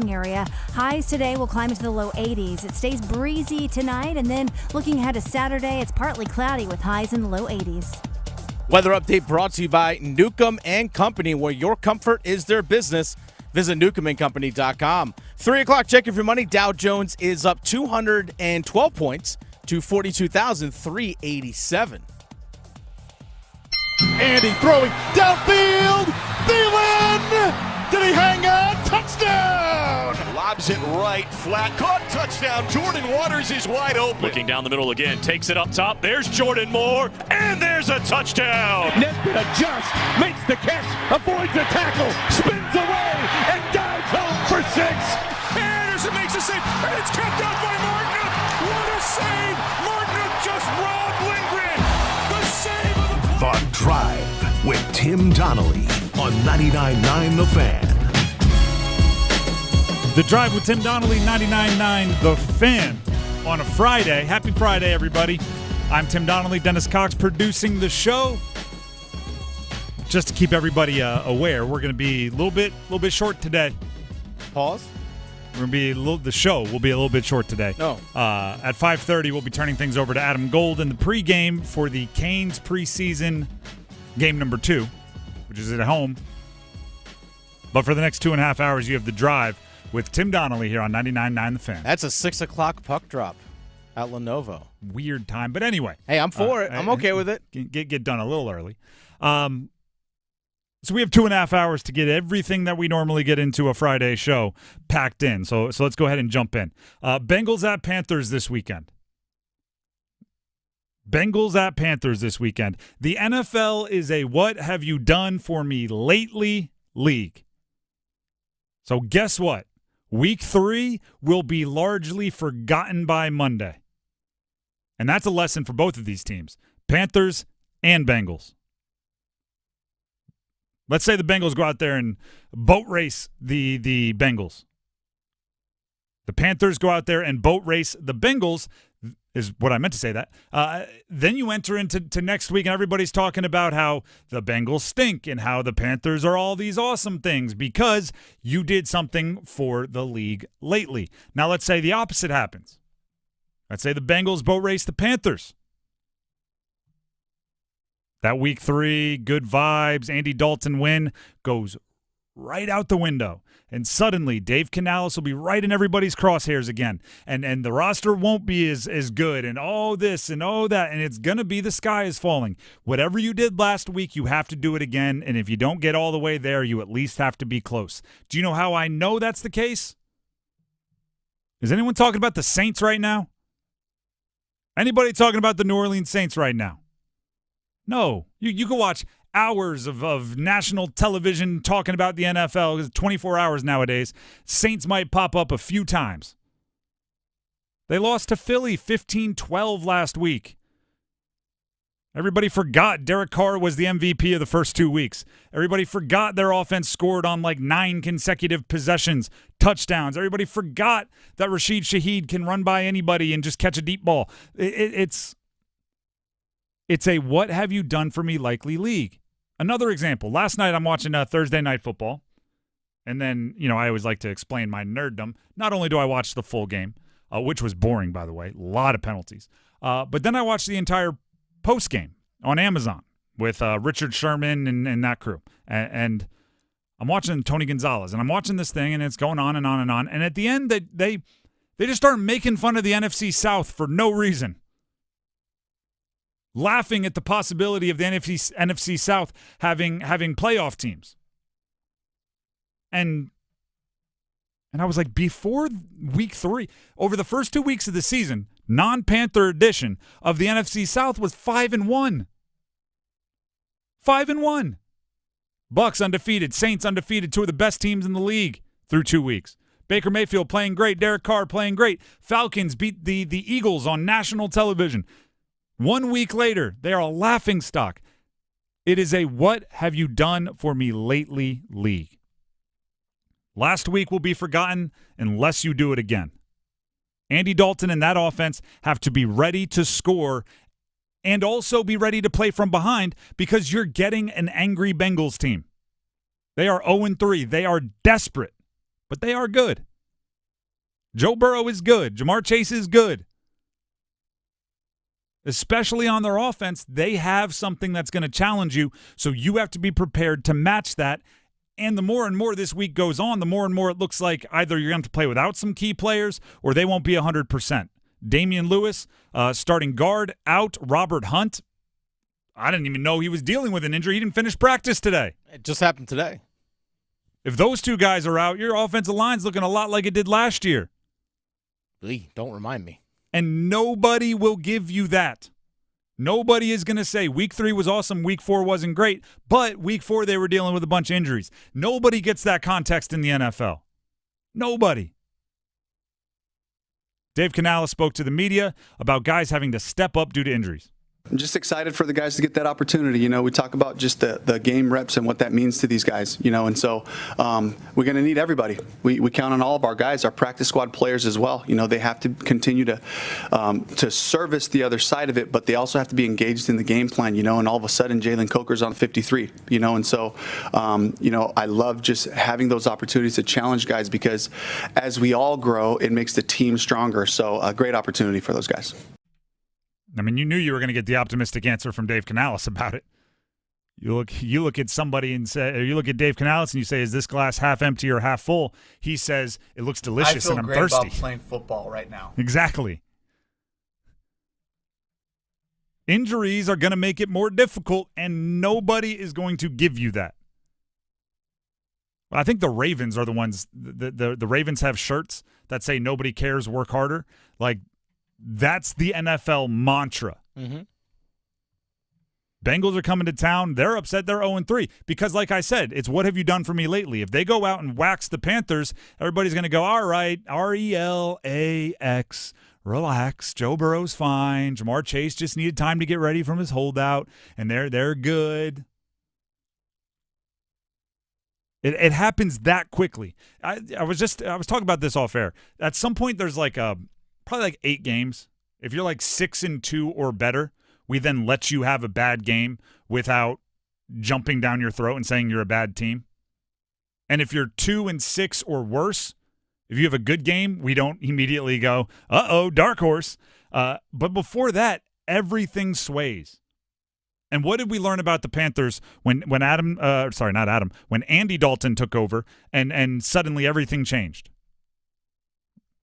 area. Highs today will climb into the low 80s. It stays breezy tonight, and then looking ahead to Saturday, it's partly cloudy with highs in the low 80s. Weather update brought to you by Newcomb & Company, where your comfort is their business. Visit newcombandcompany.com. 3 o'clock, check if your money. Dow Jones is up 212 points to 42,387. Andy throwing downfield. Thielen! Did he hang on? Touchdown! Lobs it right, flat, caught, touchdown. Jordan Waters is wide open. Looking down the middle again, takes it up top. There's Jordan Moore, and there's a touchdown. Nesbitt adjusts, makes the catch, avoids the tackle, spins away, and dives home for 6. Anderson makes a save, and it's kept out by Martin. What a save! Martin just robbed Lindgren. The save of the play. The Drive with Tim Donnelly on 99.9 The Fan. The Drive with Tim Donnelly, 99.9 The Fan on a Friday. Happy Friday, everybody. I'm Tim Donnelly, Dennis Cox producing the show. Just to keep everybody aware, we're going to be a little bit short today. Pause. We're going to be the show will be a little bit short today. No. At 5:30, we'll be turning things over to Adam Gold in the pregame for the Canes preseason game number 2, which is at home. But for the next 2.5 hours, you have The Drive with Tim Donnelly here on 99.9 The Fan. That's a 6 o'clock puck drop at Lenovo. Weird time, but anyway. Hey, I'm for it. I'm okay with it. Get done a little early. So we have 2.5 hours to get everything that we normally get into a Friday show packed in. So let's go ahead and jump in. Bengals at Panthers this weekend. Bengals at Panthers this weekend. The NFL is a what have you done for me lately league. So guess what? Week 3 will be largely forgotten by Monday. And that's a lesson for both of these teams, Panthers and Bengals. Let's say the Bengals go out there and boat race the Bengals. The Panthers go out there and boat race the Bengals, is what I meant to say that. Then you enter into next week and everybody's talking about how the Bengals stink and how the Panthers are all these awesome things because you did something for the league lately. Now let's say the opposite happens. Let's say the Bengals boat race the Panthers. That week 3, good vibes, Andy Dalton win goes right out the window. And suddenly, Dave Canales will be right in everybody's crosshairs again. And the roster won't be as good and all this and all that. And it's going to be the sky is falling. Whatever you did last week, you have to do it again. And if you don't get all the way there, you at least have to be close. Do you know how I know that's the case? Is anyone talking about the Saints right now? Anybody talking about the New Orleans Saints right now? No. You can watch hours of national television talking about the NFL. It's 24 hours nowadays. Saints might pop up a few times. They lost to Philly 15-12 last week. Everybody forgot Derek Carr was the MVP of the first 2 weeks. Everybody forgot their offense scored on like 9 consecutive possessions, touchdowns. Everybody forgot that Rashid Shaheed can run by anybody and just catch a deep ball. It's a what have you done for me likely league. Another example. Last night I'm watching Thursday Night Football. And then, I always like to explain my nerddom. Not only do I watch the full game, which was boring, by the way, a lot of penalties. But then I watched the entire post game on Amazon with Richard Sherman and that crew. And I'm watching Tony Gonzalez. And I'm watching this thing, and it's going on and on and on. And at the end, they just start making fun of the NFC South for no reason. Laughing at the possibility of the NFC South having playoff teams. And I was like, before week 3, over the first 2 weeks of the season, non-Panther edition of the NFC South was 5-1. 5-1. Bucks undefeated, Saints undefeated, 2 of the best teams in the league through 2 weeks. Baker Mayfield playing great, Derek Carr playing great. Falcons beat the Eagles on national television. 1 week later, they are a laughingstock. It is a what have you done for me lately league. Last week will be forgotten unless you do it again. Andy Dalton and that offense have to be ready to score and also be ready to play from behind because you're getting an angry Bengals team. They are 0-3. They are desperate but they are good. Joe Burrow is good. Jamar Chase is good. Especially on their offense, they have something that's going to challenge you, so you have to be prepared to match that. And the more and more this week goes on, the more and more it looks like either you're going to have to play without some key players or they won't be 100%. Damian Lewis, starting guard, out. Robert Hunt, I didn't even know he was dealing with an injury. He didn't finish practice today. It just happened today. If those two guys are out, your offensive line's looking a lot like it did last year. Don't remind me. And nobody will give you that. Nobody is going to say week 3 was awesome, week 4 wasn't great, but week 4 they were dealing with a bunch of injuries. Nobody gets that context in the NFL. Nobody. Dave Canales spoke to the media about guys having to step up due to injuries. I'm just excited for the guys to get that opportunity. We talk about just the game reps and what that means to these guys, and so we're going to need everybody. We count on all of our guys, our practice squad players as well. They have to continue to service the other side of it, but they also have to be engaged in the game plan, and all of a sudden Jalen Coker's on 53, and so, I love just having those opportunities to challenge guys because as we all grow, it makes the team stronger. So a great opportunity for those guys. I mean, you knew you were going to get the optimistic answer from Dave Canales about it. You look at somebody and say, or you look at Dave Canales and you say, "Is this glass half empty or half full?" He says, "It looks delicious, and I'm thirsty." I feel great about playing football right now. Exactly. Injuries are going to make it more difficult, and nobody is going to give you that. I think the Ravens are the ones. The Ravens have shirts that say "Nobody cares, work harder." Like. That's the NFL mantra. Mm-hmm. Bengals are coming to town. They're upset. They're 0-3 because, like I said, it's what have you done for me lately? If they go out and wax the Panthers, everybody's going to go, all right, RELAX, relax. Joe Burrow's fine. Jamar Chase just needed time to get ready from his holdout, and they're good. It happens that quickly. I was talking about this off air. At some point, there's probably like 8 games. If you're like 6-2 or better, we then let you have a bad game without jumping down your throat and saying you're a bad team. And if you're 2-6 or worse, if you have a good game, we don't immediately go, uh-oh, dark horse. But before that, everything sways. And what did we learn about the Panthers when Andy Dalton took over and suddenly everything changed?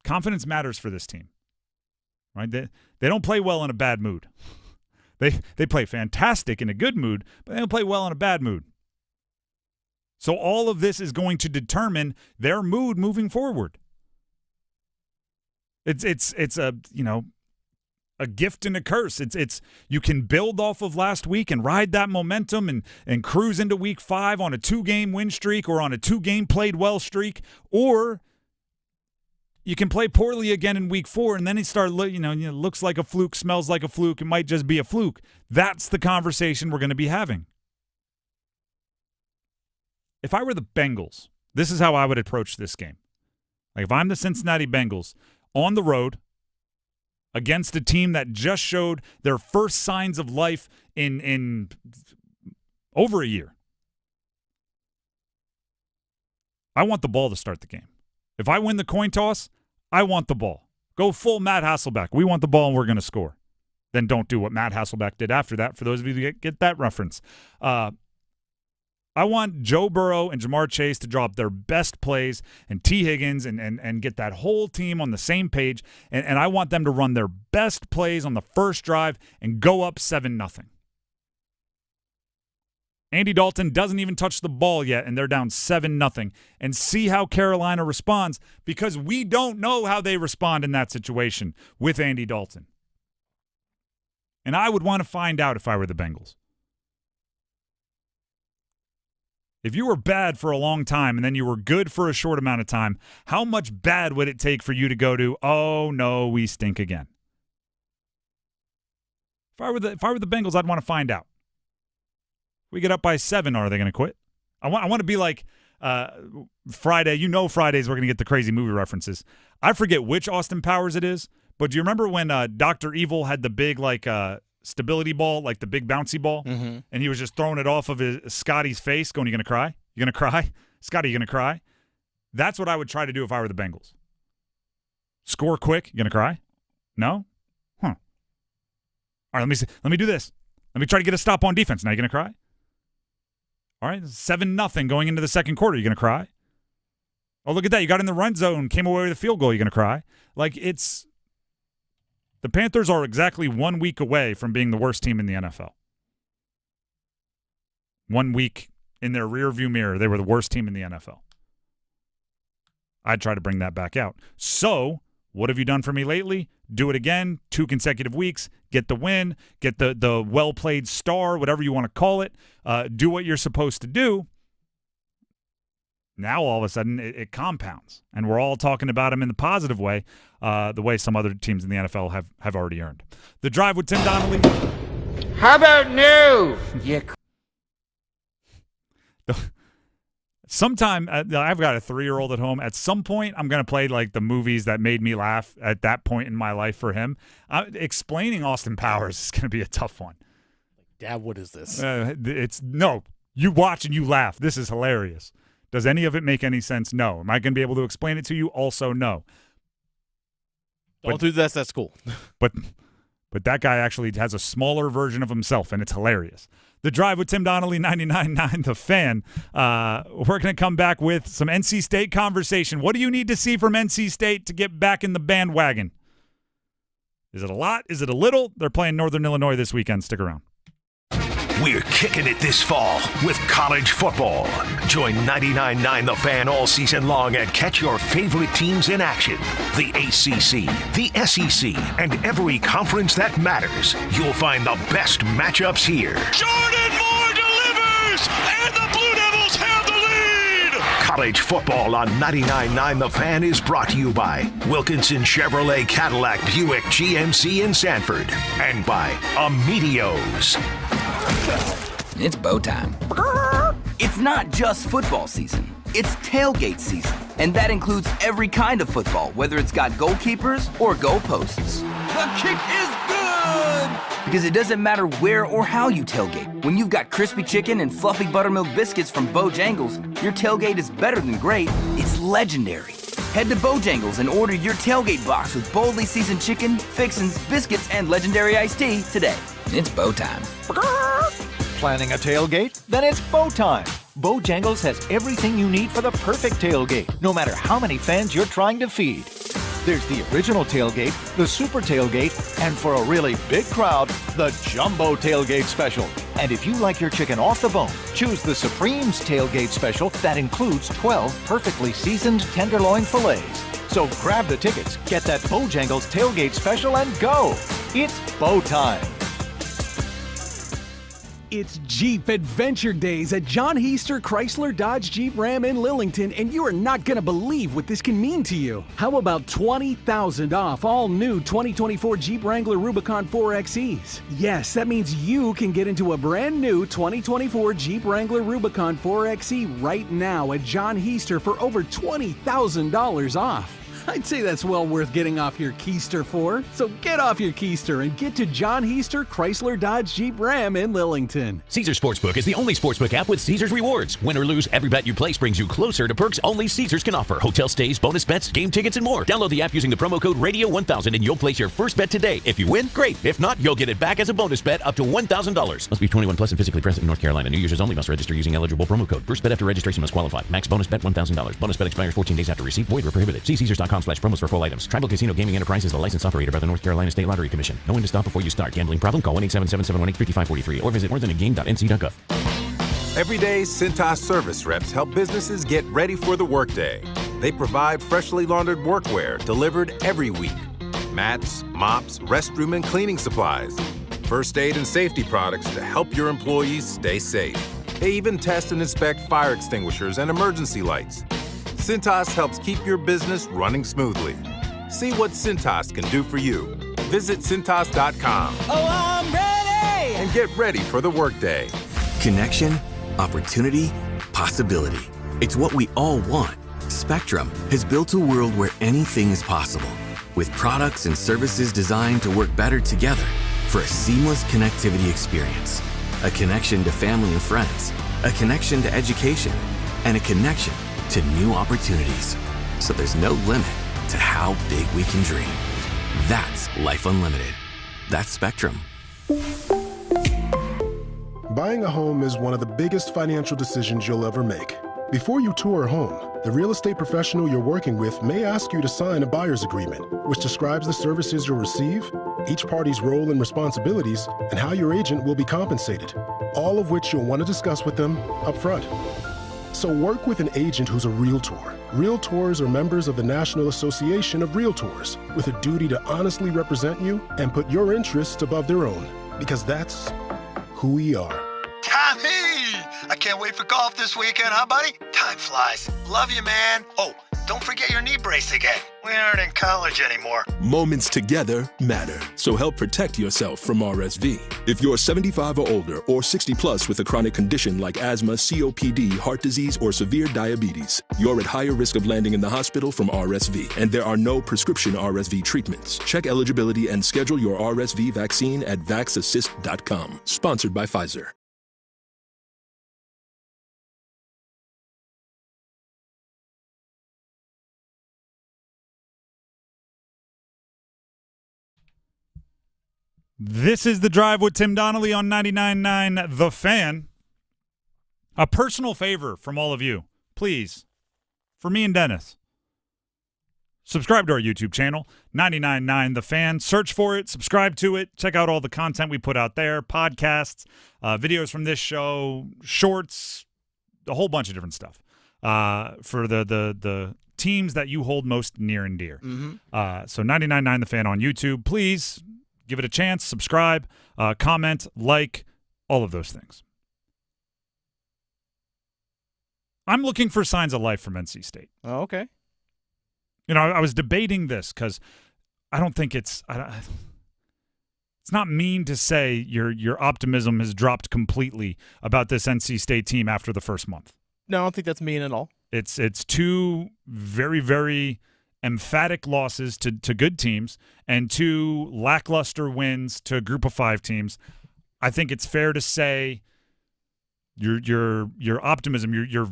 Confidence matters for this team. Right? They don't play well in a bad mood. They play fantastic in a good mood, but they don't play well in a bad mood. So all of this is going to determine their mood moving forward. It's a gift and a curse. It's you can build off of last week and ride that momentum and cruise into week 5 on a 2-game win streak or on a 2-game played well streak, or you can play poorly again in week 4, and then it looks like a fluke, smells like a fluke. It might just be a fluke. That's the conversation we're going to be having. If I were the Bengals, this is how I would approach this game. Like if I'm the Cincinnati Bengals on the road against a team that just showed their first signs of life in over a year, I want the ball to start the game. If I win the coin toss, I want the ball. Go full Matt Hasselbeck. We want the ball and we're going to score. Then don't do what Matt Hasselbeck did after that, for those of you who get that reference. I want Joe Burrow and Jamar Chase to drop their best plays and T. Higgins and get that whole team on the same page. And I want them to run their best plays on the first drive and go up 7-0. Andy Dalton doesn't even touch the ball yet, and they're down 7-0. And see how Carolina responds, because we don't know how they respond in that situation with Andy Dalton. And I would want to find out if I were the Bengals. If you were bad for a long time and then you were good for a short amount of time, how much bad would it take for you to go to, oh, no, we stink again? If I were the Bengals, I'd want to find out. We get up by 7, are they going to quit? I want to be like Friday. Fridays we're going to get the crazy movie references. I forget which Austin Powers it is, but do you remember when Dr. Evil had the big stability ball, like the big bouncy ball, mm-hmm. and he was just throwing it off of Scotty's face going, you going to cry? You going to cry? Scotty, you going to cry? That's what I would try to do if I were the Bengals. Score quick. You going to cry? No? Huh. All right, let me do this. Let me try to get a stop on defense. Now you going to cry? All right, 7-0 going into the second quarter. You going to cry? Oh, look at that. You got in the run zone, came away with a field goal. You going to cry? Like, it's – the Panthers are exactly 1 week away from being the worst team in the NFL. 1 week in their rearview mirror, they were the worst team in the NFL. I'd try to bring that back out. So, what have you done for me lately? Do it again, 2 consecutive weeks, get the win, get the well-played star, whatever you want to call it, do what you're supposed to do. Now, all of a sudden, it compounds, and we're all talking about him in the positive way, the way some other teams in the NFL have already earned. The Drive with Tim Donnelly. How about no? Yeah. Sometime, I've got a 3-year-old at home. At some point, I'm going to play like the movies that made me laugh at that point in my life for him. Explaining Austin Powers is going to be a tough one. Dad, what is this? You watch and you laugh. This is hilarious. Does any of it make any sense? No. Am I going to be able to explain it to you? Also, no. Don't do this. That's cool. But that guy actually has a smaller version of himself, and it's hilarious. The Drive with Tim Donnelly, 99.9 The Fan. We're going to come back with some NC State conversation. What do you need to see from NC State to get back in the bandwagon? Is it a lot? Is it a little? They're playing Northern Illinois this weekend. Stick around. We're kicking it this fall with college football. Join 99.9 The Fan all season long and catch your favorite teams in action. The ACC, the SEC, and every conference that matters. You'll find the best matchups here. Jordan Moore delivers, and the Blue Devils have the lead. College football on 99.9 The Fan is brought to you by Wilkinson Chevrolet Cadillac Buick GMC in Sanford and by Amedios. It's bow time. It's not just football season. It's tailgate season. And that includes every kind of football, whether it's got goalkeepers or goalposts. The kick is good! Because it doesn't matter where or how you tailgate. When you've got crispy chicken and fluffy buttermilk biscuits from Bojangles, your tailgate is better than great. It's legendary. Head to Bojangles and order your tailgate box with boldly seasoned chicken, fixins, biscuits, and legendary iced tea today. It's bow time. Planning a tailgate? Then it's bow time. Bojangles has everything you need for the perfect tailgate, no matter how many fans you're trying to feed. There's the original tailgate, the super tailgate, and for a really big crowd, the jumbo tailgate special. And if you like your chicken off the bone, choose the Supreme's tailgate special that includes 12 perfectly seasoned tenderloin fillets. So grab the tickets, get that Bojangles tailgate special, and go. It's bow time. It's Jeep Adventure Days at John Heister Chrysler Dodge Jeep Ram in Lillington, and you are not going to believe what this can mean to you. How about $20,000 off all new 2024 Jeep Wrangler Rubicon 4XEs? Yes, that means you can get into a brand new 2024 Jeep Wrangler Rubicon 4XE right now at John Heister for over $20,000 off. I'd say that's well worth getting off your keister for. So get off your keister and get to John Heister Chrysler Dodge Jeep Ram in Lillington. Caesars Sportsbook is the only sportsbook app with Caesars rewards. Win or lose, every bet you place brings you closer to perks only Caesars can offer. Hotel stays, bonus bets, game tickets, and more. Download the app using the promo code Radio1000 and you'll place your first bet today. If you win, great. If not, you'll get it back as a bonus bet up to $1,000. Must be 21 plus and physically present in North Carolina. New users only must register using eligible promo code. First bet after registration must qualify. Max bonus bet $1,000. Bonus bet expires 14 days after receipt. Void where prohibited. See Caesars.com/promos for full items. Tribal Casino Gaming Enterprise is a licensed operator by the North Carolina State Lottery Commission. Know when to stop before you start. Gambling problem? Call 1-877-718-5543 or visit morethanagame.nc.gov. Every day, Cintas service reps help businesses get ready for the workday. They provide freshly laundered workwear delivered every week. Mats, mops, restroom and cleaning supplies. First aid and safety products to help your employees stay safe. They even test and inspect fire extinguishers and emergency lights. Cintas helps keep your business running smoothly. See what Cintas can do for you. Visit Cintas.com. Oh, I'm ready! And get ready for the workday. Connection, opportunity, possibility. It's what we all want. Spectrum has built a world where anything is possible, with products and services designed to work better together for a seamless connectivity experience. A connection to family and friends, a connection to education, and a connection to new opportunities. So there's no limit to how big we can dream. That's life unlimited. That's Spectrum. Buying a home is one of the biggest financial decisions you'll ever make. Before you tour a home, the real estate professional you're working with may ask you to sign a buyer's agreement, which describes the services you'll receive, each party's role and responsibilities, and how your agent will be compensated, all of which you'll want to discuss with them up front. So work with an agent who's a Realtor. Realtors are members of the National Association of Realtors with a duty to honestly represent you and put your interests above their own, because that's who we are. Tommy! I can't wait for golf this weekend, huh, buddy? Time flies. Love you, man. Oh, don't forget your knee brace again. We aren't in college anymore. Moments together matter, so help protect yourself from RSV. If you're 75 or older or 60 plus with a chronic condition like asthma, COPD, heart disease, or severe diabetes, you're at higher risk of landing in the hospital from RSV, and there are no prescription RSV treatments. Check eligibility and schedule your RSV vaccine at vaxassist.com. Sponsored by Pfizer. This is The Drive with Tim Donnelly on 99.9 The Fan. A personal favor from all of you, please, for me and Dennis. Subscribe to our YouTube channel, 99.9 The Fan. Search for it, subscribe to it, check out all the content we put out there, podcasts, videos from this show, shorts, a whole bunch of different stuff for the teams that you hold most near and dear. So 99.9 The Fan on YouTube. Please give it a chance, subscribe, comment, like, all of those things. I'm looking for signs of life from NC State. Oh, okay. You know, I was debating this because I don't think it's not mean to say your optimism has dropped completely about this NC State team after the first month. No, I don't think that's mean at all. It's two very, very emphatic losses to good teams and two lackluster wins to a group of 5 teams. I think it's fair to say your optimism, your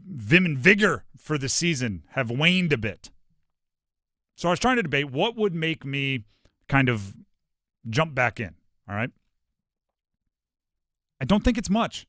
vim and vigor for the season have waned a bit. So I was trying to debate what would make me kind of jump back in, all right? I don't think it's much.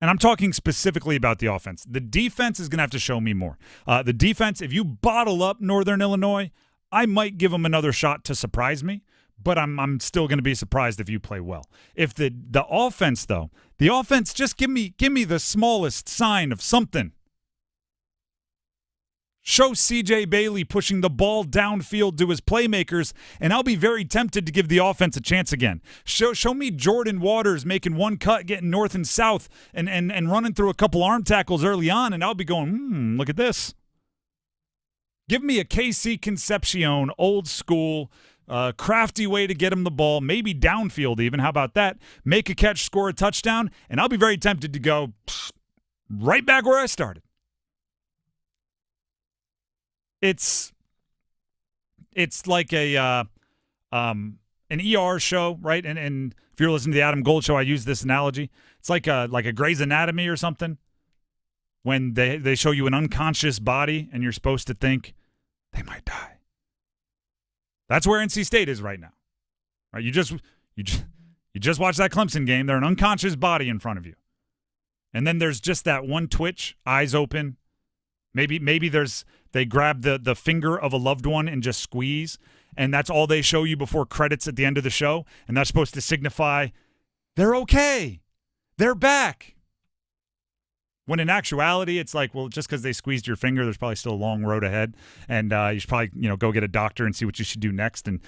And I'm talking specifically about the offense. The defense is going to have to show me more. The defense, if you bottle up Northern Illinois, I might give them another shot to surprise me, but I'm still going to be surprised if you play well. If the offense, though, the offense, just give me the smallest sign of something. Show C.J. Bailey pushing the ball downfield to his playmakers, and I'll be very tempted to give the offense a chance again. Show me Jordan Waters making one cut, getting north and south, and running through a couple arm tackles early on, and I'll be going, look at this. Give me a KC Concepcion, old school, crafty way to get him the ball, maybe downfield even. How about that? Make a catch, score a touchdown, and I'll be very tempted to go right back where I started. It's like an ER show, right? And if you're listening to the Adam Gold Show, I use this analogy. It's like a Grey's Anatomy or something. When they show you an unconscious body and you're supposed to think they might die. That's where NC State is right now. Right? You just watch that Clemson game. They're an unconscious body in front of you. And then there's just that one twitch, eyes open. Maybe they grab the finger of a loved one and just squeeze, and that's all they show you before credits at the end of the show, and that's supposed to signify they're okay. They're back. When in actuality, it's like, well, just because they squeezed your finger, there's probably still a long road ahead, and you should probably go get a doctor and see what you should do next. And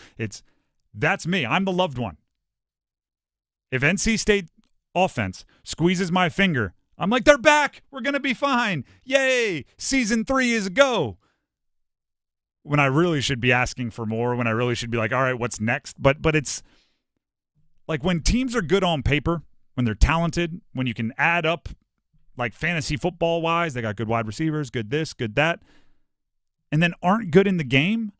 that's me. I'm the loved one. If NC State offense squeezes my finger, I'm like, they're back. We're going to be fine. Yay. Season 3 is a go. When I really should be asking for more, when I really should be like, all right, what's next? But it's like when teams are good on paper, when they're talented, when you can add up like fantasy football-wise, they got good wide receivers, good this, good that, and then aren't good in the game,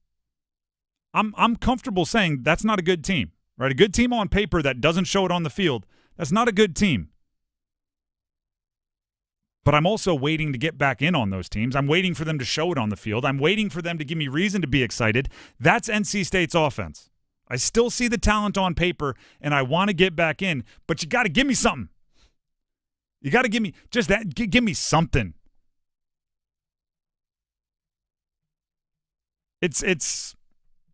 I'm comfortable saying that's not a good team, right? A good team on paper that doesn't show it on the field, that's not a good team. But I'm also waiting to get back in on those teams. I'm waiting for them to show it on the field. I'm waiting for them to give me reason to be excited. That's NC State's offense. I still see the talent on paper, and I want to get back in, but you got to give me something. You got to give me just that. Give me something.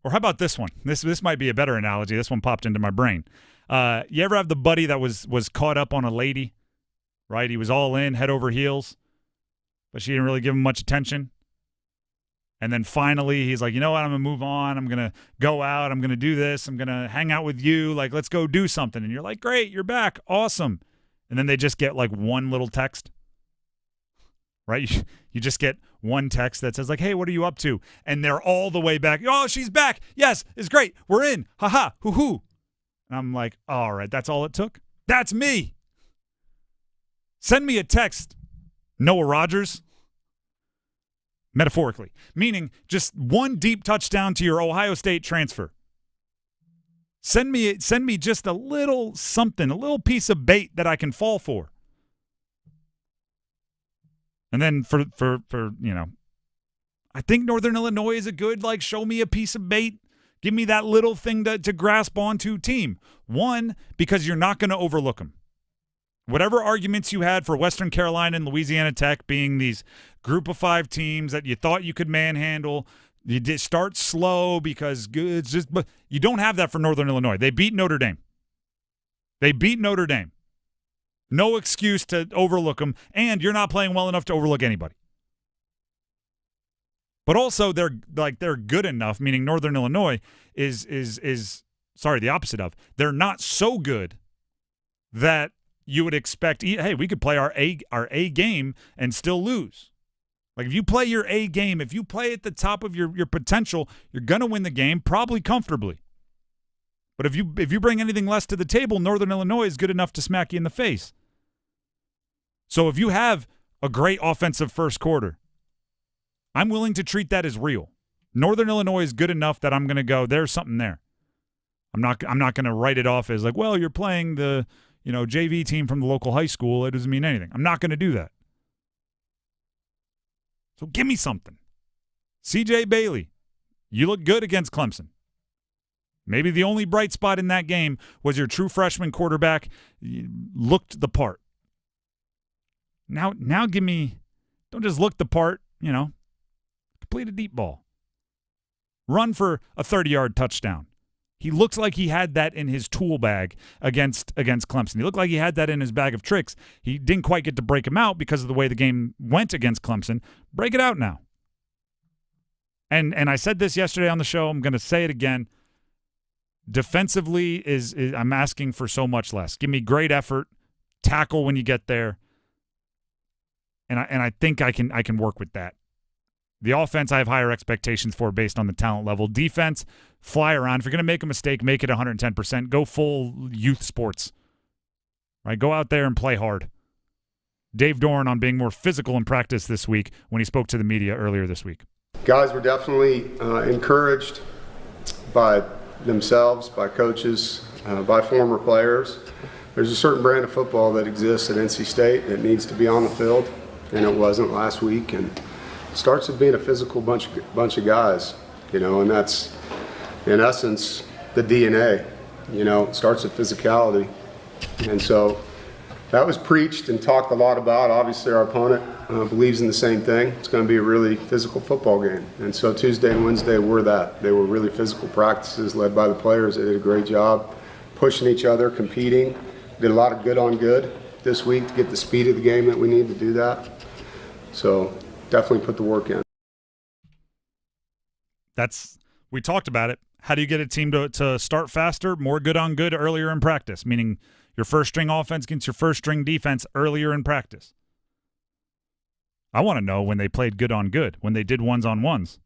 Or how about this one? This might be a better analogy. This one popped into my brain. You ever have the buddy that was caught up on a lady, right? He was all in, head over heels, but she didn't really give him much attention. And then finally he's like, you know what? I'm going to move on. I'm going to go out. I'm going to do this. I'm going to hang out with you. Like, let's go do something. And you're like, great, you're back. Awesome. And then they just get like one little text, right? You just get one text that says like, hey, what are you up to? And they're all the way back. Oh, she's back. Yes, it's great. We're in. Ha-ha. Hoo-hoo. And I'm like, all right, that's all it took? That's me. Send me a text, Noah Rogers, metaphorically, meaning just one deep touchdown to your Ohio State transfer. Send me just a little something, a little piece of bait that I can fall for. And then for I think Northern Illinois is a good, like, show me a piece of bait. Give me that little thing to grasp onto team. One, because you're not going to overlook them. Whatever arguments you had for Western Carolina and Louisiana Tech being these group of 5 teams that you thought you could manhandle, you did start slow because it's just, but you don't have that for Northern Illinois. They beat Notre Dame. No excuse to overlook them, and you're not playing well enough to overlook anybody. But also they're good enough, meaning Northern Illinois is the opposite of. They're not so good that you would expect, hey, we could play our A game and still lose. Like, if you play your A game, if you play at the top of your potential, you're going to win the game, probably comfortably. But if you bring anything less to the table, Northern Illinois is good enough to smack you in the face. So if you have a great offensive first quarter, I'm willing to treat that as real. Northern Illinois is good enough that I'm going to go, there's something there. I'm not going to write it off as like, well, you're playing the JV team from the local high school. It doesn't mean anything. I'm not going to do that. So give me something. CJ Bailey, you look good against Clemson. Maybe the only bright spot in that game was your true freshman quarterback looked the part. Now give me, don't just look the part, complete a deep ball. Run for a 30-yard touchdown. He looks like he had that in his tool bag against Clemson. He looked like he had that in his bag of tricks. He didn't quite get to break him out because of the way the game went against Clemson. Break it out now. And I said this yesterday on the show. I'm going to say it again. Defensively is I'm asking for so much less. Give me great effort, tackle when you get there, and I think I can work with that. The offense I have higher expectations for based on the talent level. Defense, fly around. If you're going to make a mistake, make it 110%. Go full youth sports. Right? Go out there and play hard. Dave Doran on being more physical in practice this week when he spoke to the media earlier this week. Guys were definitely encouraged by themselves, by coaches, by former players. There's a certain brand of football that exists at NC State that needs to be on the field, and it wasn't last week. And it starts with being a physical bunch of guys, and that's, in essence, the DNA. It starts with physicality. And so that was preached and talked a lot about. Obviously, our opponent believes in the same thing. It's going to be a really physical football game. And so Tuesday and Wednesday were that. They were really physical practices led by the players. They did a great job pushing each other, competing. Did a lot of good on good this week to get the speed of the game that we need to do that. So definitely put the work in. We talked about it. How do you get a team to start faster? More good on good earlier in practice, meaning your first string offense against your first string defense earlier in practice. I want to know when they played good on good, when they did ones on ones.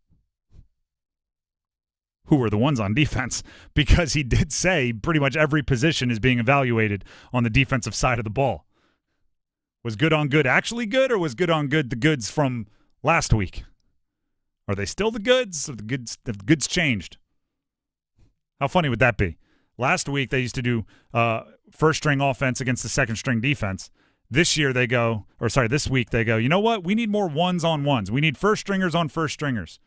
Who were the ones on defense? Because he did say pretty much every position is being evaluated on the defensive side of the ball. Was good on good actually good, or was good on good the goods from last week? Are they still the goods? Or the goods changed? How funny would that be? Last week they used to do first string offense against the second string defense. This week they go, you know what? We need more ones-on-ones. We need first stringers on first stringers.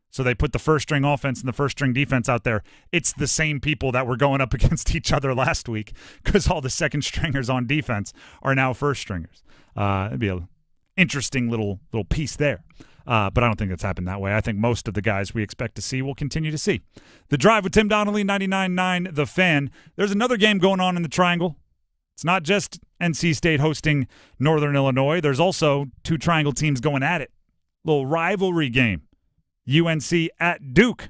So they put the first string offense and the first string defense out there. It's the same people that were going up against each other last week because all the second stringers on defense are now first stringers. It'd be an interesting little piece there. But I don't think that's happened that way. I think most of the guys we expect to see will continue to see. The Drive with Tim Donnelly, 99.9 The Fan. There's another game going on in the Triangle. It's not just NC State hosting Northern Illinois. There's also two Triangle teams going at it. Little rivalry game. UNC at Duke.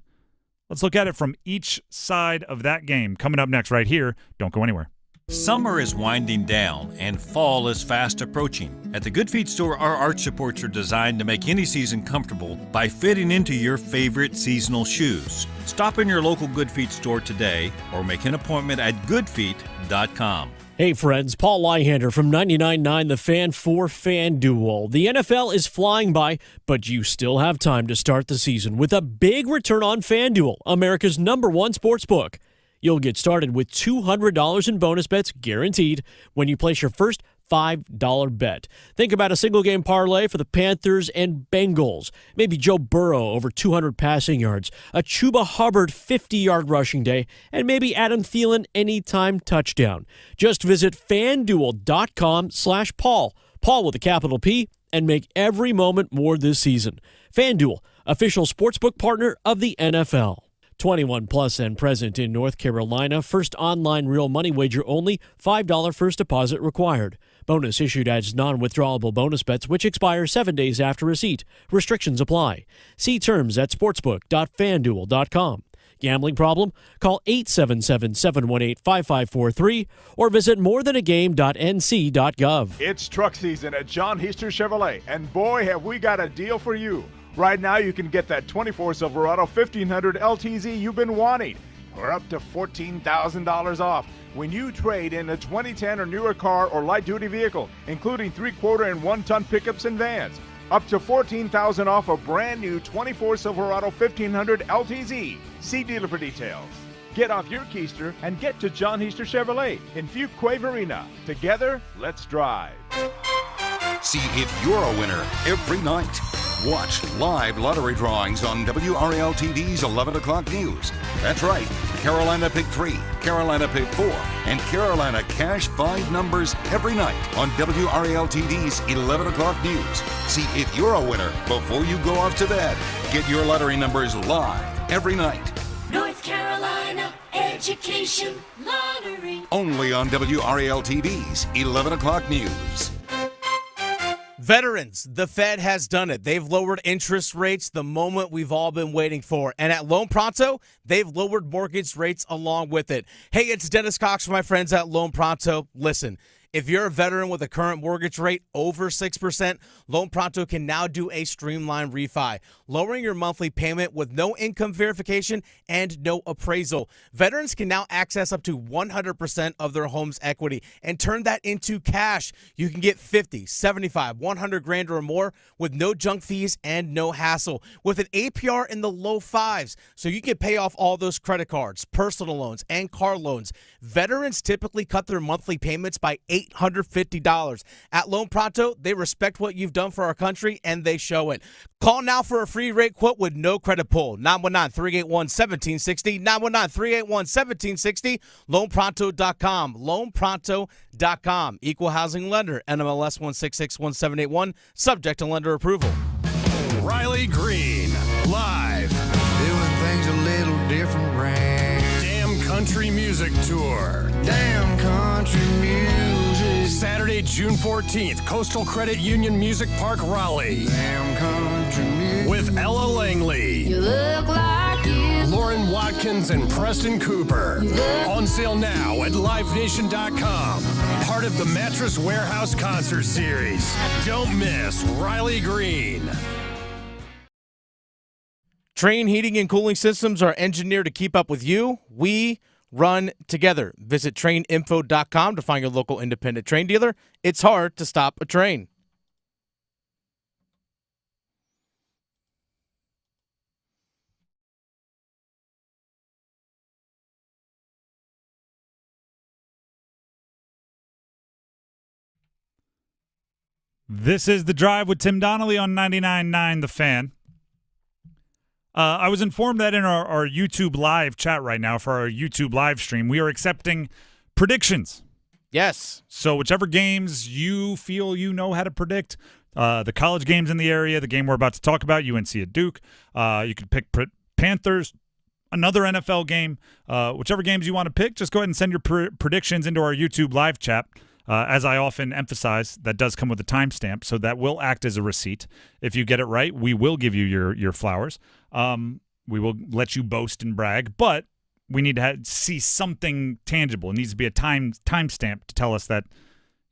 Let's look at it from each side of that game. Coming up next right here. Don't go anywhere. Summer is winding down and fall is fast approaching. At the Good Feet store, our arch supports are designed to make any season comfortable by fitting into your favorite seasonal shoes. Stop in your local Good Feet store today or make an appointment at goodfeet.com. Hey friends, Paul Lyhander from 99.9 The Fan for FanDuel. The NFL is flying by, but you still have time to start the season with a big return on FanDuel, America's #1 sportsbook. You'll get started with $200 in bonus bets guaranteed when you place your first $5 bet. Think about a single-game parlay for the Panthers and Bengals. Maybe Joe Burrow over 200 passing yards, a Chuba Hubbard 50-yard rushing day, and maybe Adam Thielen anytime touchdown. Just visit FanDuel.com/Paul, Paul with a capital P, and make every moment more this season. FanDuel, official sportsbook partner of the NFL. 21 plus and present in North Carolina. First online real money wager only. $5 first deposit required. Bonus issued as non-withdrawable bonus bets which expire 7 days after receipt. Restrictions apply. See terms at sportsbook.fanduel.com. Gambling problem? Call 877-718-5543 or visit morethanagame.nc.gov. It's truck season at John Heister Chevrolet, and boy, have we got a deal for you. Right now, you can get that 24 Silverado 1500 LTZ you've been wanting, or up to $14,000 off when you trade in a 2010 or newer car or light-duty vehicle, including 3/4 and 1-ton pickups and vans. Up to $14,000 off a brand-new 24 Silverado 1500 LTZ. See dealer for details. Get off your keister and get to John Heister Chevrolet in Fuquay-Varina. Together, let's drive. See if you're a winner every night. Watch live lottery drawings on WRAL TV's 11 o'clock news. That's right, Carolina Pick 3, Carolina Pick 4, and Carolina Cash 5 numbers every night on WRAL TV's 11 o'clock news. See if you're a winner before you go off to bed. Get your lottery numbers live every night. North Carolina Education Lottery. Only on WRAL TV's 11 o'clock news. Veterans, the Fed has done it. They've lowered interest rates, the moment we've all been waiting for. And at Loan Pronto, they've lowered mortgage rates along with it. Hey, it's Dennis Cox for my friends at Loan Pronto. Listen, if you're a veteran with a current mortgage rate over 6%, Loan Pronto can now do a streamlined refi, lowering your monthly payment with no income verification and no appraisal. Veterans can now access up to 100% of their home's equity and turn that into cash. You can get 50, 75, 100 grand or more with no junk fees and no hassle, with an APR in the low fives, so you can pay off all those credit cards, personal loans, and car loans. Veterans typically cut their monthly payments by $850. At Loan Pronto, they respect what you've done for our country, and they show it. Call now for a free rate quote with no credit pull. 919-381-1760. 919-381-1760. LoanPronto.com. LoanPronto.com. Equal housing lender. NMLS 1661781. Subject to lender approval. Riley Green, live. Doing things a little different, Ray. Damn Country Music Tour. Damn Country Music. Saturday, June 14th, Coastal Credit Union Music Park, Raleigh. Damn Country Music. With Ella Langley. You look like you. Lauren Watkins and Preston Cooper. On sale now at livenation.com. Part of the Mattress Warehouse Concert Series. Don't miss Riley Green. Train heating and cooling systems are engineered to keep up with you. We run together. Visit traininfo.com to find your local independent train dealer. It's hard to stop a train. This is The Drive with Tim Donnelly on 99.9 The Fan. I was informed that in our YouTube live chat right now for our YouTube live stream, we are accepting predictions. Yes. So whichever games you feel you know how to predict, the college games in the area, the game we're about to talk about, UNC at Duke, you could pick Panthers, another NFL game, whichever games you want to pick, just go ahead and send your predictions into our YouTube live chat. As I often emphasize, that does come with a timestamp, so that will act as a receipt. If you get it right, we will give you your flowers. We will let you boast and brag, but we need to see something tangible. It needs to be a timestamp to tell us that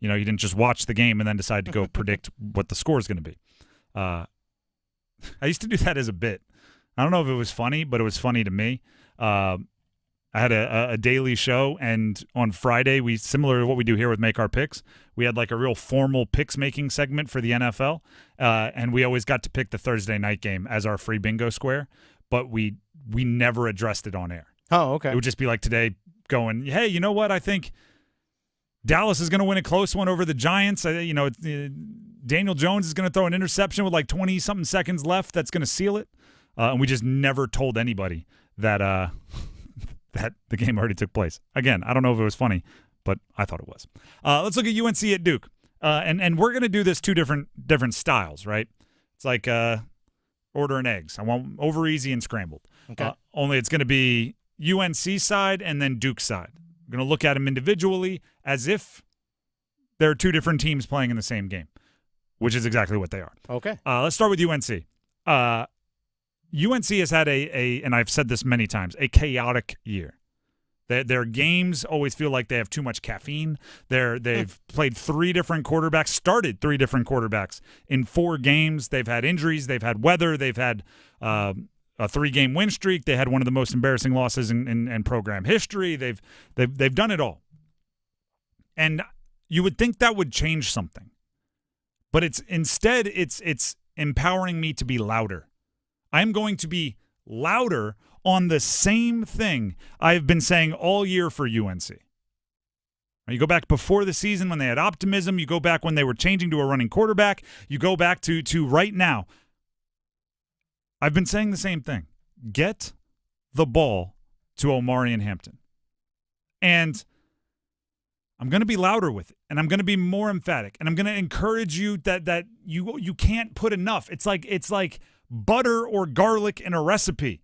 you didn't just watch the game and then decide to go predict what the score is going to be. I used to do that as a bit. I don't know if it was funny, but it was funny to me. I had a daily show, and on Friday, similar to what we do here with Make Our Picks, we had like a real formal picks-making segment for the NFL, and we always got to pick the Thursday night game as our free bingo square, but we never addressed it on air. Oh, okay. It would just be like today going, hey, you know what? I think Dallas is going to win a close one over the Giants. Daniel Jones is going to throw an interception with like 20-something seconds left that's going to seal it, and we just never told anybody that that the game already took place. Again, I don't know if it was funny, but I thought it was. Let's look at UNC at Duke. And we're going to do this two different styles, right? It's like ordering eggs. I want over easy and scrambled. Okay. Only it's going to be UNC side and then Duke side. We're going to look at them individually as if there are two different teams playing in the same game, which is exactly what they are. Okay. Let's start with UNC. UNC has had and I've said this many times, a chaotic year. Their games always feel like they have too much caffeine. They've played started three different quarterbacks in 4 games. They've had injuries. They've had weather. They've had a 3-game win streak. They had one of the most embarrassing losses in program history. They've done it all. And you would think that would change something. But it's empowering me to be louder. I'm going to be louder on the same thing I've been saying all year for UNC. You go back before the season when they had optimism. You go back when they were changing to a running quarterback. You go back to right now. I've been saying the same thing. Get the ball to Omarion Hampton. And I'm going to be louder with it, and I'm going to be more emphatic, and I'm going to encourage you that you can't put enough. It's like butter or garlic in a recipe.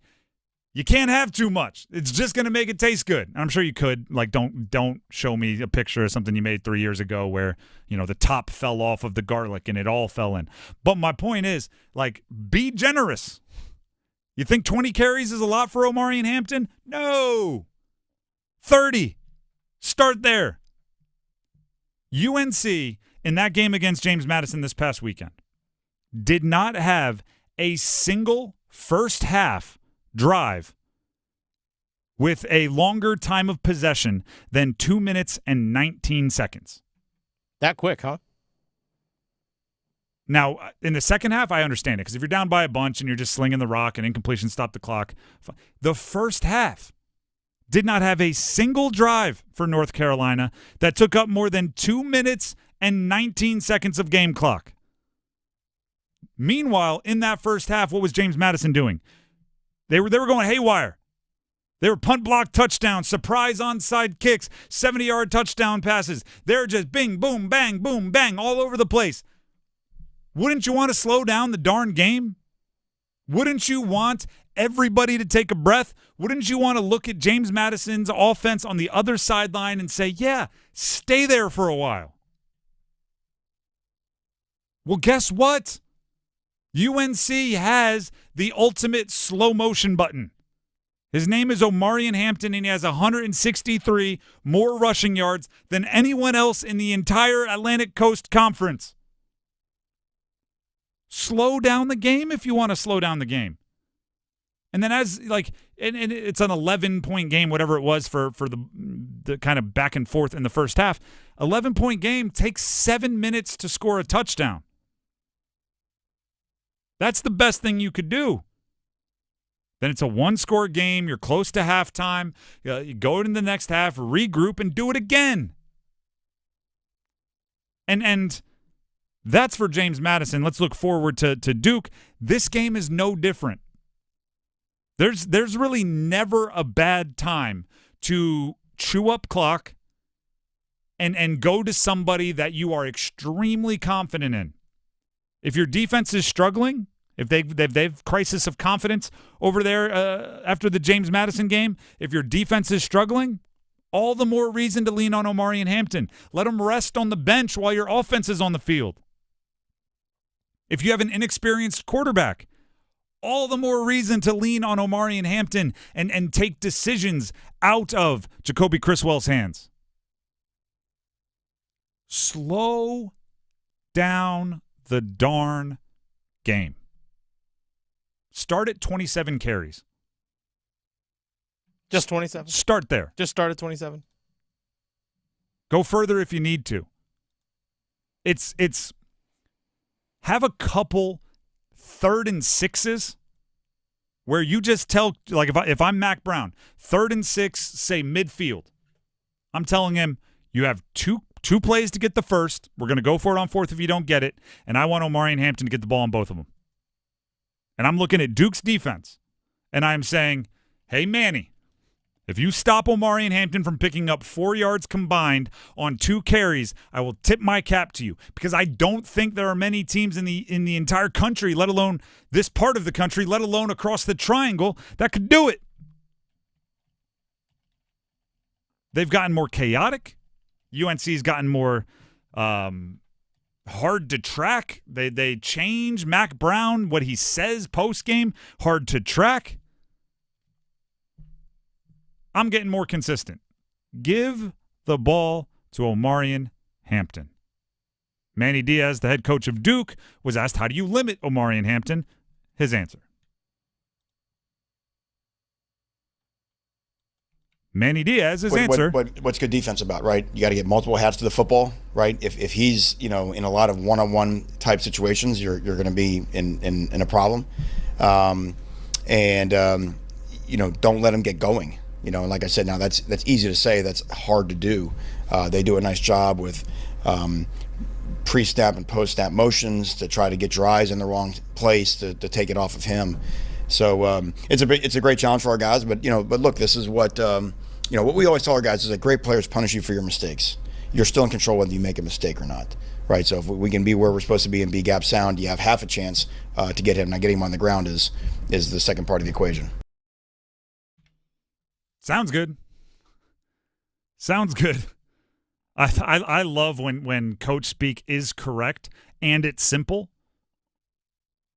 You can't have too much. It's just going to make it taste good. And I'm sure you could. Like, don't show me a picture of something you made 3 years ago where, the top fell off of the garlic and it all fell in. But my point is, like, be generous. You think 20 carries is a lot for Omarion Hampton? No. 30. Start there. UNC, in that game against James Madison this past weekend, did not have a single first half drive with a longer time of possession than 2 minutes and 19 seconds. That quick, huh? Now, in the second half, I understand it, because if you're down by a bunch and you're just slinging the rock and incompletion stop the clock, the first half did not have a single drive for North Carolina that took up more than 2 minutes and 19 seconds of game clock. Meanwhile, in that first half, what was James Madison doing? They were going haywire. They were punt block touchdowns, surprise onside kicks, 70-yard touchdown passes. They're just bing, boom, bang, all over the place. Wouldn't you want to slow down the darn game? Wouldn't you want everybody to take a breath? Wouldn't you want to look at James Madison's offense on the other sideline and say, yeah, stay there for a while? Well, guess what? UNC has the ultimate slow motion button. His name is Omarion Hampton, and he has 163 more rushing yards than anyone else in the entire Atlantic Coast Conference. Slow down the game if you want to slow down the game. And then and it's an 11-point game, whatever it was for the kind of back and forth in the first half. 11-point game takes 7 minutes to score a touchdown. That's the best thing you could do. Then it's a one-score game. You're close to halftime. You go into the next half, regroup, and do it again. And That's for James Madison. Let's look forward to Duke. This game is no different. There's really never a bad time to chew up clock and go to somebody that you are extremely confident in. If your defense is struggling, if they've crisis of confidence over there after the James Madison game, if your defense is struggling, all the more reason to lean on Omari and Hampton. Let them rest on the bench while your offense is on the field. If you have an inexperienced quarterback, all the more reason to lean on Omari and Hampton and take decisions out of Jacoby Criswell's hands. Slow down the darn game. Start at 27 carries. Just 27? Start there. Just start at 27? Go further if you need to. It's have a couple 3rd and 6s where you just tell, like if I'm Mac Brown, 3rd and 6, say midfield. I'm telling him you have two plays to get the first. We're going to go for it on 4th if you don't get it, and I want Omari and Hampton to get the ball on both of them. And I'm looking at Duke's defense, and I'm saying, hey, Manny, if you stop Omari and Hampton from picking up 4 yards combined on 2 carries, I will tip my cap to you, because I don't think there are many teams in the entire country, let alone this part of the country, let alone across the triangle, that could do it. They've gotten more chaotic. UNC's gotten more hard to track. They change Mac Brown, what he says post-game, hard to track. I'm getting more consistent. Give the ball to Omarion Hampton. Manny Diaz, the head coach of Duke, was asked, how do you limit Omarion Hampton? His answer. Manny Diaz's answer. What's good defense about, right? You got to get multiple hats to the football, right? If he's, in a lot of one-on-one type situations, you're going to be in a problem. Don't let him get going. And like I said, now that's easy to say. That's hard to do. They do a nice job with pre-snap and post-snap motions to try to get your eyes in the wrong place to take it off of him. So it's a great challenge for our guys. But look, this is what what we always tell our guys is that great players punish you for your mistakes. You're still in control whether you make a mistake or not, right? So if we can be where we're supposed to be and be gap sound, you have half a chance to get him. Now getting him on the ground is the second part of the equation. Sounds good. Sounds good. I love when coach speak is correct and it's simple,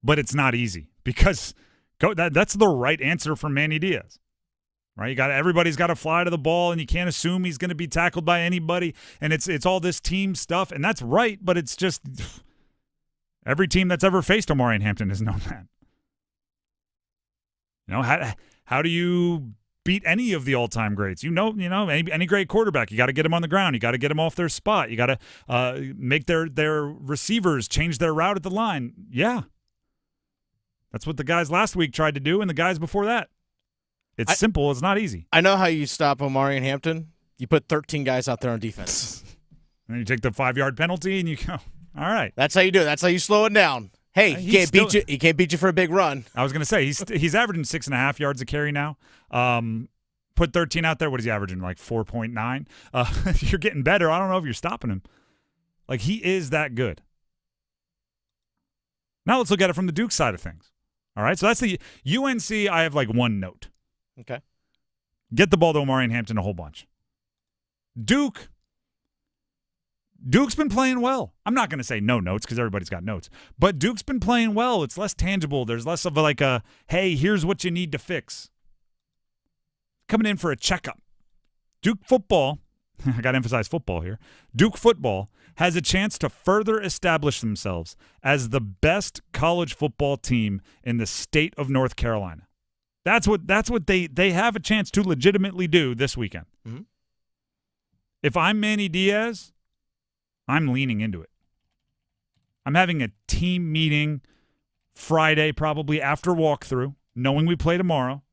but it's not easy because that's the right answer for Manny Diaz, right? Everybody's got to fly to the ball, and you can't assume he's going to be tackled by anybody, and it's all this team stuff, and that's right, but it's just every team that's ever faced Omarion Hampton has known that. How do you beat any of the all-time greats? Any great quarterback, you got to get him on the ground. You got to get him off their spot. You got to make their receivers change their route at the line. Yeah. That's what the guys last week tried to do and the guys before that. It's simple. It's not easy. I know how you stop Omarion Hampton. You put 13 guys out there on defense. And then you take the 5-yard penalty and you go, all right. That's how you do it. That's how you slow it down. Hey, he can't beat you for a big run. I was going to say, he's averaging 6.5 yards a carry now. Put 13 out there. What is he averaging? Like 4.9? You're getting better. I don't know if you're stopping him. Like, he is that good. Now let's look at it from the Duke side of things. All right, so that's the UNC. I have like one note. Okay. Get the ball to Omarion Hampton a whole bunch. Duke's been playing well. I'm not going to say no notes because everybody's got notes. But Duke's been playing well. It's less tangible. There's less of hey, here's what you need to fix. Coming in for a checkup. Duke football, I got to emphasize football here. Duke football has a chance to further establish themselves as the best college football team in the state of North Carolina. That's what they have a chance to legitimately do this weekend. Mm-hmm. If I'm Manny Diaz, I'm leaning into it. I'm having a team meeting Friday, probably after walkthrough, knowing we play tomorrow.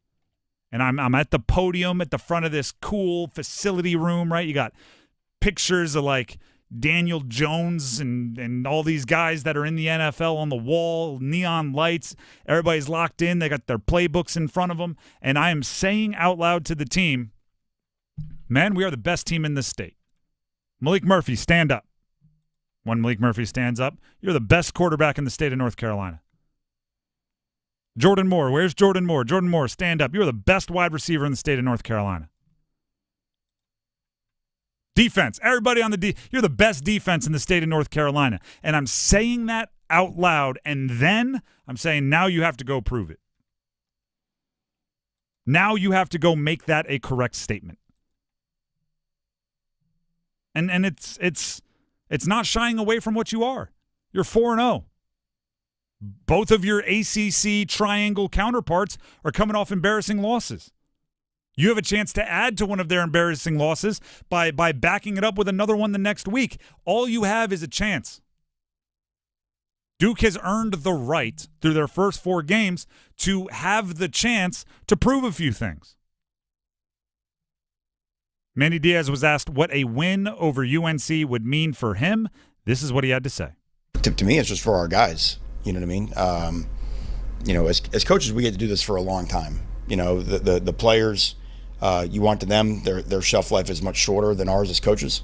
And I'm at the podium at the front of this cool facility room, right? You got pictures of Daniel Jones and all these guys that are in the NFL on the wall, neon lights. Everybody's locked in. They got their playbooks in front of them. And I am saying out loud to the team, man, we are the best team in this state. Malik Murphy, stand up. When Malik Murphy stands up, you're the best quarterback in the state of North Carolina. Jordan Moore, where's Jordan Moore? Jordan Moore, stand up. You're the best wide receiver in the state of North Carolina. Defense, everybody on the you're the best defense in the state of North Carolina. And I'm saying that out loud, and then I'm saying now you have to go prove it. Now you have to go make that a correct statement. And it's not shying away from what you are. You're 4-0. Both of your ACC triangle counterparts are coming off embarrassing losses. You have a chance to add to one of their embarrassing losses by backing it up with another one the next week. All you have is a chance. Duke has earned the right through their first 4 games to have the chance to prove a few things. Manny Diaz was asked what a win over UNC would mean for him. This is what he had to say. To me, it's just for our guys. You know what I mean? As coaches, we get to do this for a long time. The players, you want to them, their shelf life is much shorter than ours as coaches.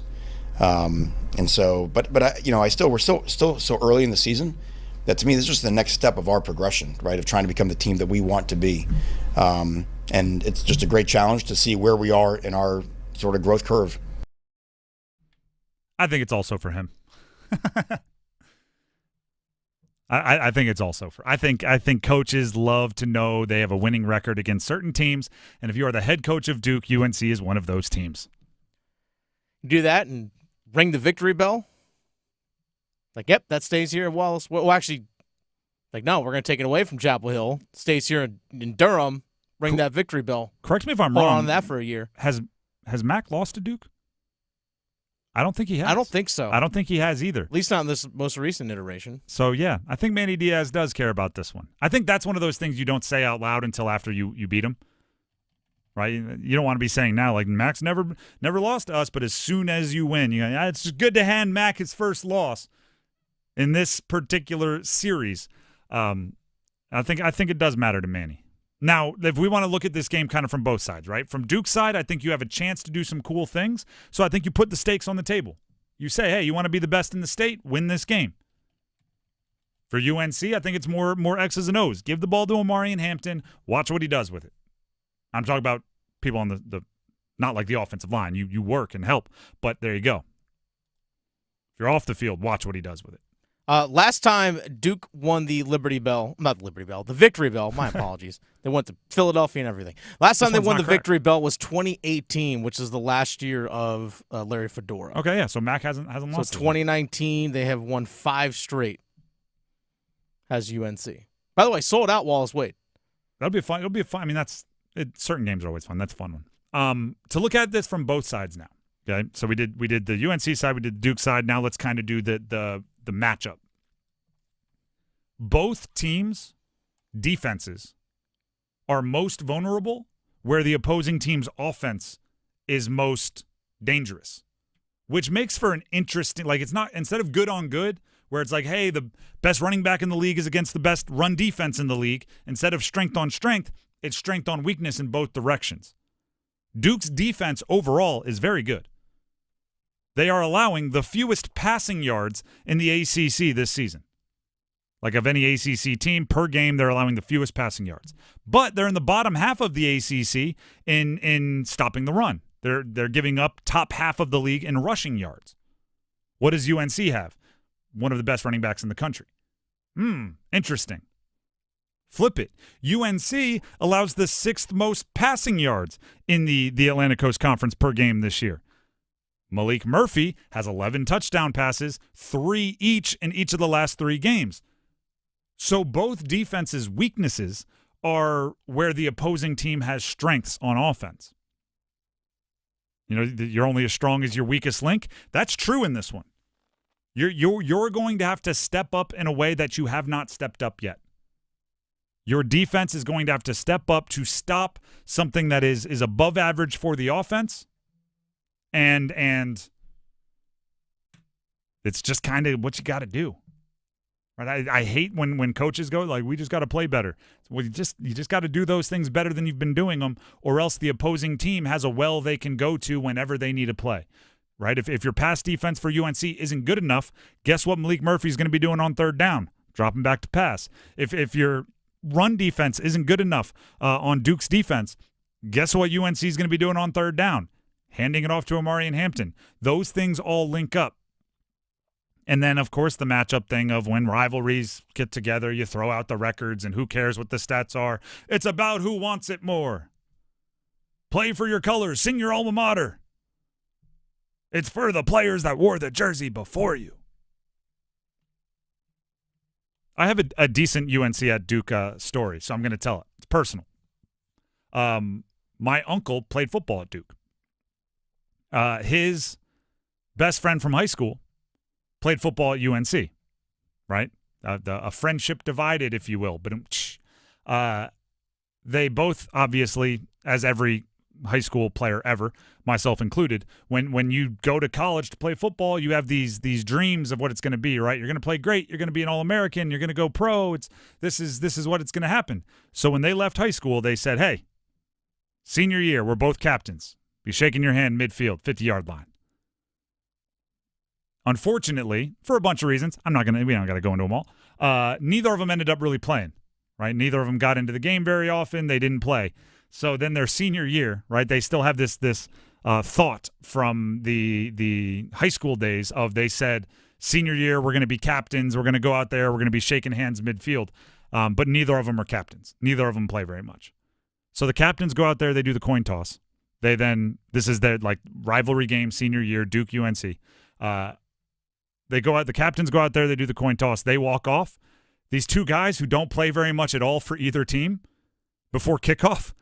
And so, but we're still so early in the season that to me, this is just the next step of our progression, right? Of trying to become the team that we want to be. And it's just a great challenge to see where we are in our sort of growth curve. I think it's also for him. I think it's also for. I think coaches love to know they have a winning record against certain teams, and if you are the head coach of Duke, UNC is one of those teams. Do that and ring the victory bell. Like, yep, that stays here in Wallace. Well, actually, no, we're going to take it away from Chapel Hill. Stays here in Durham. Ring that victory bell. Correct me if I'm wrong. wrong. On that for a year. Has Mac lost to Duke? I don't think he has. I don't think so. I don't think he has either. At least not in this most recent iteration. So, yeah, I think Manny Diaz does care about this one. I think that's one of those things you don't say out loud until after you beat him, right? You don't want to be saying now, like, Mac's never lost to us, but as soon as you win, it's good to hand Mac his first loss in this particular series. I think it does matter to Manny. Now, if we want to look at this game kind of from both sides, right? From Duke's side, I think you have a chance to do some cool things. So I think you put the stakes on the table. You say, hey, you want to be the best in the state? Win this game. For UNC, I think it's more X's and O's. Give the ball to Amari in Hampton. Watch what he does with it. I'm talking about people on the not like the offensive line. You work and help, but there you go. If you're off the field, watch what he does with it. Last time Duke won the Victory Bell. My apologies. They went to Philadelphia and everything. Last time they won the Victory Bell was 2018, which is the last year of Larry Fedora. Okay, yeah. So Mac hasn't lost. So 2019, they have won 5 straight. Has UNC. By the way, sold out Wallace Wade. That'll be fun. It'll be fun. I mean, certain games are always fun. That's a fun one. To look at this from both sides now. Okay, so we did the UNC side, we did the Duke side. Now let's kind of do the matchup. Both teams' defenses are most vulnerable where the opposing team's offense is most dangerous, which makes for an interesting, like, it's not, instead of good on good, where it's like, hey, the best running back in the league is against the best run defense in the league, instead of strength on strength, it's strength on weakness in both directions. Duke's defense overall is very good. They are allowing the fewest passing yards in the ACC this season. Like, of any ACC team per game, they're allowing the fewest passing yards. But they're in the bottom half of the ACC in stopping the run. They're giving up top half of the league in rushing yards. What does UNC have? One of the best running backs in the country. Interesting. Flip it. UNC allows the 6th most passing yards in the Atlantic Coast Conference per game this year. Malik Murphy has 11 touchdown passes, 3 each in each of the last 3 games. So both defenses' weaknesses are where the opposing team has strengths on offense. You're only as strong as your weakest link. That's true in this one. You're going to have to step up in a way that you have not stepped up yet. Your defense is going to have to step up to stop something that is above average for the offense and It's just kind of what you got to do. Right? I hate when coaches go like, we just got to play better. Well, you just got to do those things better than you've been doing them, or else the opposing team has a well they can go to whenever they need to play. Right? If your pass defense for UNC isn't good enough, guess what Malik Murphy's going to be doing on third down? Dropping back to pass. If your run defense isn't good enough on Duke's defense, guess what UNC is going to be doing on third down? Handing it off to Amari and Hampton. Those things all link up. And then, of course, the matchup thing of when rivalries get together, you throw out the records and who cares what the stats are. It's about who wants it more. Play for your colors. Sing your alma mater. It's for the players that wore the jersey before you. I have a decent UNC at Duke story, so I'm going to tell it. It's personal. My uncle played football at Duke. His best friend from high school played football at UNC, right? A friendship divided, if you will. But they both, obviously, as every high school player ever, myself included, when you go to college to play football, you have these dreams of what it's going to be, right? You're going to play great. You're going to be an All-American. You're going to go pro. This is what it's going to happen. So when they left high school, they said, hey, senior year, we're both captains. Be shaking your hand midfield, 50-yard line. Unfortunately, for a bunch of reasons, we don't got to go into them all. Neither of them ended up really playing, right? Neither of them got into the game very often. They didn't play. So then their senior year, right? They still have this thought from the high school days of they said, senior year, we're going to be captains. We're going to go out there. We're going to be shaking hands midfield. But neither of them are captains. Neither of them play very much. So the captains go out there. They do the coin toss. This is their rivalry game, senior year, Duke UNC. The captains go out there, they do the coin toss, they walk off. These two guys who don't play very much at all for either team before kickoff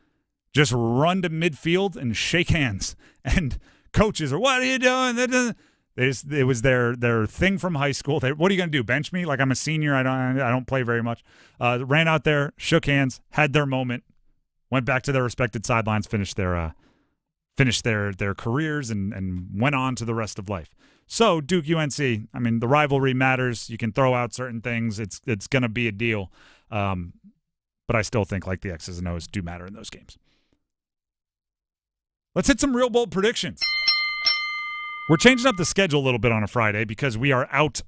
just run to midfield and shake hands. And coaches are, what are you doing? It was their thing from high school. What are you going to do, bench me? Like I'm a senior, I don't play very much. Ran out there, shook hands, had their moment, went back to their respected sidelines, finished their careers and went on to the rest of life. So Duke UNC, I mean, the rivalry matters. You can throw out certain things. It's going to be a deal. But I still think the X's and O's do matter in those games. Let's hit some real bold predictions. We're changing up the schedule a little bit on a Friday because we are out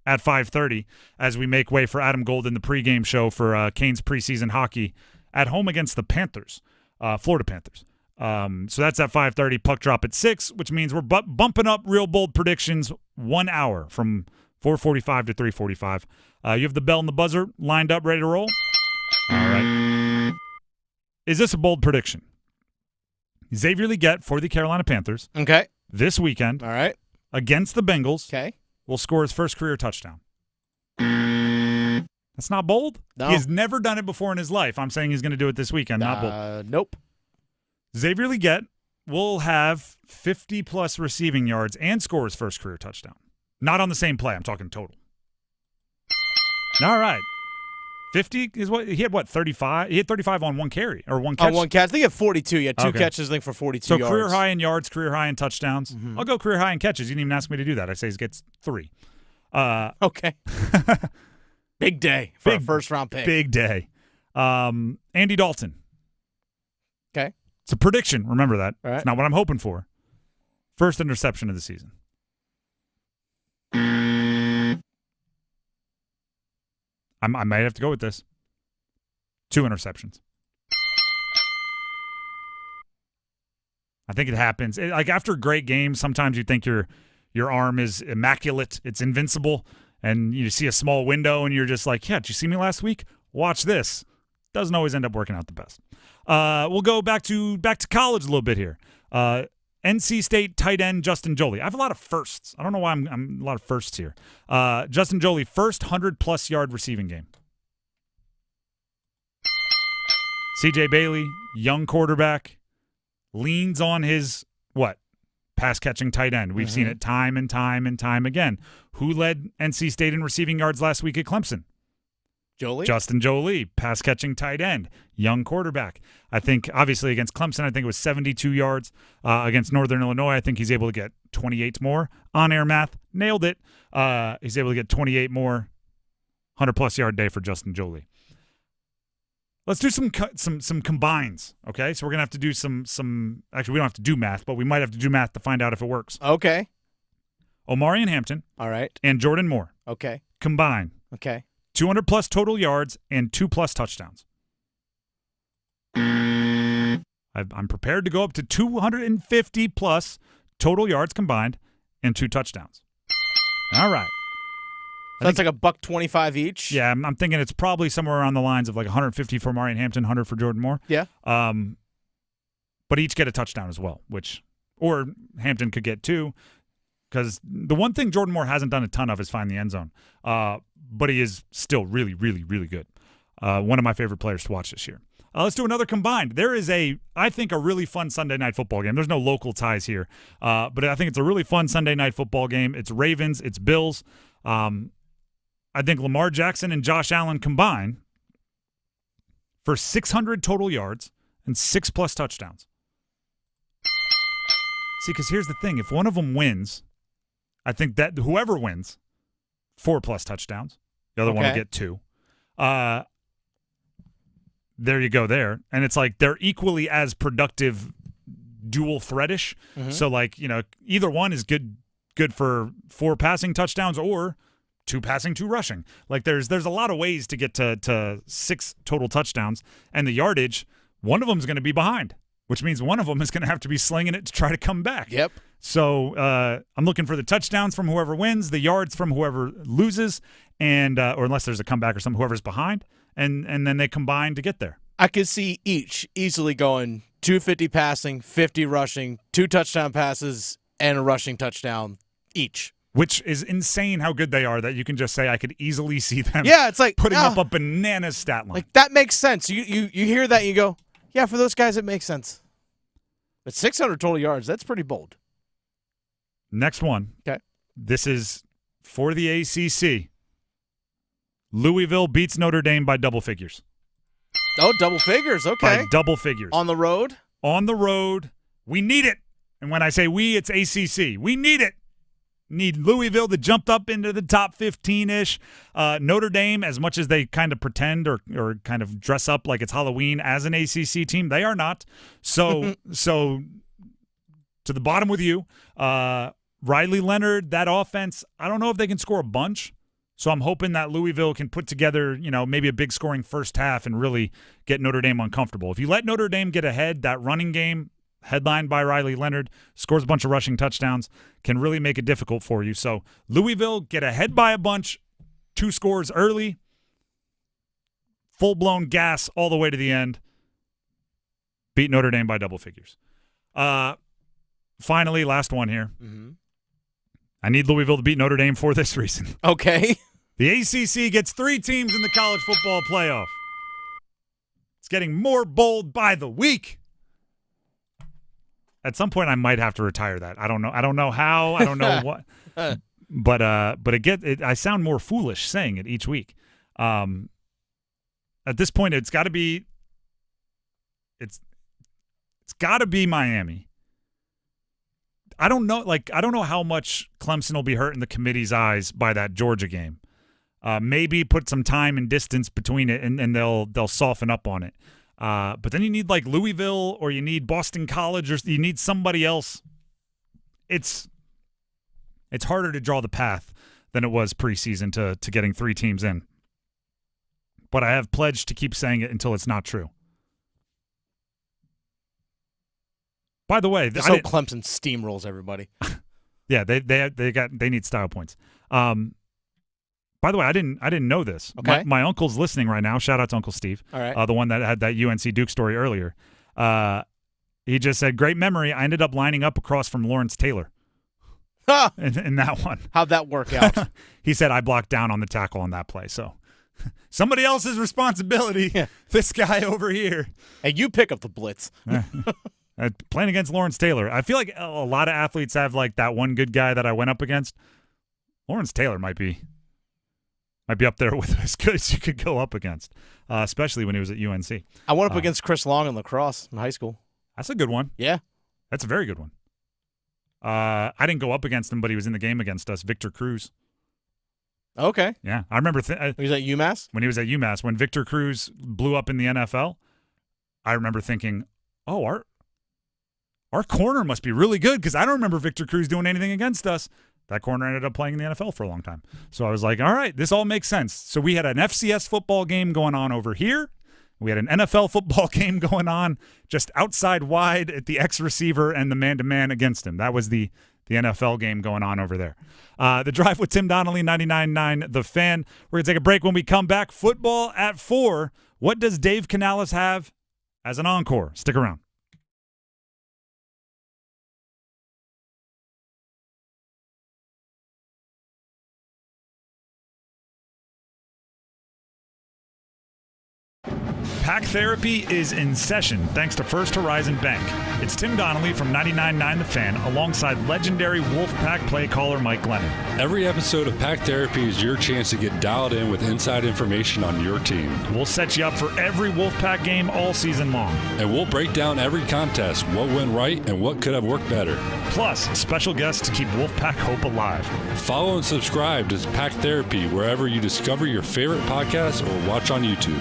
at 5:30 as we make way for Adam Golden, the pregame show for Canes preseason hockey at home against the Panthers, Florida Panthers. So that's at 5:30, puck drop at 6, which means we're bumping up real bold predictions 1 hour from 4:45 to 3:45. You have the bell and the buzzer lined up, ready to roll? All right. Is this a bold prediction? Xavier Legette for the Carolina Panthers. Okay. This weekend. All right. Against the Bengals. Okay. Will score his first career touchdown. That's not bold? No. He has never done it before in his life. I'm saying he's going to do it this weekend. Not bold. Nope. Xavier Legette will have 50-plus receiving yards and score his first career touchdown. Not on the same play. I'm talking total. All right. 50 is what he had. What 35? He had 35 on one carry or one catch. On one catch, I think he had 42. He had two catches, I think, for 42 yards. So career high in yards, career high in touchdowns. Mm-hmm. I'll go career high in catches. You didn't even ask me to do that. I say he gets 3. Okay. Big day for a first-round pick. Big day. Andy Dalton. Okay. It's a prediction. Remember that. All right. It's not what I'm hoping for. First interception of the season. I might have to go with this. 2 interceptions. I think it happens. After great games, sometimes you think your arm is immaculate. It's invincible. And you see a small window and you're just like, yeah, did you see me last week? Watch this. Doesn't always end up working out the best. We'll go back to college a little bit here. NC State tight end Justin Joly. I have a lot of firsts. I don't know why I'm a lot of firsts here. Justin Joly, first 100-plus yard receiving game. C.J. Bailey, young quarterback, leans on his, pass-catching tight end. We've seen it time and time and time again. Who led NC State in receiving yards last week at Clemson? Jolie? Justin Jolie, pass-catching tight end, young quarterback. I think, obviously, against Clemson, I think it was 72 yards. Against Northern Illinois, I think he's able to get 28 more. On-air math, nailed it. He's able to get 28 more. 100-plus yard day for Justin Jolie. Let's do some combines, okay? So we're going to have to do some actually, we don't have to do math, but we might have to do math to find out if it works. Okay. Omarion Hampton. All right. And Jordan Moore. Okay. Combine. Okay. 200-plus total yards and 2+ touchdowns. I'm prepared to go up to 250-plus total yards combined and 2 touchdowns. All right. So that's like $125 each? Yeah, I'm thinking it's probably somewhere around the lines of like 150 for Omarion Hampton, 100 for Jordan Moore. Yeah. But each get a touchdown as well, or Hampton could get 2. Because the one thing Jordan Moore hasn't done a ton of is find the end zone. But he is still really, really, really good. One of my favorite players to watch this year. Let's do another combined. There is I think, a really fun Sunday night football game. There's no local ties here. But I think it's a really fun Sunday night football game. It's Ravens. It's Bills. I think Lamar Jackson and Josh Allen combine for 600 total yards and 6+ touchdowns. See, because here's the thing. If one of them wins, I think that whoever wins, 4+ touchdowns. The other one will get 2. There you go there. And it's like they're equally as productive dual threadish. Mm-hmm. So, like, either one is good for 4 passing touchdowns or 2 passing, 2 rushing. Like, there's a lot of ways to get to 6 total touchdowns. And the yardage, one of them is going to be behind, which means one of them is going to have to be slinging it to try to come back. Yep. So I'm looking for the touchdowns from whoever wins, the yards from whoever loses, and or unless there's a comeback or something, whoever's behind, and then they combine to get there. I could see each easily going 250 passing, 50 rushing, 2 touchdown passes, and a rushing touchdown each. Which is insane how good they are that you can just say I could easily see them it's like putting up a banana stat line. Like, that makes sense. You hear that and you go, yeah, for those guys it makes sense. But 600 total yards, that's pretty bold. Next one. Okay. This is for the ACC. Louisville beats Notre Dame by double figures. Oh, double figures. Okay. By double figures. On the road? On the road. We need it. And when I say we, it's ACC. We need it. Need Louisville to jump up into the top 15-ish. Notre Dame, as much as they kind of pretend or kind of dress up like it's Halloween as an ACC team, they are not. So to the bottom with you. Riley Leonard, that offense, I don't know if they can score a bunch. So I'm hoping that Louisville can put together, maybe a big scoring first half and really get Notre Dame uncomfortable. If you let Notre Dame get ahead, that running game, headlined by Riley Leonard, scores a bunch of rushing touchdowns, can really make it difficult for you. So Louisville, get ahead by a bunch, 2 scores early, full-blown gas all the way to the end, beat Notre Dame by double figures. Finally, last one here. Mm-hmm. I need Louisville to beat Notre Dame for this reason. Okay. The ACC gets 3 teams in the college football playoff. It's getting more bold by the week. At some point, I might have to retire that. I don't know. I don't know how. I don't know what. But I sound more foolish saying it each week. At this point, it's got to be. It's got to be Miami. I don't know. I don't know how much Clemson will be hurt in the committee's eyes by that Georgia game. Maybe put some time and distance between it, and they'll soften up on it. But then you need like Louisville, or you need Boston College, or you need somebody else. It's harder to draw the path than it was preseason to getting 3 teams in. But I have pledged to keep saying it until it's not true. By the way, so Clemson steamrolls everybody. Yeah, they need style points. By the way, I didn't know this. Okay. My uncle's listening right now. Shout out to Uncle Steve. All right. The one that had that UNC Duke story earlier. He just said, great memory. I ended up lining up across from Lawrence Taylor in that one. How'd that work out? He said, I blocked down on the tackle on that play. So somebody else's responsibility. Yeah. This guy over here. Hey, you pick up the blitz. Playing against Lawrence Taylor. I feel like a lot of athletes have like that one good guy that I went up against. Lawrence Taylor might be Might be up there with as good as you could go up against, especially when he was at UNC. I went up against Chris Long in lacrosse in high school. That's a good one. Yeah. That's a very good one. I didn't go up against him, but he was in the game against us, Victor Cruz. Okay. Yeah. I remember. He was at UMass? When he was at UMass. When Victor Cruz blew up in the NFL, I remember thinking, oh, our corner must be really good because I don't remember Victor Cruz doing anything against us. That corner ended up playing in the NFL for a long time. So I was like, all right, this all makes sense. So we had an FCS football game going on over here. We had an NFL football game going on just outside wide at the X receiver and the man-to-man against him. That was the NFL game going on over there. The Drive with Tim Donnelly, 99.9 The Fan. We're going to take a break. When we come back, football at 4. What does Dave Canales have as an encore? Stick around. Pack Therapy is in session thanks to First Horizon Bank. It's Tim Donnelly from 99.9 The Fan alongside legendary Wolfpack play caller Mike Glennon. Every episode of Pack Therapy is your chance to get dialed in with inside information on your team. We'll set you up for every Wolfpack game all season long. And we'll break down every contest, what went right and what could have worked better. Plus, special guests to keep Wolfpack hope alive. Follow and subscribe to Pack Therapy wherever you discover your favorite podcasts or watch on YouTube.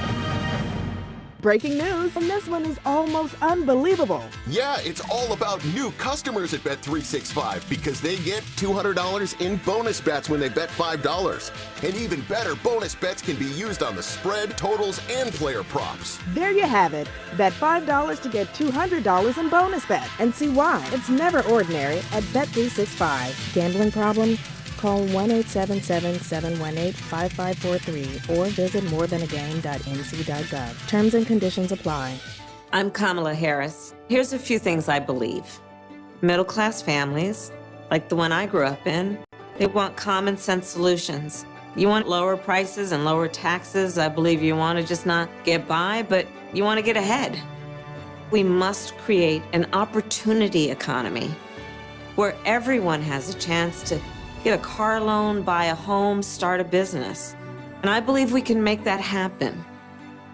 Breaking news, and this one is almost unbelievable. Yeah, it's all about new customers at Bet365 because they get $200 in bonus bets when they bet $5. And even better, bonus bets can be used on the spread, totals, and player props. There you have it. Bet $5 to get $200 in bonus bets. And see why. It's never ordinary at Bet365. Gambling problem? Call 1-877-718-5543 or visit morethanagame.nc.gov. Terms and conditions apply. I'm Kamala Harris. Here's a few things I believe. Middle-class families, like the one I grew up in, they want common sense solutions. You want lower prices and lower taxes. I believe you want to just not get by, but you want to get ahead. We must create an opportunity economy where everyone has a chance to get a car loan, buy a home, start a business. And I believe we can make that happen.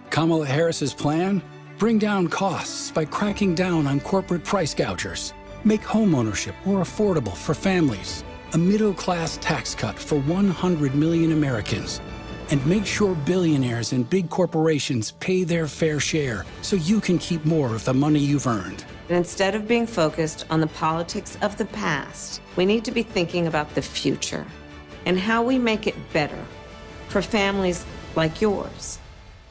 Kamala Harris's plan? Bring down costs by cracking down on corporate price gougers. Make homeownership more affordable for families. A middle-class tax cut for 100 million Americans. And make sure billionaires and big corporations pay their fair share so you can keep more of the money you've earned. And instead of being focused on the politics of the past, we need to be thinking about the future and how we make it better for families like yours.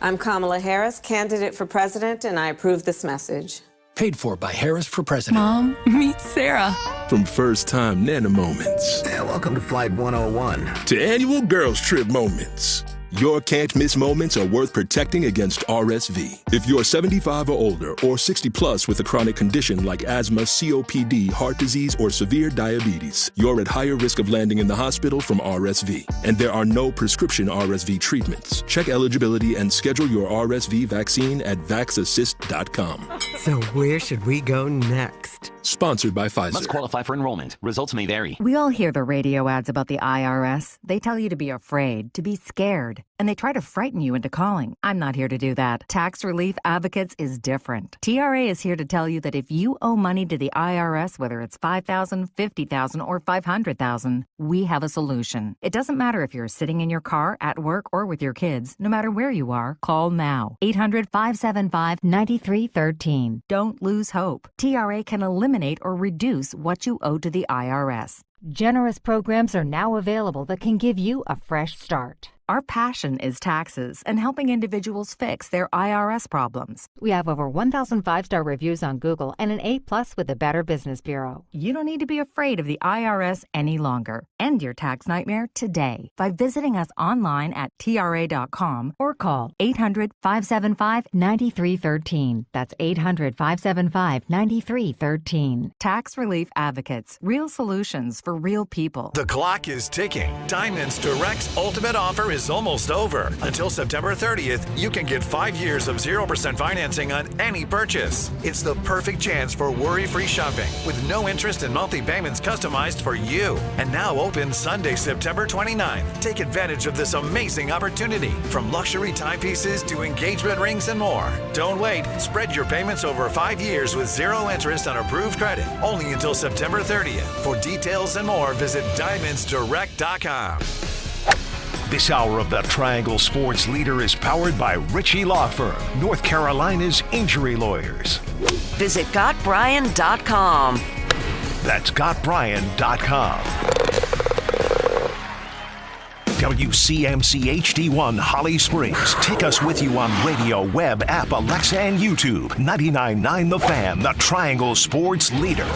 I'm Kamala Harris, candidate for president, and I approve this message. Paid for by Harris for President. Mom, meet Sarah. From first-time Nana moments. Yeah, welcome to Flight 101. To annual girls trip moments. Your can't-miss moments are worth protecting against RSV. If you're 75 or older or 60 plus with a chronic condition like asthma, COPD, heart disease, or severe diabetes, you're at higher risk of landing in the hospital from RSV. And there are no prescription RSV treatments. Check eligibility and schedule your RSV vaccine at vaxassist.com. So where should we go next? Sponsored by Pfizer. Must qualify for enrollment. Results may vary. We all hear the radio ads about the IRS. They tell you to be afraid, to be scared, and they try to frighten you into calling. I'm not here to do that. Tax Relief Advocates is different. TRA is here to tell you that if you owe money to the IRS, whether it's $5,000, $50,000, or $500,000, we have a solution. It doesn't matter if you're sitting in your car, at work, or with your kids. No matter where you are, call now. 800-575-9313. Don't lose hope. TRA can eliminate or reduce what you owe to the IRS. Generous programs are now available that can give you a fresh start. Our passion is taxes and helping individuals fix their IRS problems. We have over 1,000 5-star reviews on Google and an A+ with the Better Business Bureau. You don't need to be afraid of the IRS any longer. End your tax nightmare today by visiting us online at TRA.com or call 800-575-9313. That's 800-575-9313. Tax Relief Advocates. Real solutions for real people. The clock is ticking. Diamonds Direct's ultimate offer is is almost over. Until September 30th, you can get 5 years of 0% financing on any purchase. It's the perfect chance for worry-free shopping with no interest and monthly payments customized for you. And now open Sunday, September 29th. Take advantage of this amazing opportunity. From luxury timepieces to engagement rings and more. Don't wait. Spread your payments over 5 years with zero interest on approved credit. Only until September 30th. For details and more, visit DiamondsDirect.com. This hour of the Triangle Sports Leader is powered by Ritchie Law Firm, North Carolina's injury lawyers. Visit GotBryan.com. That's GotBryan.com. WCMC HD1 Holly Springs. Take us with you on radio, web, app, Alexa, and YouTube. 99.9 The Fan, the Triangle Sports Leader.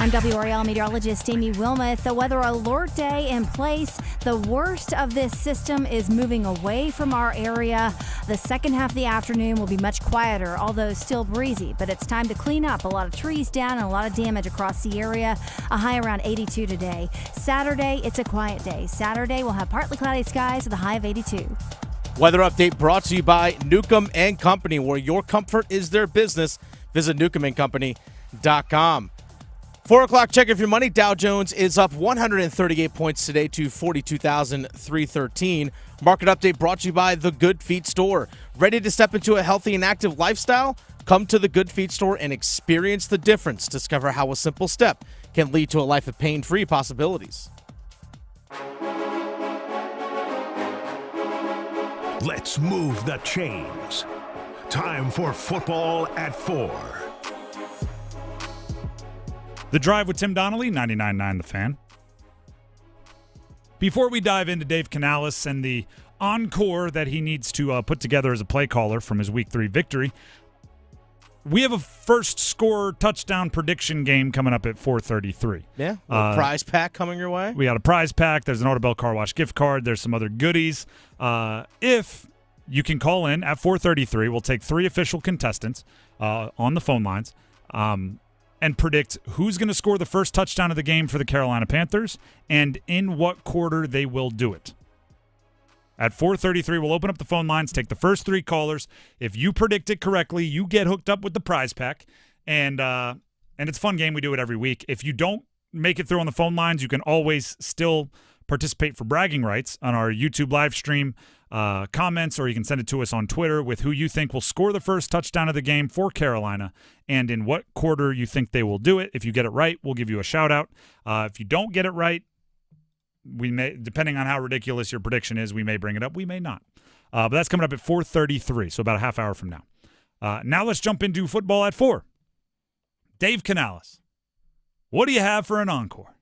I'm WRL meteorologist Amy Wilmoth. The weather alert day in place. The worst of this system is moving away from our area. The second half of the afternoon will be much quieter, although still breezy. But it's time to clean up. A lot of trees down and a lot of damage across the area. A high around 82 today. Saturday, it's a quiet day. Saturday, we'll have partly cloudy skies with a high of 82. Weather update brought to you by Newcomb and Company, where your comfort is their business. Visit newcombandcompany.com. 4 o'clock, check if your money. Dow Jones is up 138 points today to 42,313. Market update brought to you by The Good Feet Store. Ready to step into a healthy and active lifestyle? Come to The Good Feet Store and experience the difference. Discover how a simple step can lead to a life of pain-free possibilities. Let's move the chains. Time for football at 4. The Drive with Tim Donnelly, 99.9 The Fan. Before we dive into Dave Canales and the encore that he needs to put together as a play caller from his Week 3 victory, we have a first score touchdown prediction game coming up at 4:33. Yeah, a prize pack coming your way. We got a prize pack. There's an Audubell Car Wash gift card. There's some other goodies. If you can call in at 4:33, we'll take 3 official contestants on the phone lines. And predict who's going to score the first touchdown of the game for the Carolina Panthers and in what quarter they will do it. At 4:33, we'll open up the phone lines, take the first 3 callers. If you predict it correctly, you get hooked up with the prize pack. And it's a fun game. We do it every week. If you don't make it through on the phone lines, you can always still participate for bragging rights on our YouTube live stream comments, or you can send it to us on Twitter with who you think will score the first touchdown of the game for Carolina and in what quarter you think they will do it. If you get it right, we'll give you a shout-out. If you don't get it right, we may, depending on how ridiculous your prediction is, we may bring it up. We may not. But that's coming up at 4:33, so about a half hour from now. Now let's jump into football at 4. Dave Canales, what do you have for an encore?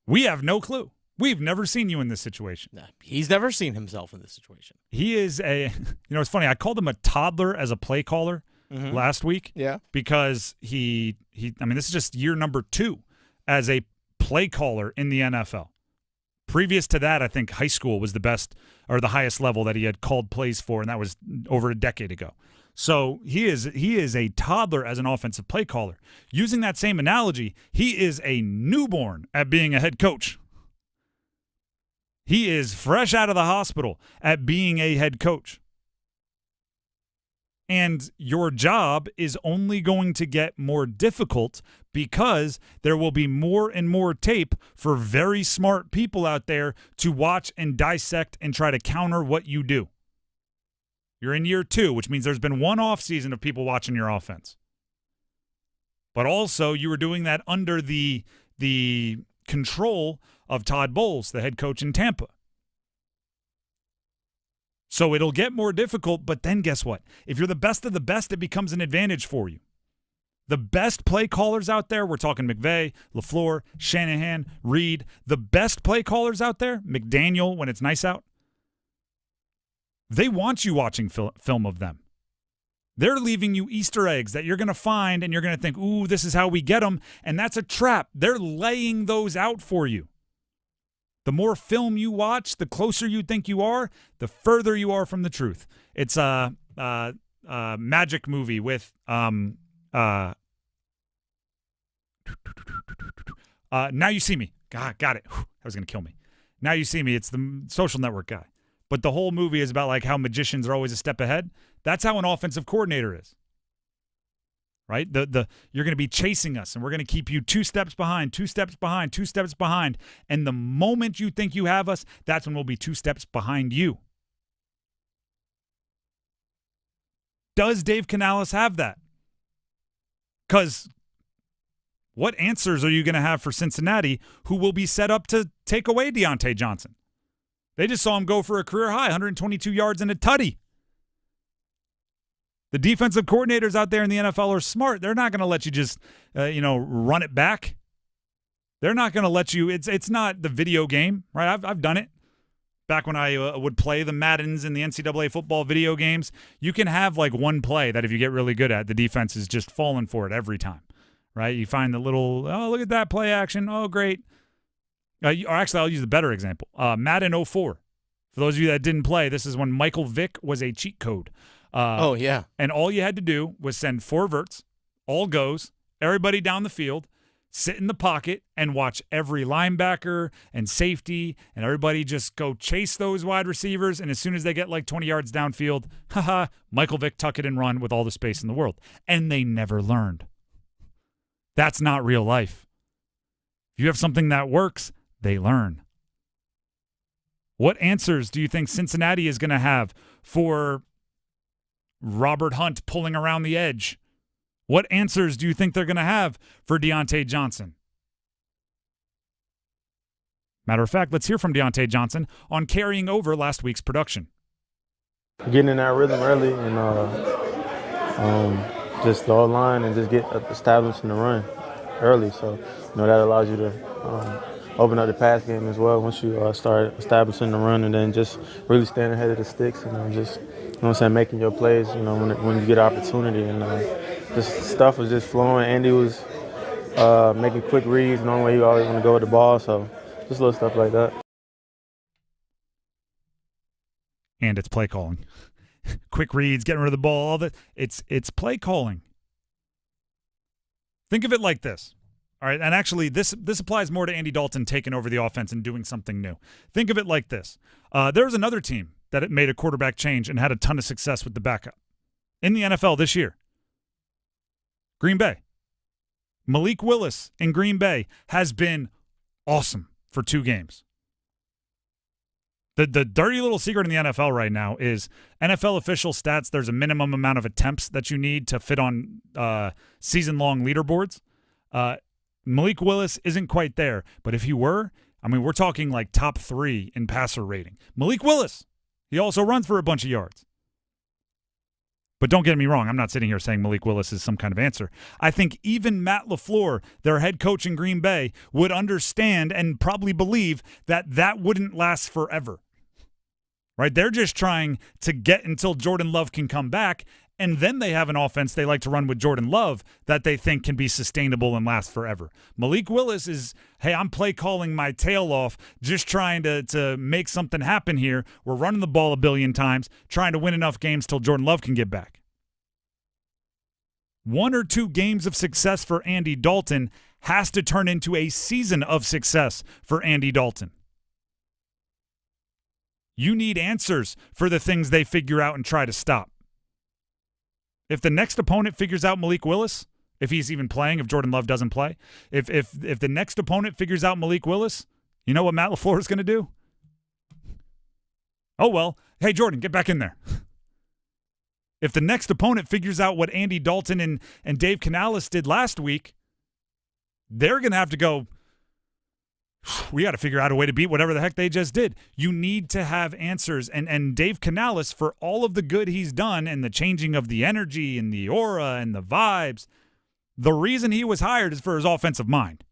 We have no clue. We've never seen you in this situation. No, he's never seen himself in this situation. He is it's funny. I called him a toddler as a play caller last week. Yeah. Because this is just year number 2 as a play caller in the NFL. Previous to that, I think high school was the best or the highest level that he had called plays for, and that was over a decade ago. So he is a toddler as an offensive play caller. Using that same analogy, he is a newborn at being a head coach. He is fresh out of the hospital at being a head coach. And your job is only going to get more difficult because there will be more and more tape for very smart people out there to watch and dissect and try to counter what you do. You're in year 2, which means there's been one off season of people watching your offense. But also you were doing that under the control of Todd Bowles, the head coach in Tampa. So it'll get more difficult, but then guess what? If you're the best of the best, it becomes an advantage for you. The best play callers out there, we're talking McVay, LaFleur, Shanahan, Reed, the best play callers out there, McDaniel when it's nice out, they want you watching film of them. They're leaving you Easter eggs that you're going to find and you're going to think, ooh, this is how we get them, and that's a trap. They're laying those out for you. The more film you watch, the closer you think you are, the further you are from the truth. It's a magic movie with Now You See Me. God, got it. Whew, that was going to kill me. Now you see me. It's the Social Network guy. But the whole movie is about like how magicians are always a step ahead. That's how an offensive coordinator is. Right? You're going to be chasing us, and we're going to keep you 2 steps behind, 2 steps behind, 2 steps behind. And the moment you think you have us, that's when we'll be 2 steps behind you. Does Dave Canales have that? Because what answers are you going to have for Cincinnati, who will be set up to take away Deontay Johnson? They just saw him go for a career high, 122 yards and a tutty. The defensive coordinators out there in the NFL are smart. They're not going to let you just, run it back. They're not going to let you. It's not the video game, right? I've done it. Back when I would play the Maddens in the NCAA football video games, you can have like one play that if you get really good at, the defense is just falling for it every time, right? You find the little, oh, look at that play action. Oh, great. Or actually, I'll use the better example. Madden 04. For those of you that didn't play, this is when Michael Vick was a cheat code. Oh, yeah. And all you had to do was send 4 verts, all goes, everybody down the field, sit in the pocket, and watch every linebacker and safety and everybody just go chase those wide receivers. And as soon as they get like 20 yards downfield, Michael Vick tuck it and run with all the space in the world. And they never learned. That's not real life. If you have something that works, they learn. What answers do you think Cincinnati is going to have for Robert Hunt pulling around the edge? What answers do you think they're going to have for Deontay Johnson? Matter of fact, let's hear from Deontay Johnson on carrying over last week's production. Getting in that rhythm early and just the line and just get established in the run early. So, that allows you to open up the pass game as well once you start establishing the run and then just really staying ahead of the sticks and just, making your plays, when you get opportunity. And just stuff was just flowing. Andy was making quick reads, knowing where you always want to go with the ball. So just little stuff like that. And it's play calling. Quick reads, getting rid of the ball, all that. It's play calling. Think of it like this. All right, and actually this applies more to Andy Dalton taking over the offense and doing something new. Think of it like this. There was another team that made a quarterback change and had a ton of success with the backup in the NFL this year. Green Bay. Malik Willis in Green Bay has been awesome for 2 games. The dirty little secret in the NFL right now is NFL official stats. There's a minimum amount of attempts that you need to fit on season-long leaderboards. Malik Willis isn't quite there, but if he were, we're talking like top 3 in passer rating. Malik Willis, he also runs for a bunch of yards. But don't get me wrong, I'm not sitting here saying Malik Willis is some kind of answer. I think even Matt LaFleur, their head coach in Green Bay, would understand and probably believe that wouldn't last forever. Right? They're just trying to get until Jordan Love can come back, and then they have an offense they like to run with Jordan Love that they think can be sustainable and last forever. Malik Willis is, hey, I'm play calling my tail off, just trying to make something happen here. We're running the ball a billion times, trying to win enough games till Jordan Love can get back. 1 or 2 games of success for Andy Dalton has to turn into a season of success for Andy Dalton. You need answers for the things they figure out and try to stop. If the next opponent figures out Malik Willis, if he's even playing, if Jordan Love doesn't play, if the next opponent figures out Malik Willis, you know what Matt LaFleur is going to do? Oh, well, hey, Jordan, get back in there. If the next opponent figures out what Andy Dalton and Dave Canales did last week, they're going to have to go, we got to figure out a way to beat whatever the heck they just did. You need to have answers. And Dave Canales, for all of the good he's done and the changing of the energy and the aura and the vibes, the reason he was hired is for his offensive mind.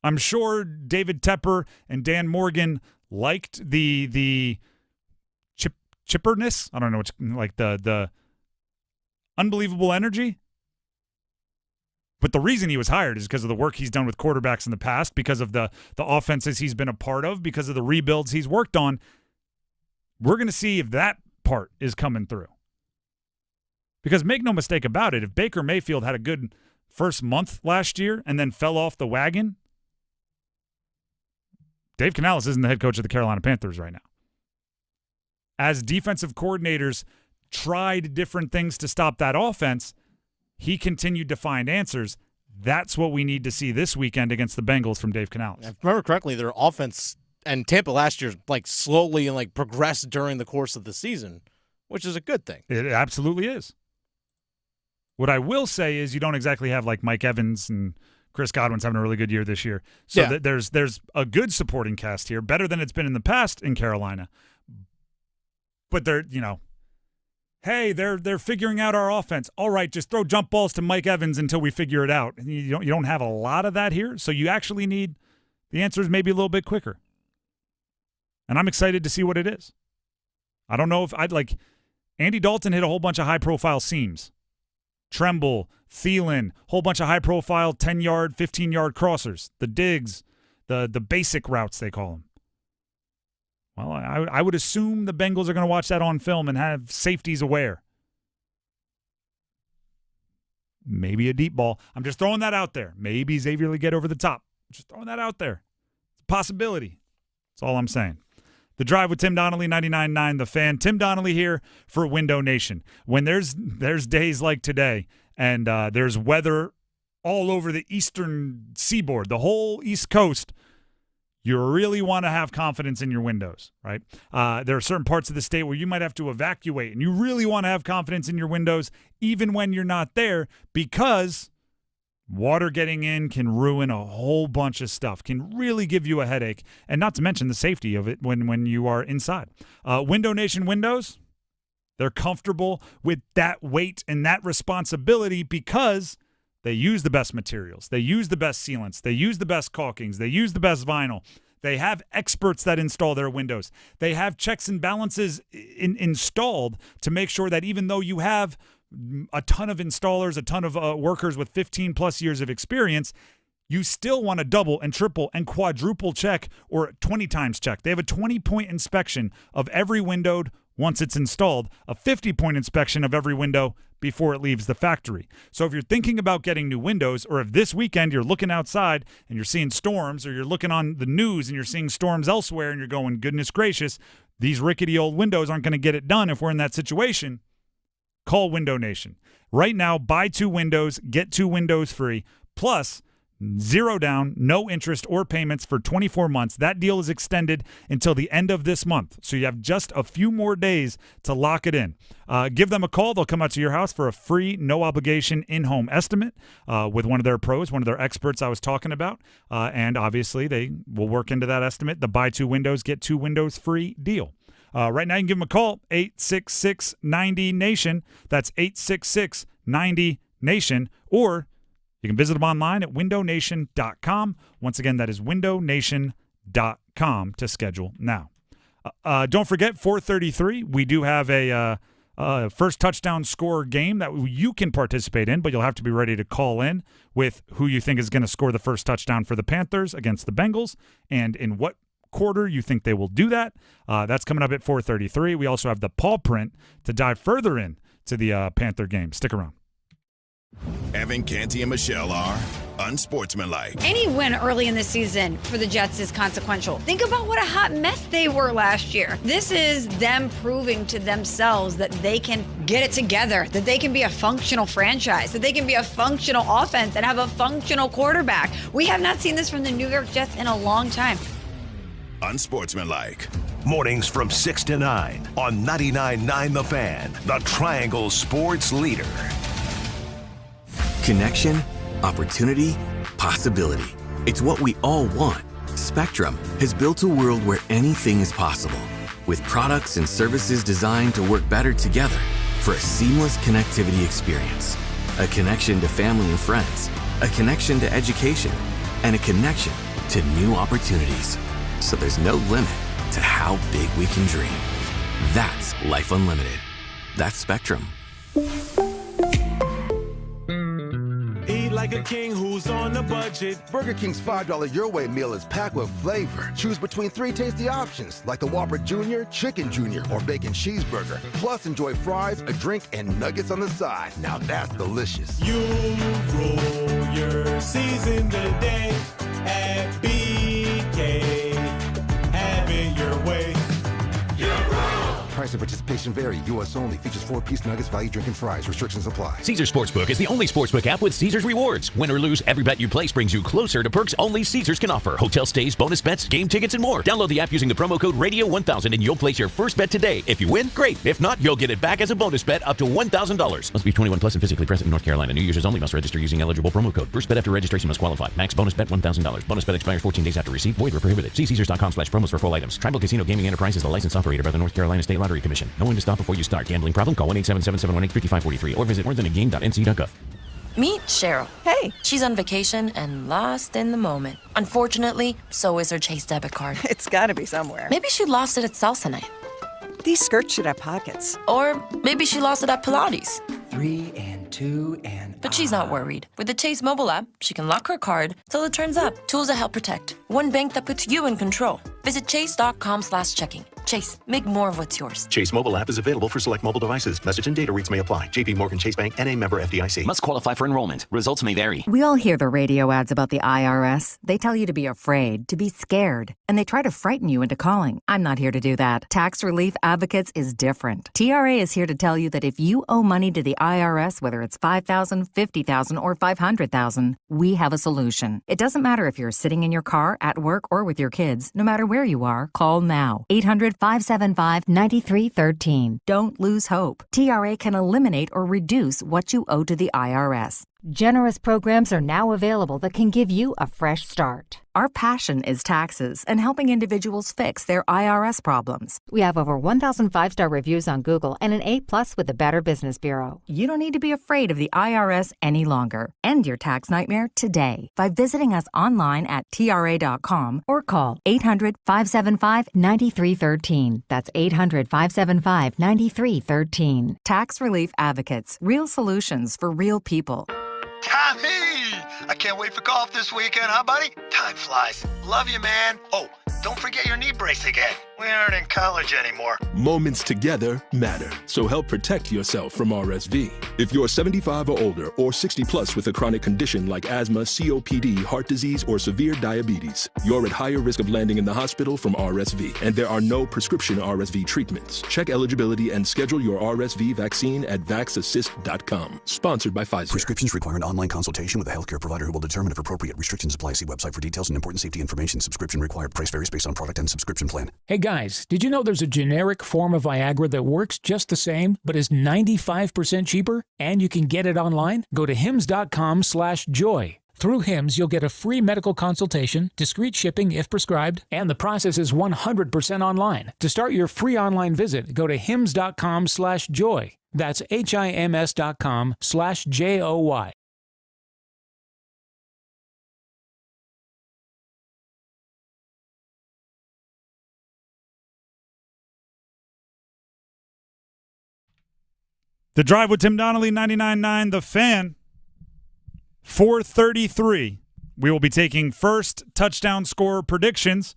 I'm sure David Tepper and Dan Morgan liked the chipperness. I don't know what's like the unbelievable energy. But the reason he was hired is because of the work he's done with quarterbacks in the past, because of the offenses he's been a part of, because of the rebuilds he's worked on. We're going to see if that part is coming through. Because make no mistake about it, if Baker Mayfield had a good first month last year and then fell off the wagon, Dave Canales isn't the head coach of the Carolina Panthers right now. As defensive coordinators tried different things to stop that offense, he continued to find answers. That's what we need to see this weekend against the Bengals from Dave Canales. If I remember correctly, their offense and Tampa last year slowly and progressed during the course of the season, which is a good thing. It absolutely is. What I will say is you don't exactly have Mike Evans and Chris Godwin's having a really good year this year. So there's a good supporting cast here, better than it's been in the past in Carolina. But they're figuring out our offense. All right, just throw jump balls to Mike Evans until we figure it out. And you don't have a lot of that here, so you actually need the answers maybe a little bit quicker. And I'm excited to see what it is. I don't know if Andy Dalton hit a whole bunch of high-profile seams. Tremble, Thielen, whole bunch of high-profile 10-yard, 15-yard crossers, the digs, the basic routes they call them. Well, I would assume the Bengals are going to watch that on film and have safeties aware. Maybe a deep ball. I'm just throwing that out there. Maybe Xavier will get over the top. Just throwing that out there. It's a possibility. That's all I'm saying. The Drive with Tim Donnelly, 99.9 The Fan. Tim Donnelly here for Window Nation. When there's days like today and there's weather all over the eastern seaboard, the whole East Coast, you really want to have confidence in your windows, right? There are certain parts of the state where you might have to evacuate, and you really want to have confidence in your windows even when you're not there, because water getting in can ruin a whole bunch of stuff, can really give you a headache, and not to mention the safety of it when you are inside. Window Nation windows, they're comfortable with that weight and that responsibility because they use the best materials. They use the best sealants. They use the best caulkings. They use the best vinyl. They have experts that install their windows. They have checks and balances installed to make sure that even though you have a ton of installers, a ton of workers with 15-plus years of experience, you still want to double and triple and quadruple check or 20 times check. They have a 20-point inspection of every window once it's installed, a 50-point inspection of every window before it leaves the factory. So if you're thinking about getting new windows, or if this weekend you're looking outside and you're seeing storms, or you're looking on the news and you're seeing storms elsewhere and you're going, goodness gracious, these rickety old windows aren't going to get it done if we're in that situation, call Window Nation. Right now, buy 2 windows, get 2 windows free, plus 0 down, no interest or payments for 24 months. That deal is extended until the end of this month, so you have just a few more days to lock it in. Give them a call. They'll come out to your house for a free, no-obligation in-home estimate with one of their pros, one of their experts I was talking about, and obviously they will work into that estimate the buy 2 windows, get 2 windows free deal. Right now, you can give them a call, 866-90-NATION. That's 866-90-NATION, or you can visit them online at windownation.com. Once again, that is windownation.com to schedule now. Don't forget, 4:33, we do have a first touchdown score game that you can participate in, but you'll have to be ready to call in with who you think is going to score the first touchdown for the Panthers against the Bengals and in what quarter you think they will do that. That's coming up at 4:33. We also have the Paw Print to dive further in to the Panther game. Stick around. Evan, Canty, and Michelle are unsportsmanlike. Any win early in the season for the Jets is consequential. Think about what a hot mess they were last year. This is them proving to themselves that they can get it together, that they can be a functional franchise, that they can be a functional offense and have a functional quarterback. We have not seen this from the New York Jets in a long time. Unsportsmanlike. Mornings from 6 to 9 on 99.9 The Fan, the Triangle Sports Leader. Connection, opportunity, possibility. It's what we all want. Spectrum has built a world where anything is possible, with products and services designed to work better together for a seamless connectivity experience. A connection to family and friends, a connection to education, and a connection to new opportunities. So there's no limit to how big we can dream. That's Life Unlimited. That's Spectrum. Eat like a king who's on a budget. Burger King's $5 Your Way meal is packed with flavor. Choose between 3 tasty options like the Whopper Jr., Chicken Jr., or Bacon Cheeseburger. Plus, enjoy fries, a drink, and nuggets on the side. Now that's delicious. You rule your season today at BK. Price and participation vary. U.S. only. Features 4-piece nuggets, value drink, and fries. Restrictions apply. Caesars Sportsbook is the only sportsbook app with Caesars rewards. Win or lose, every bet you place brings you closer to perks only Caesars can offer. Hotel stays, bonus bets, game tickets, and more. Download the app using the promo code Radio1000 and you'll place your first bet today. If you win, great. If not, you'll get it back as a bonus bet up to $1,000. Must be 21 plus and physically present in North Carolina. New users only must register using eligible promo code. First bet after registration must qualify. Max bonus bet $1,000. Bonus bet expires 14 days after receipt. Void where prohibited. See Caesars.com/promos for full items. Tribal Casino Gaming Enterprise is the licensed operator by the North Carolina State Lottery Commission. Know when to stop before you start. Gambling problem? Call 1-877-718-5543 or visit morethanagame.nc.gov. Meet Cheryl. Hey. She's on vacation and lost in the moment. Unfortunately, so is her Chase debit card. It's gotta be somewhere. Maybe she lost it at salsa night. These skirts should have pockets. Or maybe she lost it at Pilates. 3 and 2 and... But she's not worried. With the Chase mobile app, she can lock her card till it turns up. Tools that help protect. One bank that puts you in control. Visit chase.com/checking. Chase, make more of what's yours. Chase mobile app is available for select mobile devices. Message and data rates may apply. JP Morgan Chase Bank, N.A. member FDIC. Must qualify for enrollment. Results may vary. We all hear the radio ads about the IRS. They tell you to be afraid, to be scared, and they try to frighten you into calling. I'm not here to do that. Tax Relief Advocates is different. TRA is here to tell you that if you owe money to the IRS, whether it's $5,000, $50,000, or $500,000, we have a solution. It doesn't matter if you're sitting in your car, at work, or with your kids. No matter where you are, call now. 800-575-9313. Don't lose hope. TRA can eliminate or reduce what you owe to the IRS. Generous programs are now available that can give you a fresh start. Our passion is taxes and helping individuals fix their IRS problems. We have over 1,000 5-star reviews on Google and an A+ with the Better Business Bureau. You don't need to be afraid of the IRS any longer. End your tax nightmare today by visiting us online at TRA.com or call 800-575-9313. That's 800-575-9313. Tax Relief Advocates. Real solutions for real people. Tommy! I can't wait for golf this weekend, huh, buddy? Time flies. Love you, man. Oh, don't forget your knee brace again. We aren't in college anymore. Moments together matter, so help protect yourself from RSV. If you're 75 or older or 60 plus with a chronic condition like asthma, COPD, heart disease, or severe diabetes, you're at higher risk of landing in the hospital from RSV, and there are no prescription RSV treatments. Check eligibility and schedule your RSV vaccine at vaxassist.com. Sponsored by Pfizer. Prescriptions require an online consultation with a healthcare provider who will determine if appropriate. Restrictions apply. See website for details and important safety information. Subscription required. Price varies based on product and subscription plan. Hey guys, did you know there's a generic form of Viagra that works just the same, but is 95% cheaper? And you can get it online? Go to hims.com/joy. Through Hims, you'll get a free medical consultation, discreet shipping if prescribed, and the process is 100% online. To start your free online visit, go to hims.com/joy. That's HIMS.com/JOY. The Drive with Tim Donnelly, 99.9 The Fan. 4:33. We will be taking first touchdown score predictions.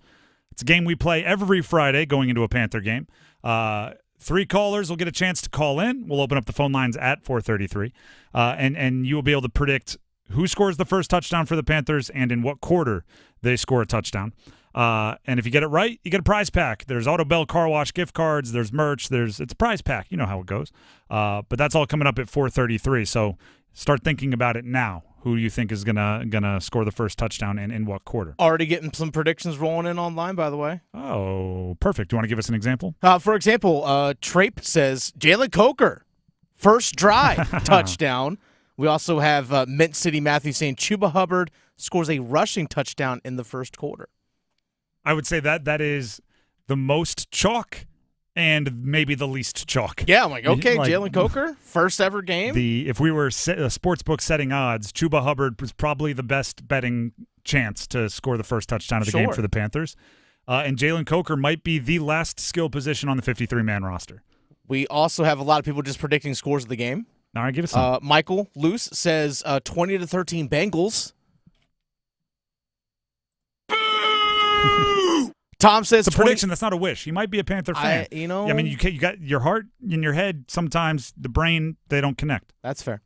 It's a game we play every Friday going into a Panther game. 3 callers will get a chance to call in. We'll open up the phone lines at 4:33. And you will be able to predict who scores the first touchdown for the Panthers and in what quarter they score a touchdown. And if you get it right, you get a prize pack. There's Auto Bell Car Wash gift cards. There's merch. It's a prize pack. You know how it goes. But that's all coming up at 4:33. So start thinking about it now. Who do you think is gonna score the first touchdown and in what quarter? Already getting some predictions rolling in online, by the way. Oh, perfect. Do you want to give us an example? For example, Trape says Jalen Coker, first drive touchdown. We also have Mint City Matthew saying Chuba Hubbard scores a rushing touchdown in the first quarter. I would say that is the most chalk and maybe the least chalk. Yeah, I'm like, okay, Jalen Coker, first ever game. If we were a sportsbook setting odds, Chuba Hubbard was probably the best betting chance to score the first touchdown of the game for the Panthers. And Jalen Coker might be the last skill position on the 53-man roster. We also have a lot of people just predicting scores of the game. All right, give us some. Michael Luce says 20-13 Bengals. Tom says it's a prediction. That's not a wish. He might be a Panther fan. I mean, you got your heart in your head. Sometimes the brain, they don't connect. That's fair.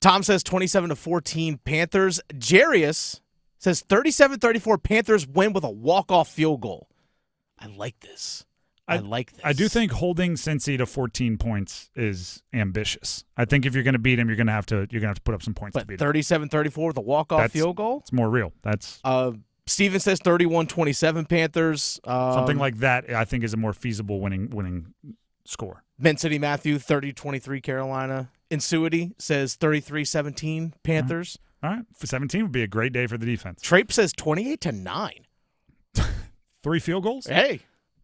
Tom says 27-14 Panthers. Jarius says 37-34 Panthers win with a walk-off field goal. I like this. I like this. I do think holding Cincy to 14 points is ambitious. I think if you're going to beat him, you're going to have to put up some points to beat him. 37-34 with a walk-off field goal? It's more real. That's Steven says 31-27 Panthers. Something like that, I think, is a more feasible winning score. Ben City Matthew, 30-23 Carolina. Insuity says 33-17 Panthers. All right. For 17 would be a great day for the defense. Trape says 28-9. 3 field goals? Hey.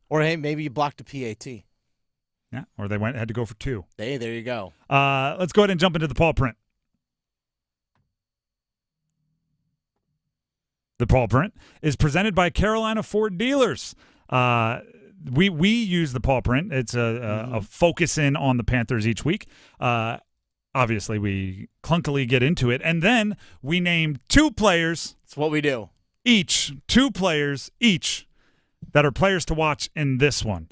Or, hey, maybe you blocked a PAT. Yeah, or they had to go for 2. Hey, there you go. Let's go ahead and jump into the Paw Print. The Paw Print is presented by Carolina Ford Dealers. We use the Paw Print. It's a focus in on the Panthers each week. Obviously, we clunkily get into it, and then we name 2 players. That's what we do. 2 players each that are players to watch in this one.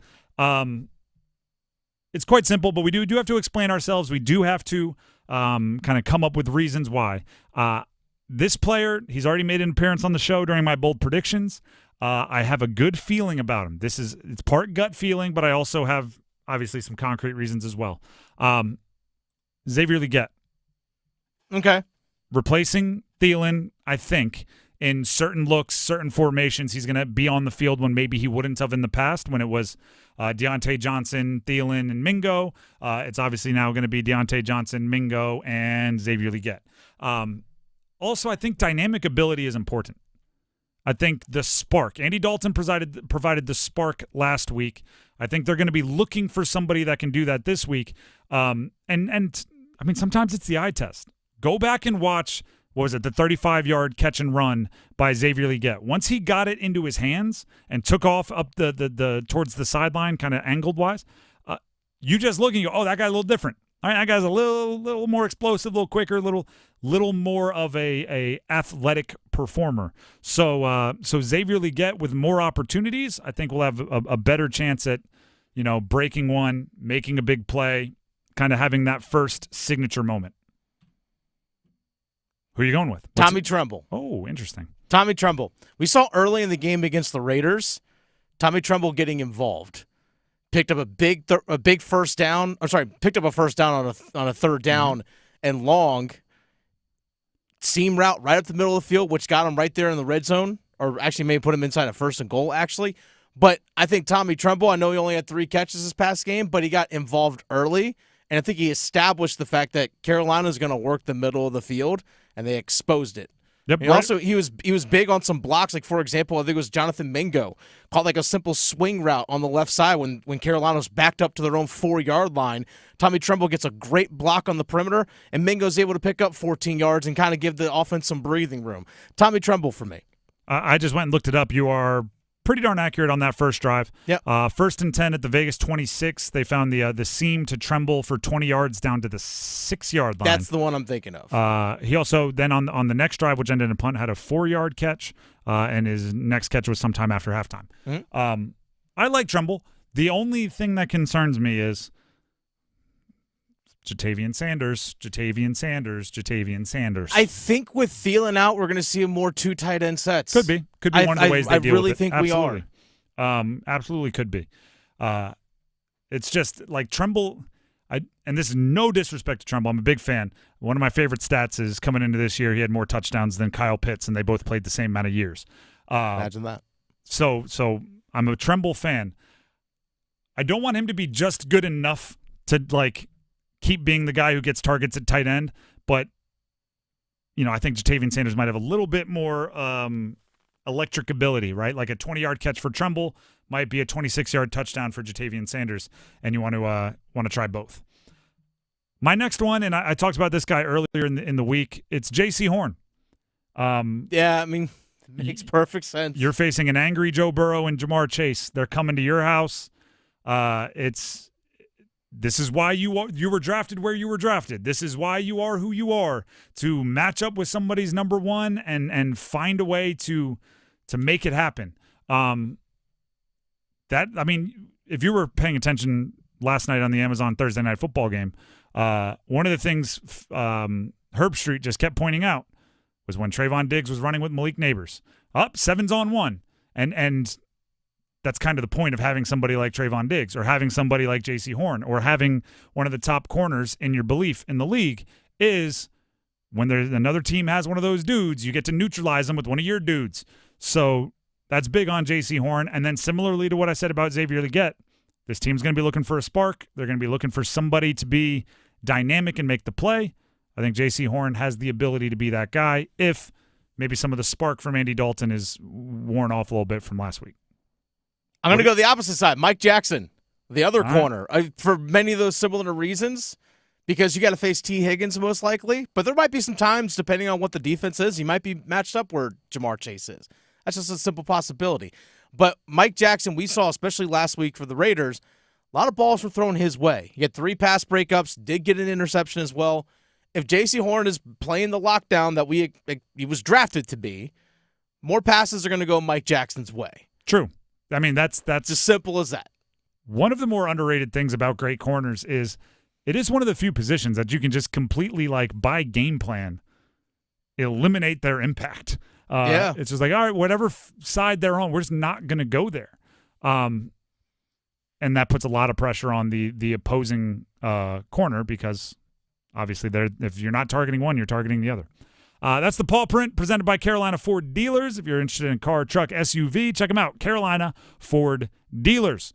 It's quite simple, but we do have to explain ourselves. We do have to kind of come up with reasons why. This player, he's already made an appearance on the show during my bold predictions. I have a good feeling about him. It's part gut feeling, but I also have obviously some concrete reasons as well. Xavier Legette. Okay. Replacing Thielen, I think, in certain looks, certain formations, he's going to be on the field when maybe he wouldn't have in the past when it was Deontay Johnson, Thielen, and Mingo. It's obviously now going to be Deontay Johnson, Mingo, and Xavier Legette. Also, I think dynamic ability is important. I think the spark. Andy Dalton provided the spark last week. I think they're going to be looking for somebody that can do that this week. And I mean, sometimes it's the eye test. Go back and watch, what was it, the 35-yard catch and run by Xavier Legette. Once he got it into his hands and took off up the towards the sideline, kind of angled-wise, you just look and you go, oh, that guy's a little different. All right, that guy's a little more explosive, a little quicker, little more of a athletic performer. So Xavier Legette with more opportunities, I think we'll have a better chance at, breaking one, making a big play, kind of having that first signature moment. Who are you going with? Tommy Tremble. Oh, interesting. Tommy Tremble. We saw early in the game against the Raiders, Tommy Tremble getting involved. Picked up a big first down. Picked up a first down on a third down and long. Seam route right up the middle of the field, which got him right there in the red zone, or actually may put him inside a 1st and goal, actually. But I think Tommy Tremble, I know he only had 3 catches this past game, but he got involved early, and I think he established the fact that Carolina's going to work the middle of the field, and they exposed it. Yep. And also, he was big on some blocks. Like, for example, I think it was Jonathan Mingo caught like a simple swing route on the left side when Carolina was backed up to their own 4-yard line. Tommy Tremble gets a great block on the perimeter, and Mingo's able to pick up 14 yards and kind of give the offense some breathing room. Tommy Tremble for me. I just went and looked it up. You are pretty darn accurate on that first drive. Yep. 1st and 10 at the Vegas 26. They found the seam to Tremble for 20 yards down to the 6-yard line. That's the one I'm thinking of. He also then on the next drive, which ended in a punt, had a 4-yard catch, and his next catch was sometime after halftime. Mm-hmm. I like Tremble. The only thing that concerns me is Jatavian Sanders. I think with Thielen out, we're going to see more 2 tight end sets. Could be one of the ways they deal with it. I really think we are. Absolutely could be. It's just like Tremble, and this is no disrespect to Tremble. I'm a big fan. One of my favorite stats is coming into this year, he had more touchdowns than Kyle Pitts, and they both played the same amount of years. Imagine that. So I'm a Tremble fan. I don't want him to be just good enough to keep being the guy who gets targets at tight end, but I think Jatavian Sanders might have a little bit more electric ability, right? Like a 20-yard catch for Tremble might be a 26-yard touchdown for Jatavian Sanders, and you want to try both. My next one, and I talked about this guy earlier in the week. It's J.C. Horn. Yeah, I mean, it makes perfect sense. You're facing an angry Joe Burrow and Jamar Chase. They're coming to your house. This is why you were drafted where you were drafted. This is why you are who you are, to match up with somebody's number one and find a way to make it happen. If you were paying attention last night on the Amazon Thursday Night Football game, one of the things Herb Street just kept pointing out was when Trayvon Diggs was running with Malik Neighbors. 7's on 1. And that's kind of the point of having somebody like Trayvon Diggs or having somebody like J.C. Horn or having one of the top corners in your belief in the league is when there's another team has one of those dudes, you get to neutralize them with one of your dudes. So that's big on J.C. Horn. And then similarly to what I said about Xavier Legette, this team's going to be looking for a spark. They're going to be looking for somebody to be dynamic and make the play. I think J.C. Horn has the ability to be that guy if maybe some of the spark from Andy Dalton is worn off a little bit from last week. I'm going to go the opposite side. Mike Jackson, the other corner, for many of those similar reasons, because you got to face T. Higgins most likely. But there might be some times, depending on what the defense is, he might be matched up where Jamar Chase is. That's just a simple possibility. But Mike Jackson, we saw, especially last week for the Raiders, a lot of balls were thrown his way. He had 3 pass breakups, did get an interception as well. If J.C. Horn is playing the lockdown that he was drafted to be, more passes are going to go Mike Jackson's way. True. I mean, that's as simple as that. One of the more underrated things about great corners is it is one of the few positions that you can just completely, by game plan, eliminate their impact. It's just like, all right, whatever side they're on, we're just not going to go there. And that puts a lot of pressure on the opposing corner because obviously if you're not targeting one, you're targeting the other. That's the Paw Print presented by Carolina Ford Dealers. If you're interested in car, truck, SUV, check them out, Carolina Ford Dealers.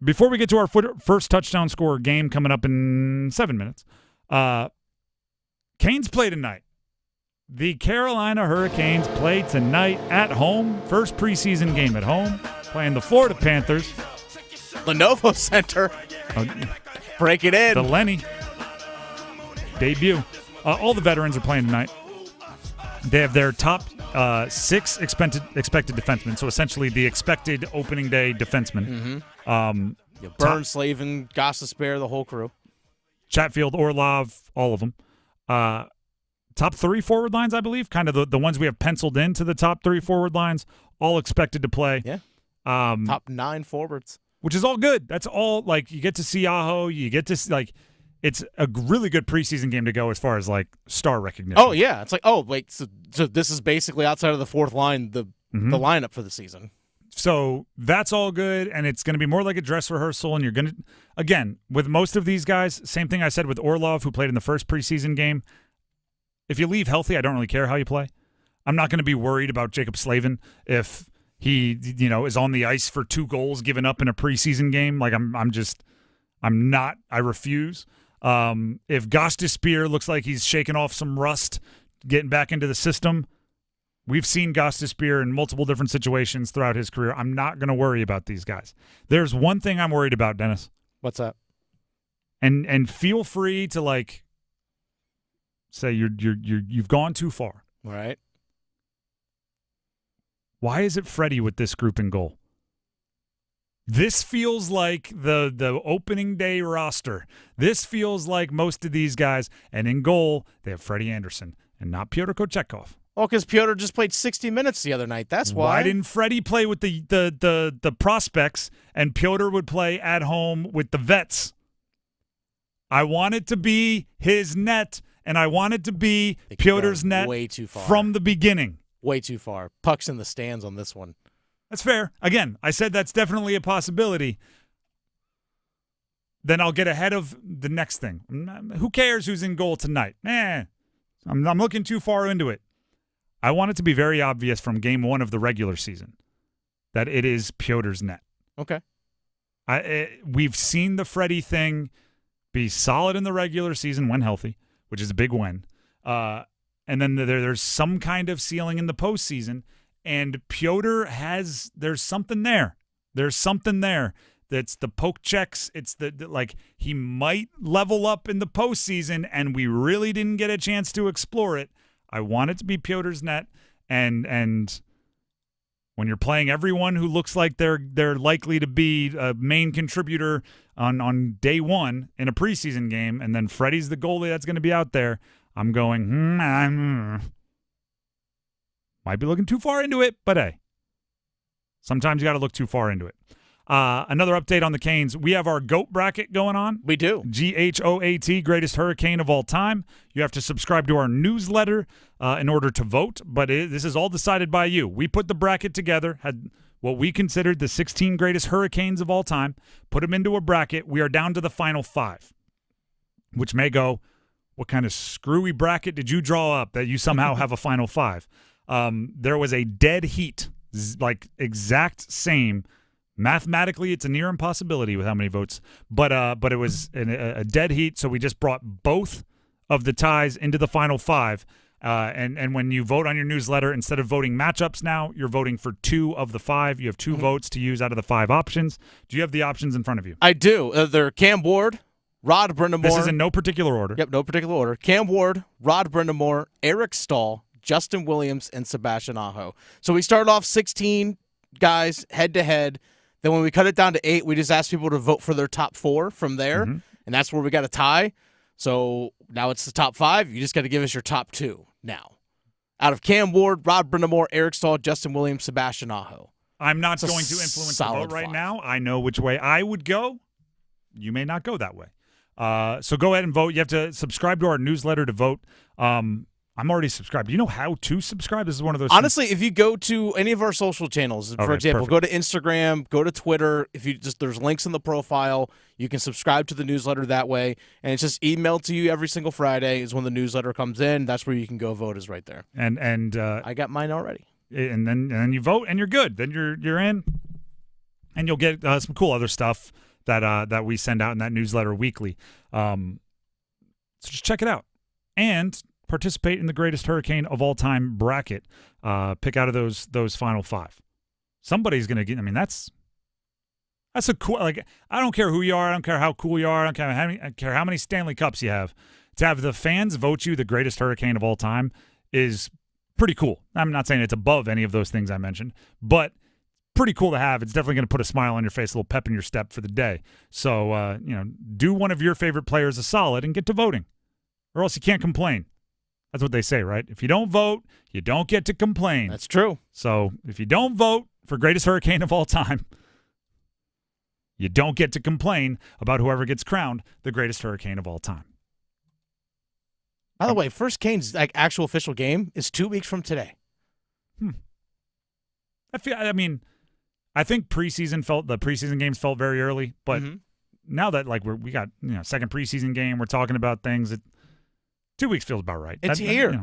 Before we get to our first touchdown scorer game coming up in 7 minutes, Canes play tonight. The Carolina Hurricanes play tonight at home. First preseason game at home, playing the Florida Panthers. Lenovo Center. Break it in. The Lenny debut. All the veterans are playing tonight. They have their top 6 expected defensemen, so essentially the expected opening day defensemen. Mm-hmm. Burns, Slavin, Gostisbehere, the whole crew. Chatfield, Orlov, all of them. Top 3 forward lines, I believe, kind of the ones we have penciled into the top 3 forward lines, all expected to play. Yeah. Top 9 forwards. Which is all good. That's all, you get to see Aho, you get to see, it's a really good preseason game to go as far as, star recognition. Oh, yeah. It's so this is basically outside of the fourth line, the lineup for the season. So that's all good, and it's going to be more like a dress rehearsal, and you're going to, again, with most of these guys, same thing I said with Orlov, who played in the first preseason game. If you leave healthy, I don't really care how you play. I'm not going to be worried about Jacob Slavin if he, is on the ice for 2 goals given up in a preseason game. I refuse. If Gostisbehere looks like he's shaking off some rust, getting back into the system, we've seen Gostisbehere in multiple different situations throughout his career. I'm not going to worry about these guys. There's one thing I'm worried about, Dennis. What's that? And feel free to say you've gone too far. All right. Why is it Freddie with this group in goal? This feels like the opening day roster. This feels like most of these guys. And in goal, they have Freddie Anderson and not Pyotr Kochetkov. Well, because Pyotr just played 60 minutes the other night. That's why. Why didn't Freddie play with the prospects and Pyotr would play at home with the vets? I want it to be his net, and I want it to be Pyotr's net way too far. From the beginning. Way too far. Puck's in the stands on this one. That's fair. Again, I said that's definitely a possibility. Then I'll get ahead of the next thing. Who cares who's in goal tonight? I'm looking too far into it. I want it to be very obvious from game 1 of the regular season that it is Pyotr's net. Okay. We've seen the Freddie thing be solid in the regular season when healthy, which is a big win. And then there's some kind of ceiling in the postseason. And Pyotr there's something there. There's something there. That's the poke checks. It's he might level up in the postseason, and we really didn't get a chance to explore it. I want it to be Pyotr's net, and when you're playing everyone who looks like they're likely to be a main contributor on day 1 in a preseason game, and then Freddie's the goalie that's going to be out there, I'm going, might be looking too far into it, but hey, sometimes you got to look too far into it. Another update on the Canes. We have our GOAT bracket going on. We do. GHOAT, greatest hurricane of all time. You have to subscribe to our newsletter in order to vote, but this is all decided by you. We put the bracket together. what we considered the 16 greatest hurricanes of all time, put them into a bracket. We are down to the final 5, which may go, what kind of screwy bracket did you draw up that you somehow have a final 5? There was a dead heat, like exact same. Mathematically, it's a near impossibility with how many votes, but it was a dead heat, so we just brought both of the ties into the final 5. And when you vote on your newsletter, instead of voting matchups now, you're voting for 2 of the 5. You have 2 votes to use out of the 5 options. Do you have the options in front of you? I do. They're Cam Ward, Rod Brindamore. This is in no particular order. Yep, no particular order. Cam Ward, Rod Brindamore, Eric Stahl, Justin Williams, and Sebastian Aho. So we started off 16 guys head-to-head. Then when we cut it down to 8, we just asked people to vote for their top 4 from there, and that's where we got a tie. So now it's the top 5. You just got to give us your top 2 now. Out of Cam Ward, Rod Brindamore, Eric Stahl, Justin Williams, Sebastian Aho. I'm not going to influence the vote right now. I know which way I would go. You may not go that way. So go ahead and vote. You have to subscribe to our newsletter to vote. I'm already subscribed. Do you know how to subscribe? This is one of those Honestly, if you go to any of our social channels, for example, go to Instagram, go to Twitter, there's links in the profile, you can subscribe to the newsletter that way, and it's just emailed to you every single Friday is when the newsletter comes in. That's where you can go vote, is right there. And I got mine already. And then you vote and you're good. Then you're in, and you'll get some cool other stuff that we send out in that newsletter weekly. So just check it out. And participate in the greatest hurricane of all time bracket. Pick out of those final 5. Somebody's going to get. I mean, that's a cool. Like, I don't care who you are. I don't care how cool you are. I don't care how many Stanley Cups you have. To have the fans vote you the greatest hurricane of all time is pretty cool. I'm not saying it's above any of those things I mentioned, but pretty cool to have. It's definitely going to put a smile on your face, a little pep in your step for the day. So do one of your favorite players a solid and get to voting, or else you can't complain. That's what they say, right? If you don't vote, you don't get to complain. That's true. So if you don't vote for greatest hurricane of all time, you don't get to complain about whoever gets crowned the greatest hurricane of all time. By the way, first Cane's actual official game is 2 weeks from today. I think the preseason games felt very early, but now that we got second preseason game, we're talking about things that 2 weeks feels about right. It's here.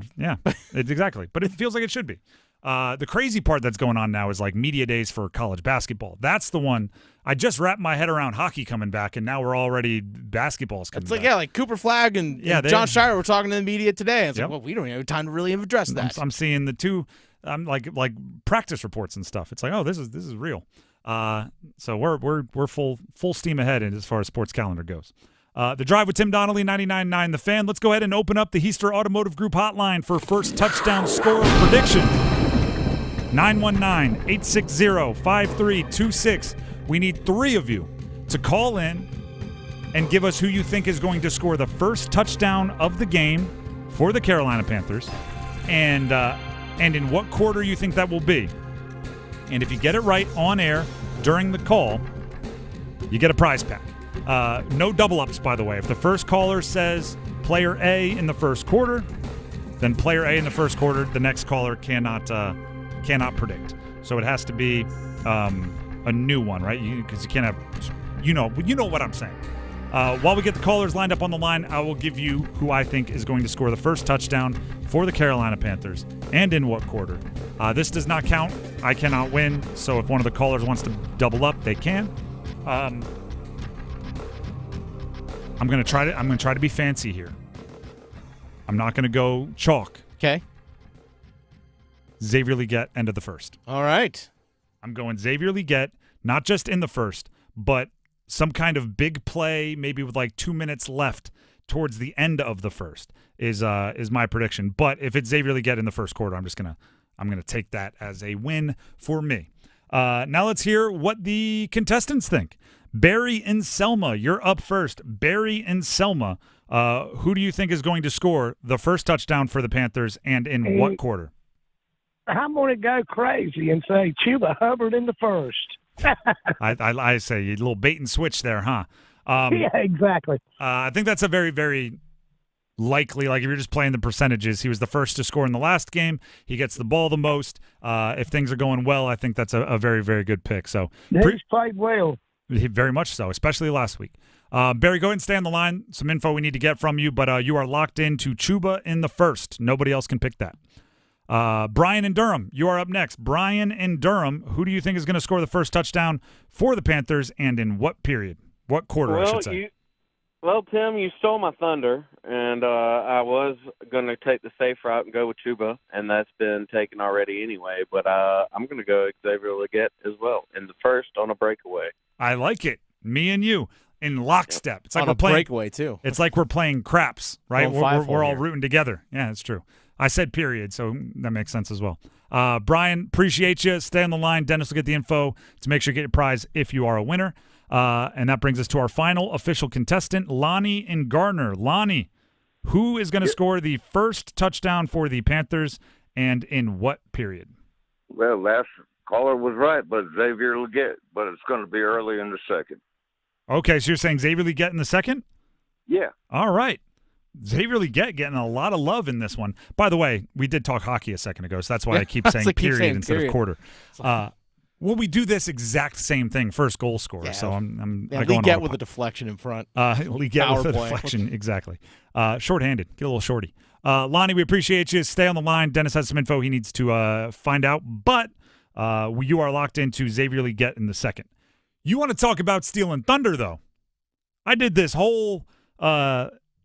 Exactly. But it feels like it should be. The crazy part that's going on now is media days for college basketball. That's the one. I just wrapped my head around hockey coming back, and now we're already basketball's coming back. Like Cooper Flagg and John Shire were talking to the media today. It's well, we don't even have time to really address that. I'm seeing the two like practice reports and stuff. It's like, oh, this is real. So we're full steam ahead as far as sports calendar goes. The Drive with Tim Donnelly, 99.9 The Fan. Let's go ahead and open up the Heister Automotive Group hotline for first touchdown score prediction. 919-860-5326. We need 3 of you to call in and give us who you think is going to score the first touchdown of the game for the Carolina Panthers, and in what quarter you think that will be. And if you get it right on air during the call, you get a prize pack. No double-ups, by the way. If the first caller says player A in the first quarter, then player A in the first quarter, the next caller cannot predict. So it has to be a new one, right? Because you can't have, you know what I'm saying. While we get the callers lined up on the line, I will give you who I think is going to score the first touchdown for the Carolina Panthers and in what quarter. This does not count. I cannot win. So if one of the callers wants to double up, they can. I'm going to try to be fancy here. I'm not going to go chalk. Okay. Xavier Legette, end of the first. All right. I'm going Xavier Legette, not just in the first, but some kind of big play, maybe with 2 minutes left towards the end of the first is my prediction. But if it's Xavier Legette in the first quarter, I'm gonna take that as a win for me. Now let's hear what the contestants think. Barry and Selma, you're up first. Barry and Selma, who do you think is going to score the first touchdown for the Panthers and in what quarter? I'm going to go crazy and say Chuba Hubbard in the first. I say a little bait and switch there, huh? Yeah, exactly. I think that's a very, very likely, like if you're just playing the percentages, he was the first to score in the last game. He gets the ball the most. If things are going well, I think that's a very, very good pick. So he's played well. Very much so, especially last week. Barry, go ahead and stay on the line. Some info we need to get from you, but you are locked into Chuba in the first. Nobody else can pick that. Brian in Durham, you are up next. Brian in Durham, who do you think is going to score the first touchdown for the Panthers, and in what period? What quarter, I should say? Well, Tim, you stole my thunder, and I was going to take the safe route and go with Chuba, and that's been taken already anyway. But I'm going to go Xavier Legette as well in the first on a breakaway. I like it. Me and you in lockstep. It's like on we're a playing breakaway too. It's like we're playing craps, right? We're all here. rooting together. Yeah, that's true. I said period, so that makes sense as well. Brian, appreciate you. Stay on the line. Dennis will get the info to make sure you get your prize if you are a winner. And that brings us to our final official contestant, Lonnie and Gardner. Lonnie, who is going to score the first touchdown for the Panthers, and in what period? Well, last caller was right, but Xavier Legette, but it's going to be early in the second. Okay, so you're saying Xavier Legette in the second? Yeah. All right. Xavier Legette getting a lot of love in this one. By the way, we did talk hockey a second ago, so that's why I keep saying period instead of quarter. Well, we do this exact same thing, first goal scorer. Yeah. So I'm Legette with a deflection in front. Legette with a deflection, exactly. Shorthanded, get a little shorty. Lonnie, we appreciate you. Stay on the line. Dennis has some info he needs to find out, but you are locked into Xavier Legette in the second. You want to talk about stealing thunder, though? I did this whole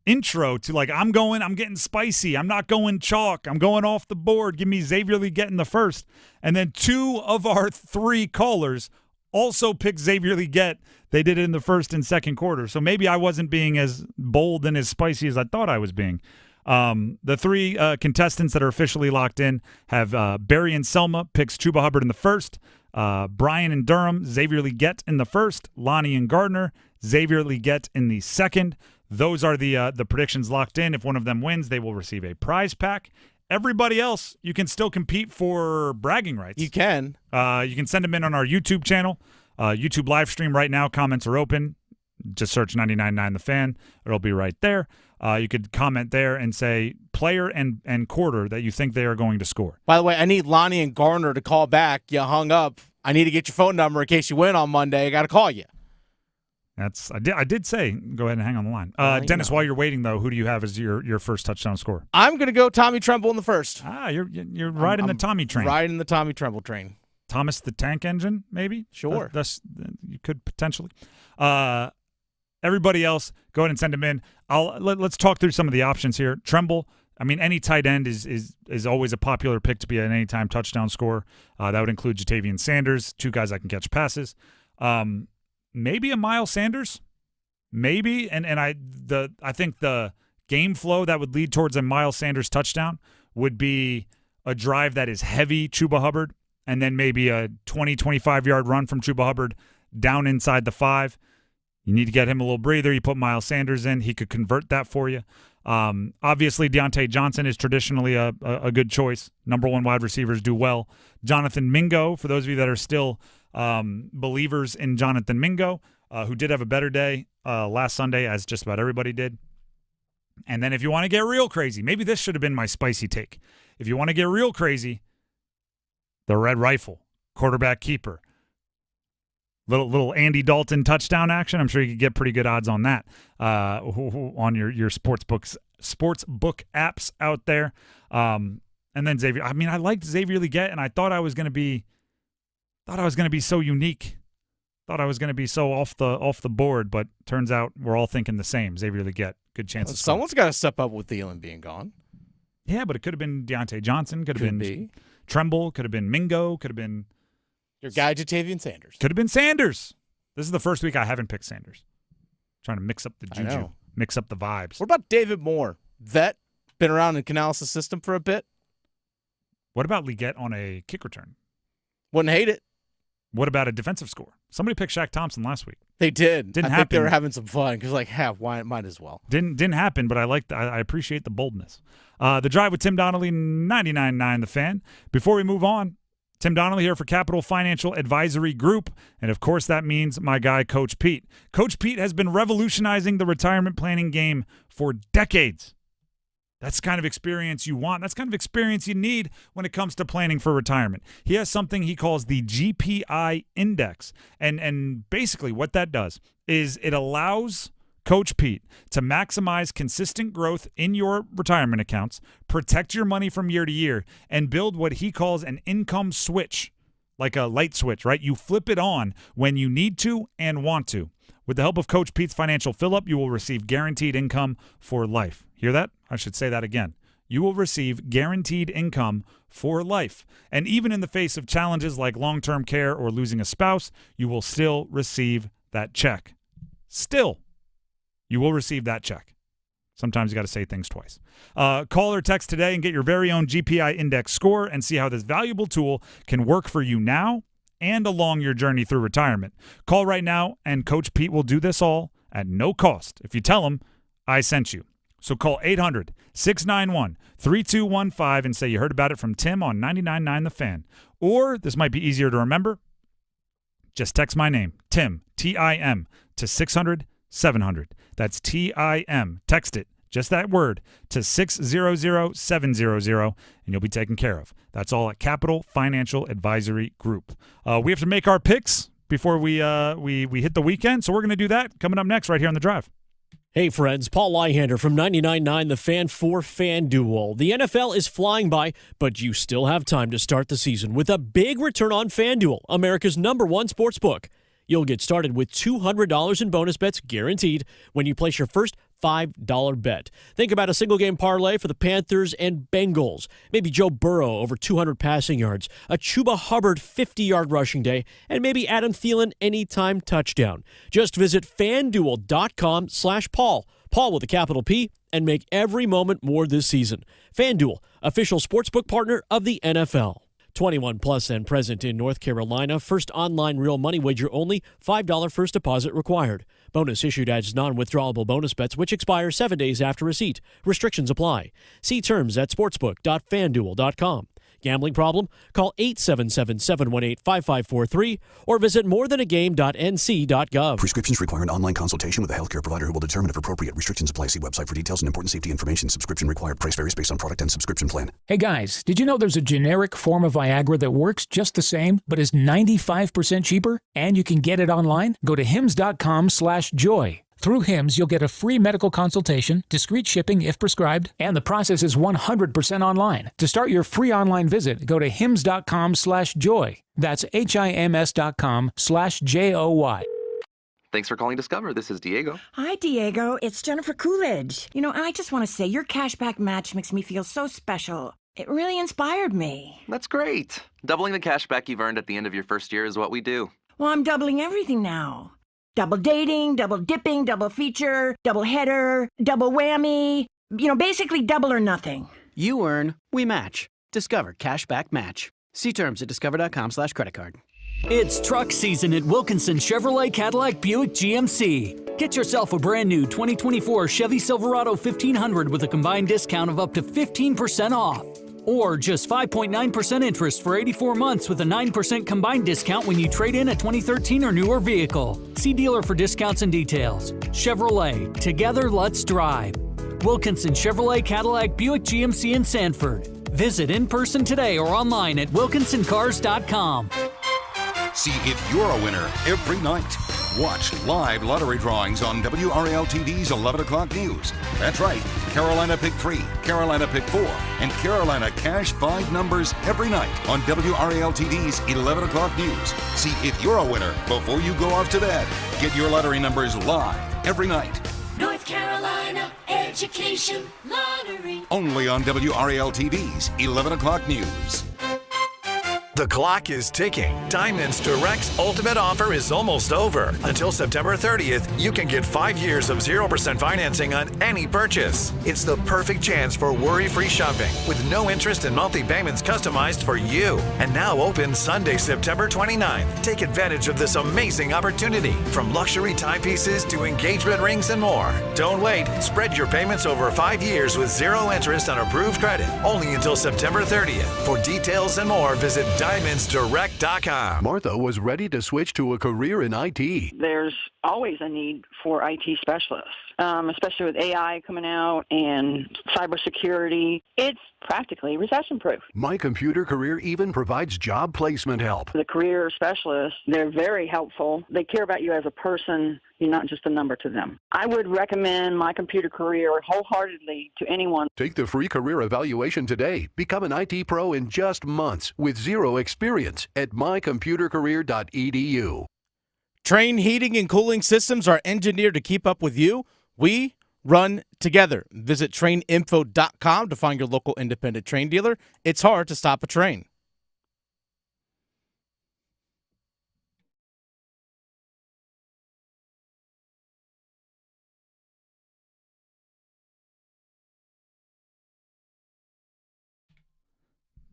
intro to I'm getting spicy. I'm not going chalk. I'm going off the board. Give me Xavier Legette in the first. And then 2 of our 3 callers also picked Xavier Legette. They did it in the first and second quarter. So maybe I wasn't being as bold and as spicy as I thought I was being. The 3 contestants that are officially locked in have Barry and Selma picks Chuba Hubbard in the first. Brian and Durham, Xavier Legette in the first. Lonnie and Gardner, Xavier Legette in the second. Those are the predictions locked in. If one of them wins, they will receive a prize pack. Everybody else, you can still compete for bragging rights. You can. You can send them in on our YouTube channel. YouTube live stream right now. Comments are open. Just search 99.9 The Fan. It'll be right there. You could comment there and say player and quarter that you think they are going to score. By the way, I need Lonnie and Garner to call back. You hung up. I need to get your phone number in case you win on Monday. I got to call you. I did say go ahead and hang on the line. Dennis, while you're waiting though, who do you have as your first touchdown score? I'm going to go Tommy Tremble in the first. You're riding the Tommy train. Riding the Tommy Tremble train. Thomas the Tank Engine, maybe? Sure. You could potentially. Everybody else, go ahead and send them in. Let's talk through some of the options here. Tremble, I mean, any tight end is always a popular pick to be an anytime touchdown scorer. That would include Jatavian Sanders, 2 guys that can catch passes. Maybe a Miles Sanders, maybe, and I think the game flow that would lead towards a Miles Sanders touchdown would be a drive that is heavy Chuba Hubbard, and then maybe a 20-25-yard run from Chuba Hubbard down inside the 5. You need to get him a little breather. You put Miles Sanders in, he could convert that for you. Obviously, Deontay Johnson is traditionally a good choice. Number 1 wide receivers do well. Jonathan Mingo, for those of you that are still believers in Jonathan Mingo, who did have a better day last Sunday, as just about everybody did. And then if you want to get real crazy, maybe this should have been my spicy take. If you want to get real crazy, the Red Rifle, quarterback keeper. Little Andy Dalton touchdown action. I'm sure you could get pretty good odds on that on your sports book apps out there. And then Xavier. I mean, I liked Xavier Legette, and I thought I was going to be so unique. Thought I was going to be so off the board, but turns out we're all thinking the same. Xavier Legette, good chance. Someone's got to step up with Thielen being gone. Yeah, but it could have been Deontay Johnson. Could have been Tremble. Could have been Mingo. Could have been your guy Jatavian Sanders. Could have been Sanders. This is the first week I haven't picked Sanders. Trying to mix up the juju, mix up the vibes. What about David Moore? Vet, been around in Canales' system for a bit. What about Legette on a kick return? Wouldn't hate it. What about a defensive score? Somebody picked Shaq Thompson last week. They did. Didn't happen. I think they were having some fun because, why might as well. Didn't happen, but I appreciate the boldness. The Drive with Tim Donnelly, 99.9 The Fan. Before we move on, Tim Donnelly here for Capital Financial Advisory Group, and of course that means my guy, Coach Pete. Coach Pete has been revolutionizing the retirement planning game for decades. That's the kind of experience you want. That's the kind of experience you need when it comes to planning for retirement. He has something he calls the GPI index. And basically what that does is it allows Coach Pete to maximize consistent growth in your retirement accounts, protect your money from year to year, and build what he calls an income switch, like a light switch, right? You flip it on when you need to and want to. With the help of Coach Pete's Financial Fill-Up, you will receive guaranteed income for life. Hear that? I should say that again. You will receive guaranteed income for life. And even in the face of challenges like long-term care or losing a spouse, you will still receive that check. Still, you will receive that check. Sometimes you got to say things twice. Call or text today and get your very own GPI index score and see how this valuable tool can work for you now and along your journey through retirement. Call right now, and Coach Pete will do this all at no cost if you tell him I sent you. So call 800-691-3215 and say you heard about it from Tim on 99.9 The Fan. Or, this might be easier to remember, just text my name, Tim, T-I-M, to 600-700. That's T-I-M. Text it, just that word, to 600-700, and you'll be taken care of. That's all at Capital Financial Advisory Group. We have to make our picks before we hit the weekend, so we're going to do that coming up next right here on The Drive. Hey friends, Paul Lyhander from 99.9 The Fan for FanDuel. The NFL is flying by, but you still have time to start the season with a big return on FanDuel, America's #1 sportsbook. You'll get started with $200 in bonus bets guaranteed when you place your first $5 bet. Think about a single-game parlay for the Panthers and Bengals. Maybe Joe Burrow over 200 passing yards, a Chuba Hubbard 50-yard rushing day, and maybe Adam Thielen anytime touchdown. Just visit FanDuel.com/Paul, Paul with a capital P, and make every moment more this season. FanDuel, official sportsbook partner of the NFL. 21 plus and present in North Carolina. First online real money wager only. $5 first deposit required. Bonus issued as non-withdrawable bonus bets which expire 7 days after receipt. Restrictions apply. See terms at sportsbook.fanduel.com. Gambling problem? Call 877-718-5543 or visit morethanagame.nc.gov. Prescriptions require an online consultation with a healthcare provider who will determine if appropriate. Restrictions apply. See website for details and important safety information. Subscription required. Price varies based on product and subscription plan. Hey guys, did you know there's a generic form of Viagra that works just the same but is 95% cheaper? And you can get it online? Go to hims.com/joy. Through Hims, you'll get a free medical consultation, discreet shipping if prescribed, and the process is 100% online. To start your free online visit, go to hims.com/joy. That's HIMS.com/JOY. Thanks for calling Discover. This is Diego. Hi, Diego. It's Jennifer Coolidge. I just want to say your cashback match makes me feel so special. It really inspired me. That's great. Doubling the cashback you've earned at the end of your first year is what we do. Well, I'm doubling everything now. Double dating, double dipping, double feature, double header, double whammy. Basically double or nothing. You earn, we match. Discover Cashback Match. See terms at discover.com/creditcard. It's truck season at Wilkinson Chevrolet Cadillac Buick GMC. Get yourself a brand new 2024 Chevy Silverado 1500 with a combined discount of up to 15% off. Or just 5.9% interest for 84 months with a 9% combined discount when you trade in a 2013 or newer vehicle. See dealer for discounts and details. Chevrolet, together let's drive. Wilkinson Chevrolet Cadillac Buick GMC in Sanford. Visit in person today or online at wilkinsoncars.com. See if you're a winner every night. Watch live lottery drawings on WRAL-TV's 11 o'clock news. That's right, Carolina Pick 3, Carolina Pick 4, and Carolina Cash 5 numbers every night on WRAL-TV's 11 o'clock news. See if you're a winner before you go off to bed. Get your lottery numbers live every night. North Carolina Education Lottery. Only on WRAL-TV's 11 o'clock news. The clock is ticking. Diamonds Direct's ultimate offer is almost over. Until September 30th, you can get 5 years of 0% financing on any purchase. It's the perfect chance for worry-free shopping with no interest and monthly payments customized for you. And now open Sunday, September 29th. Take advantage of this amazing opportunity. From luxury timepieces to engagement rings and more. Don't wait. Spread your payments over 5 years with zero interest on approved credit. Only until September 30th. For details and more, visit DiamondsDirect.com. Martha was ready to switch to a career in IT. There's always a need for IT specialists, especially with AI coming out and cybersecurity. It's practically recession-proof. My Computer Career even provides job placement help. The career specialists, they're very helpful. They care about you as a person. You're not just a number to them. I would recommend My Computer Career wholeheartedly to anyone. Take the free career evaluation today. Become an IT pro in just months with zero experience at mycomputercareer.edu. Train heating and cooling systems are engineered to keep up with you. We run together. Visit traininfo.com to find your local independent train dealer. It's hard to stop a train.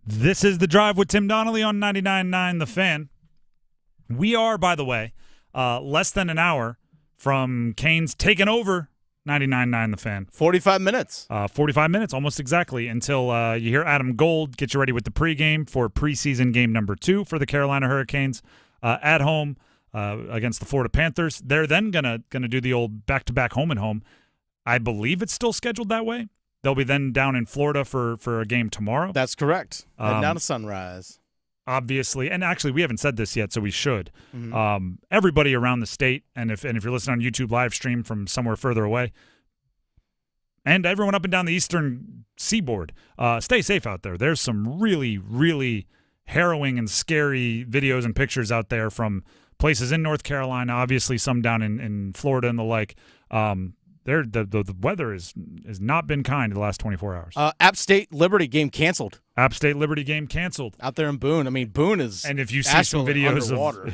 This is The Drive with Tim Donnelly on 99.9 The Fan. We are, by the way, less than an hour from Canes taking over 99.9 The Fan. 45 minutes. 45 minutes, almost exactly, until you hear Adam Gold get you ready with the pregame for preseason game number 2 for the Carolina Hurricanes at home against the Florida Panthers. They're then gonna do the old back-to-back home and home. I believe it's still scheduled that way. They'll be then down in Florida for a game tomorrow. That's correct. Heading down to Sunrise. Obviously, and actually we haven't said this yet, so we should. Mm-hmm. Everybody around the state, and if you're listening on YouTube live stream from somewhere further away, and everyone up and down the eastern seaboard, stay safe out there. There's some really, really harrowing and scary videos and pictures out there from places in North Carolina, obviously some down in Florida and the like. The weather has not been kind in the last 24 hours. App State Liberty game canceled. App State Liberty game canceled out there in Boone. I mean, Boone is and if you see some videos underwater.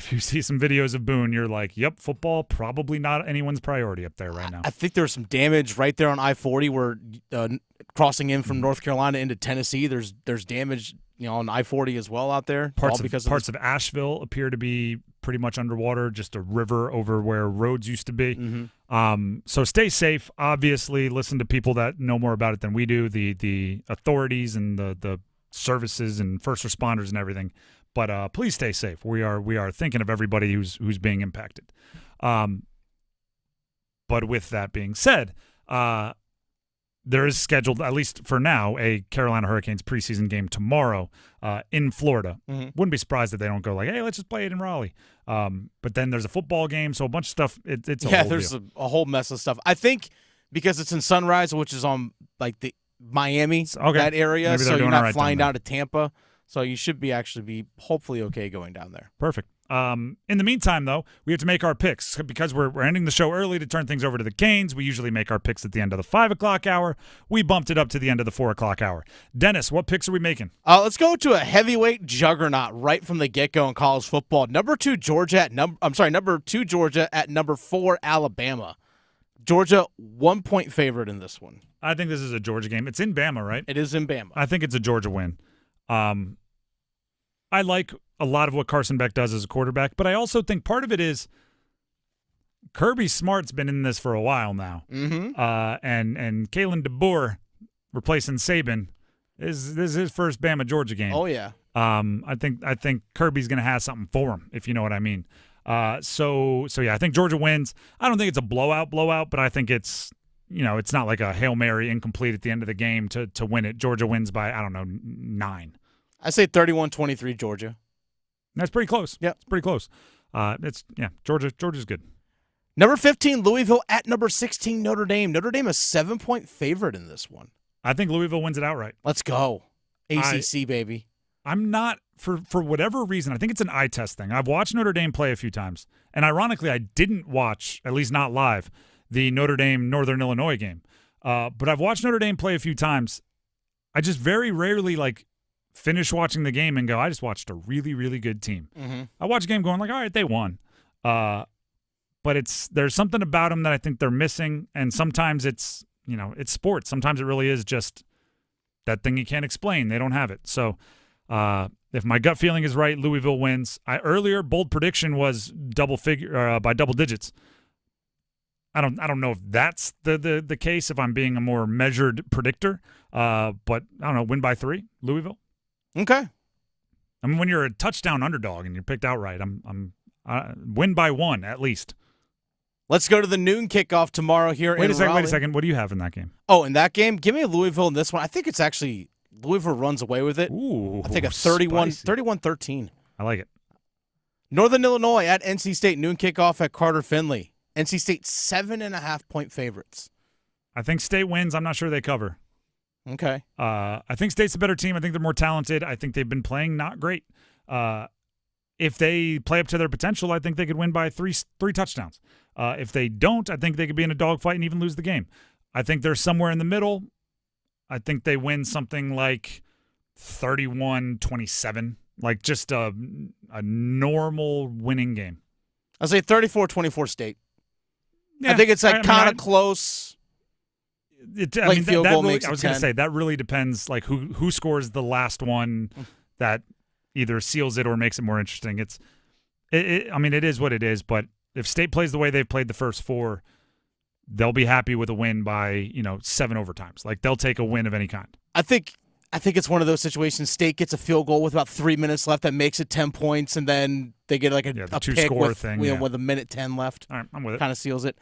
of Boone, you're like, yep, football probably not anyone's priority up there right now. I think there's some damage right there on I-40 where crossing in from North Carolina into Tennessee. There's damage, on I-40 as well out there. Parts of Asheville appear to be pretty much underwater, just a river over where roads used to be. Mm-hmm. So stay safe. Obviously, listen to people that know more about it than we do, the authorities and the services and first responders and everything. But please stay safe. We are thinking of everybody who's being impacted. But with that being said, there is scheduled, at least for now, a Carolina Hurricanes preseason game tomorrow in Florida. Mm-hmm. Wouldn't be surprised if they don't go like, hey, let's just play it in Raleigh. But then there's a football game, so a bunch of stuff. It's a whole there's deal. a whole mess of stuff. I think because it's in Sunrise, which is on like the Miami, that area, so you're not flying down to Tampa. So you should be hopefully okay going down there. Perfect. In the meantime, though, we have to make our picks because we're ending the show early to turn things over to the Canes. We usually make our picks at the end of the 5 o'clock hour. We bumped it up to the end of the 4 o'clock hour. Dennis, what picks are we making? Let's go to a heavyweight juggernaut right from the get-go in college football. Number 2 Georgia at number 4 Alabama. Georgia 1-point favorite in this one. I think this is a Georgia game. It's in Bama, right? It is in Bama. I think it's a Georgia win. I like a lot of what Carson Beck does as a quarterback, but I also think part of it is Kirby Smart's been in this for a while now. Mm-hmm. And Kalen DeBoer replacing Saban this is his first Bama Georgia game. Oh yeah. I think Kirby's going to have something for him, if you know what I mean. So yeah, I think Georgia wins. I don't think it's a blowout, but I think it's it's not like a Hail Mary incomplete at the end of the game to win it. Georgia wins by 9. I say 31-23 Georgia. That's pretty close. Yeah, it's pretty close. Georgia's good. Number 15 Louisville at number 16 Notre Dame. Notre Dame a 7-point favorite in this one. I think Louisville wins it outright. Let's go. ACC baby. I'm not for whatever reason. I think it's an eye test thing. I've watched Notre Dame play a few times, and ironically, I didn't watch, at least not live, the Notre Dame Northern Illinois game. But I've watched Notre Dame play a few times. I just very rarely finish watching the game and go, I just watched a really, really good team. Mm-hmm. I watch a game going all right, they won. But there's something about them that I think they're missing, and sometimes it's sports. Sometimes it really is just that thing you can't explain. They don't have it. So if my gut feeling is right, Louisville wins. Earlier bold prediction was by double digits. I don't know if that's the case if I'm being a more measured predictor. But I don't know, win by 3, Louisville. Okay. I mean, when you're a touchdown underdog and you're picked outright, I'm win by 1 at least. Let's go to the noon kickoff tomorrow here in Raleigh. Wait a second. What do you have in that game? Oh, in that game? Give me Louisville in this one. I think it's actually Louisville runs away with it. Ooh, I think a 31-13. I like it. Northern Illinois at NC State, noon kickoff at Carter Finley. NC State 7.5-point favorites. I think State wins. I'm not sure they cover. Okay. I think State's a better team. I think they're more talented. I think they've been playing not great. If they play up to their potential, I think they could win by three touchdowns. If they don't, I think they could be in a dogfight and even lose the game. I think they're somewhere in the middle. I think they win something like 31-27, like just a normal winning game. I'll say 34-24 State. Yeah, I think it's kind of close. Field goal makes I was going to say that really depends, like who scores the last one that either seals it or makes it more interesting. It is what it is. But if State plays the way they've played the first four, they'll be happy with a win by 7 overtimes. Like they'll take a win of any kind. I think it's one of those situations. State gets a field goal with about 3 minutes left that makes it 10 points, and then they get like a pick with a minute 10 left. All right, I'm with it. Kind of seals it.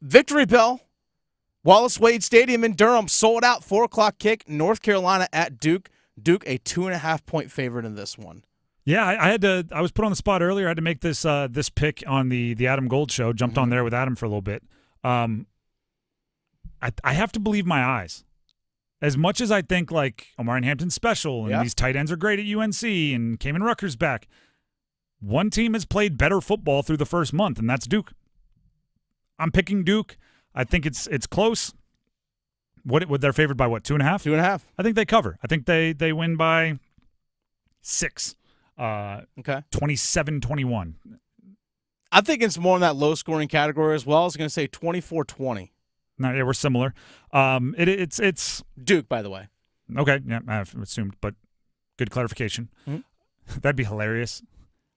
Victory bell. Wallace Wade Stadium in Durham sold out. 4:00 kick. North Carolina at Duke. Duke a 2.5-point favorite in this one. Yeah, I was put on the spot earlier. I had to make this pick on the Adam Gold show. Jumped on there with Adam for a little bit. I have to believe my eyes. As much as I think like Omarion Hampton's special and these tight ends are great at UNC and Kamen Rucker's back, one team has played better football through the first month, and that's Duke. I'm picking Duke. I think it's close. They're favored by what, 2.5? 2.5. I think they cover. I think they win by 6. Okay. 27-21. I think it's more in that low-scoring category as well. I was going to say 24-20. No, yeah, we're similar. It's Duke, by the way. Okay, yeah, I've assumed, but good clarification. Mm-hmm. That'd be hilarious.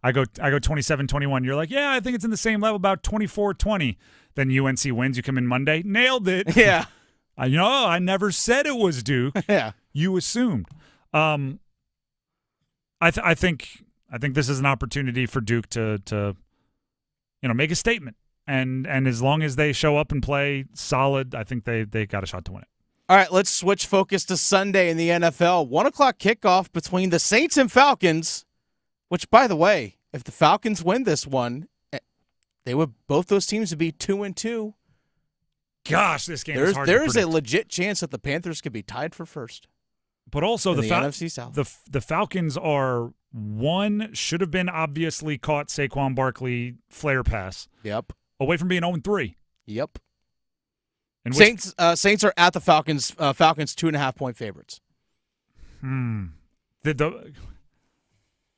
I go 27-21. You're like, yeah, I think it's in the same level, about 24-20. Then UNC wins. You come in Monday, nailed it. Yeah. I never said it was Duke. Yeah. You assumed. I think this is an opportunity for Duke to make a statement. And as long as they show up and play solid, I think they got a shot to win it. All right, let's switch focus to Sunday in the NFL. 1:00 kickoff between the Saints and Falcons, which, by the way, if the Falcons win this one, both those teams would be 2-2. Gosh, this game is hard to There's predict. a legit chance that the Panthers could be tied for first. But also the NFC South. The Falcons are should have been obviously caught Saquon Barkley flare pass. Yep. Away from being 0-3. Yep. Saints are at the Falcons. Falcons 2.5-point favorites.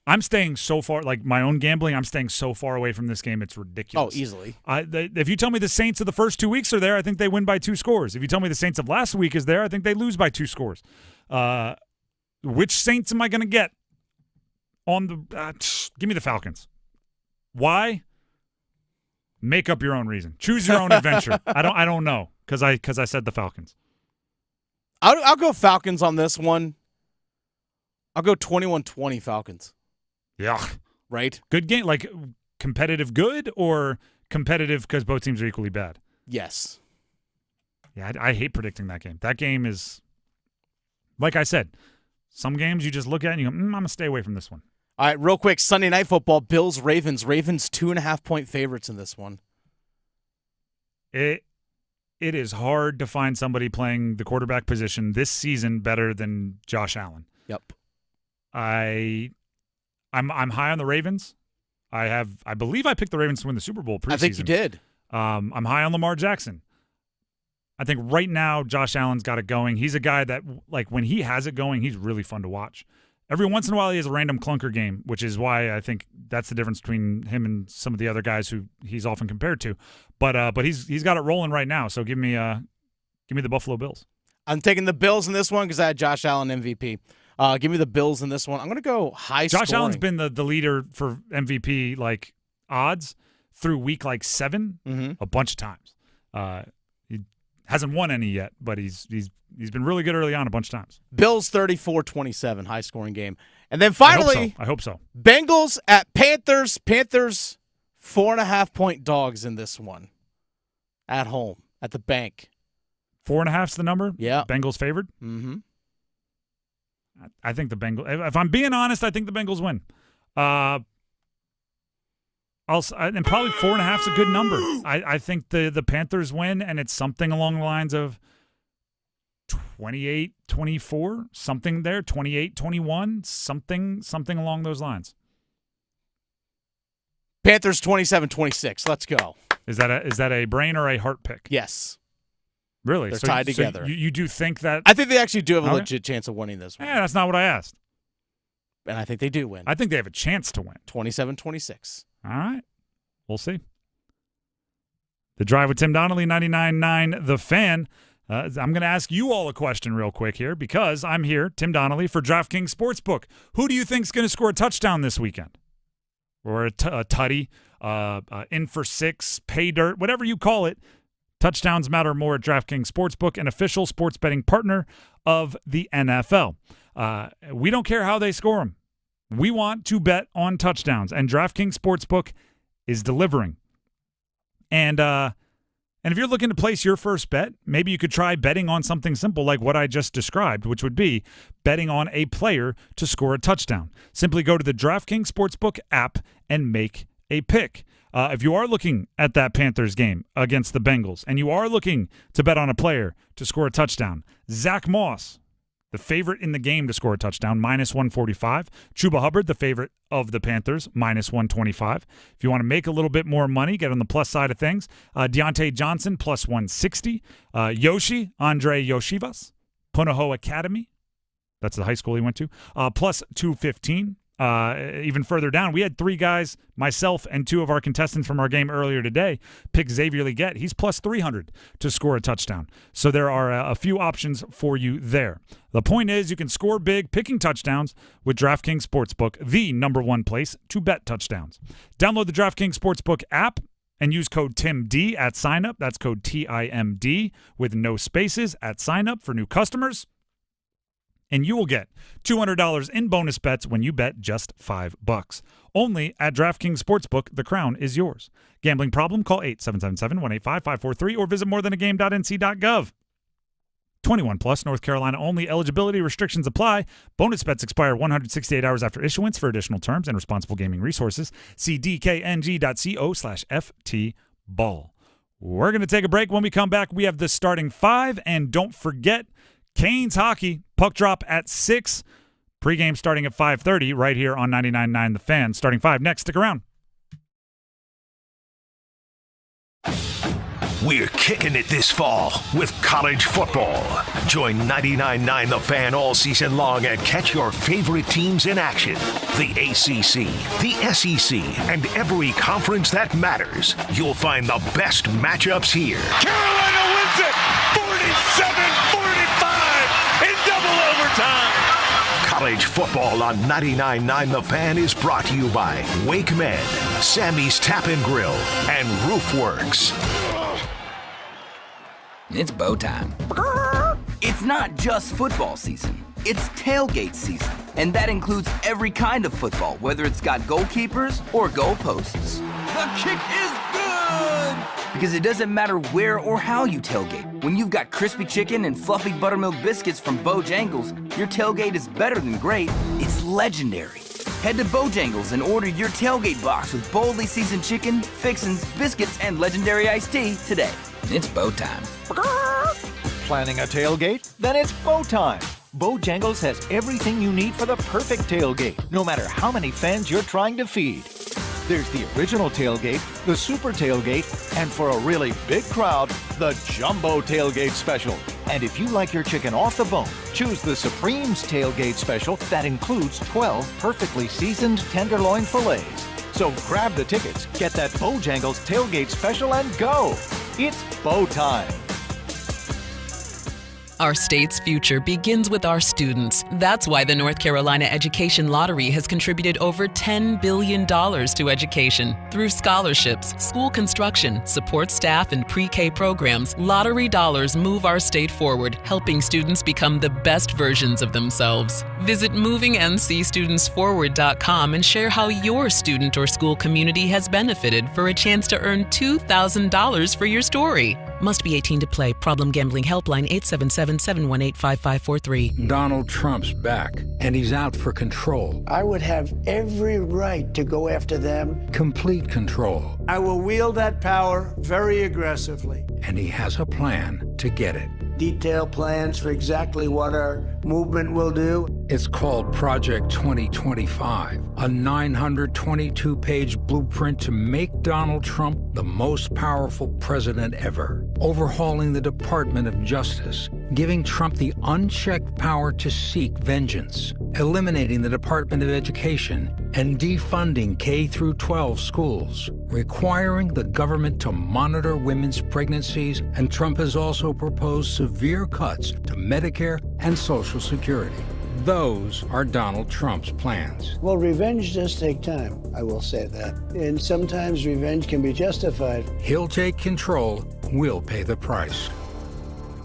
I'm staying so far, like my own gambling, I'm staying so far away from this game, it's ridiculous. Oh, easily. If you tell me the Saints of the first 2 weeks are there, I think they win by 2 scores. If you tell me the Saints of last week is there, I think they lose by 2 scores. Which Saints am I going to get? Give me the Falcons. Why? Make up your own reason. Choose your own adventure. I don't know because I said the Falcons. I'll go Falcons on this one. I'll go 21-20 Falcons. Yeah. Right? Good game, like competitive good or competitive because both teams are equally bad? Yes. Yeah, I hate predicting that game. That game is, like I said, some games you just look at and you go, I'm going to stay away from this one. All right, real quick, Sunday Night Football, Bills-Ravens. Ravens 2.5-point favorites in this one. It is hard to find somebody playing the quarterback position this season better than Josh Allen. Yep. I'm high on the Ravens. I believe I picked the Ravens to win the Super Bowl preseason. I think you did. I'm high on Lamar Jackson. I think right now Josh Allen's got it going. He's a guy that, like, when he has it going, he's really fun to watch. Every once in a while he has a random clunker game, which is why I think that's the difference between him and some of the other guys who he's often compared to. But he's got it rolling right now. So give me the Buffalo Bills. I'm taking the Bills in this one because I had Josh Allen MVP. Give me the Bills in this one. I'm going to go high scoring. Josh Allen's been the leader for MVP like odds through week 7 a bunch of times. He hasn't won any yet, but he's been really good early on a bunch of times. Bills 34-27, high scoring game. And then finally, I hope so. Bengals at Panthers. Panthers 4.5-point dogs in this one. at home at the bank. 4.5's the number? Yeah. Bengals favored? Mm-hmm. I think the Bengals. If I'm being honest, I think the Bengals win. And probably 4.5's a good number. I think the Panthers win, and it's something along the lines of 28-24, something there, 28-21, something along those lines. Panthers 27-26. Let's go. Is that a brain or a heart pick? Yes. Really? They're tied together. You do think that? I think they actually do have a legit chance of winning this one. Yeah, that's not what I asked. And I think they do win. I think they have a chance to win. 27-26. All right. We'll see. The Drive with Tim Donnelly, 99.9 The Fan. I'm going to ask you all a question real quick here because I'm here, Tim Donnelly, for DraftKings Sportsbook. Who do you think is going to score a touchdown this weekend? Or a tutty, in for six, pay dirt, whatever you call it. Touchdowns matter more at DraftKings Sportsbook, an official sports betting partner of the NFL. We don't care how they score them. We want to bet on touchdowns, and DraftKings Sportsbook is delivering. And if you're looking to place your first bet, maybe you could try betting on something simple like what I just described, which would be betting on a player to score a touchdown. Simply go to the DraftKings Sportsbook app and make a pick. If you are looking at that Panthers game against the Bengals and you are looking to bet on a player to score a touchdown, Zach Moss, the favorite in the game to score a touchdown, -145. Chuba Hubbard, the favorite of the Panthers, -125. If you want to make a little bit more money, get on the plus side of things, Deontay Johnson, +160. Andre Yoshivas, Punahou Academy, that's the high school he went to, +215. Even further down, we had three guys, myself and two of our contestants from our game earlier today, pick Xavier Legette. He's +300 to score a touchdown. So there are a few options for you there. The point is you can score big picking touchdowns with DraftKings Sportsbook, the #1 place to bet touchdowns. Download the DraftKings Sportsbook app and use code TIMD at signup. That's code TIMD with no spaces at signup for new customers. And you will get $200 in bonus bets when you bet just $5. Only at DraftKings Sportsbook, the crown is yours. Gambling problem? Call 877-185-543 or visit morethanagame.nc.gov. 21 plus, North Carolina only. Eligibility restrictions apply. Bonus bets expire 168 hours after issuance. For additional terms and responsible gaming resources, see dkng.co/ftball. We're going to take a break. When we come back, we have the starting five. And don't forget, Canes hockey, puck drop at 6. Pregame starting at 5:30 right here on 99.9 The Fan. Starting five next. Stick around. We're kicking it this fall with college football. Join 99.9 The Fan all season long and catch your favorite teams in action. The ACC, the SEC, and every conference that matters. You'll find the best matchups here. Carolina wins it 47-45 in double overtime. College football on 99.9 The Fan is brought to you by Wake Med, Sammy's Tap and Grill, and Roofworks. It's bow time. It's not just football season. It's tailgate season. And that includes every kind of football, whether it's got goalkeepers or goalposts. The kick is good! Because it doesn't matter where or how you tailgate. When you've got crispy chicken and fluffy buttermilk biscuits from Bojangles, your tailgate is better than great. It's legendary. Head to Bojangles and order your tailgate box with boldly seasoned chicken, fixins, biscuits, and legendary iced tea today. It's bow time. Planning a tailgate? Then it's bow time. Bojangles has everything you need for the perfect tailgate, no matter how many fans you're trying to feed. There's the original tailgate, the super tailgate, and for a really big crowd, the jumbo tailgate special. And if you like your chicken off the bone, choose the Supreme's tailgate special that includes 12 perfectly seasoned tenderloin fillets. So grab the tickets, get that Bojangles tailgate special, and go! It's bow time. Our state's future begins with our students. That's why the North Carolina Education Lottery has contributed over $10 billion to education. Through scholarships, school construction, support staff, and pre-K programs, lottery dollars move our state forward, helping students become the best versions of themselves. Visit movingncstudentsforward.com and share how your student or school community has benefited for a chance to earn $2,000 for your story. Must be 18 to play. Problem Gambling Helpline 877-718-5543. Donald Trump's back, and he's out for control. I would have every right to go after them. Complete control. I will wield that power very aggressively. And he has a plan to get it. Detailed plans for exactly what our movement will do. It's called Project 2025, a 922-page blueprint to make Donald Trump the most powerful president ever. Overhauling the Department of Justice, giving Trump the unchecked power to seek vengeance, eliminating the Department of Education, and defunding K-12 schools, requiring the government to monitor women's pregnancies, and Trump has also proposed severe cuts to Medicare and Social Security. Those are Donald Trump's plans. Well, revenge does take time, I will say that. And sometimes revenge can be justified. He'll take control, we'll pay the price.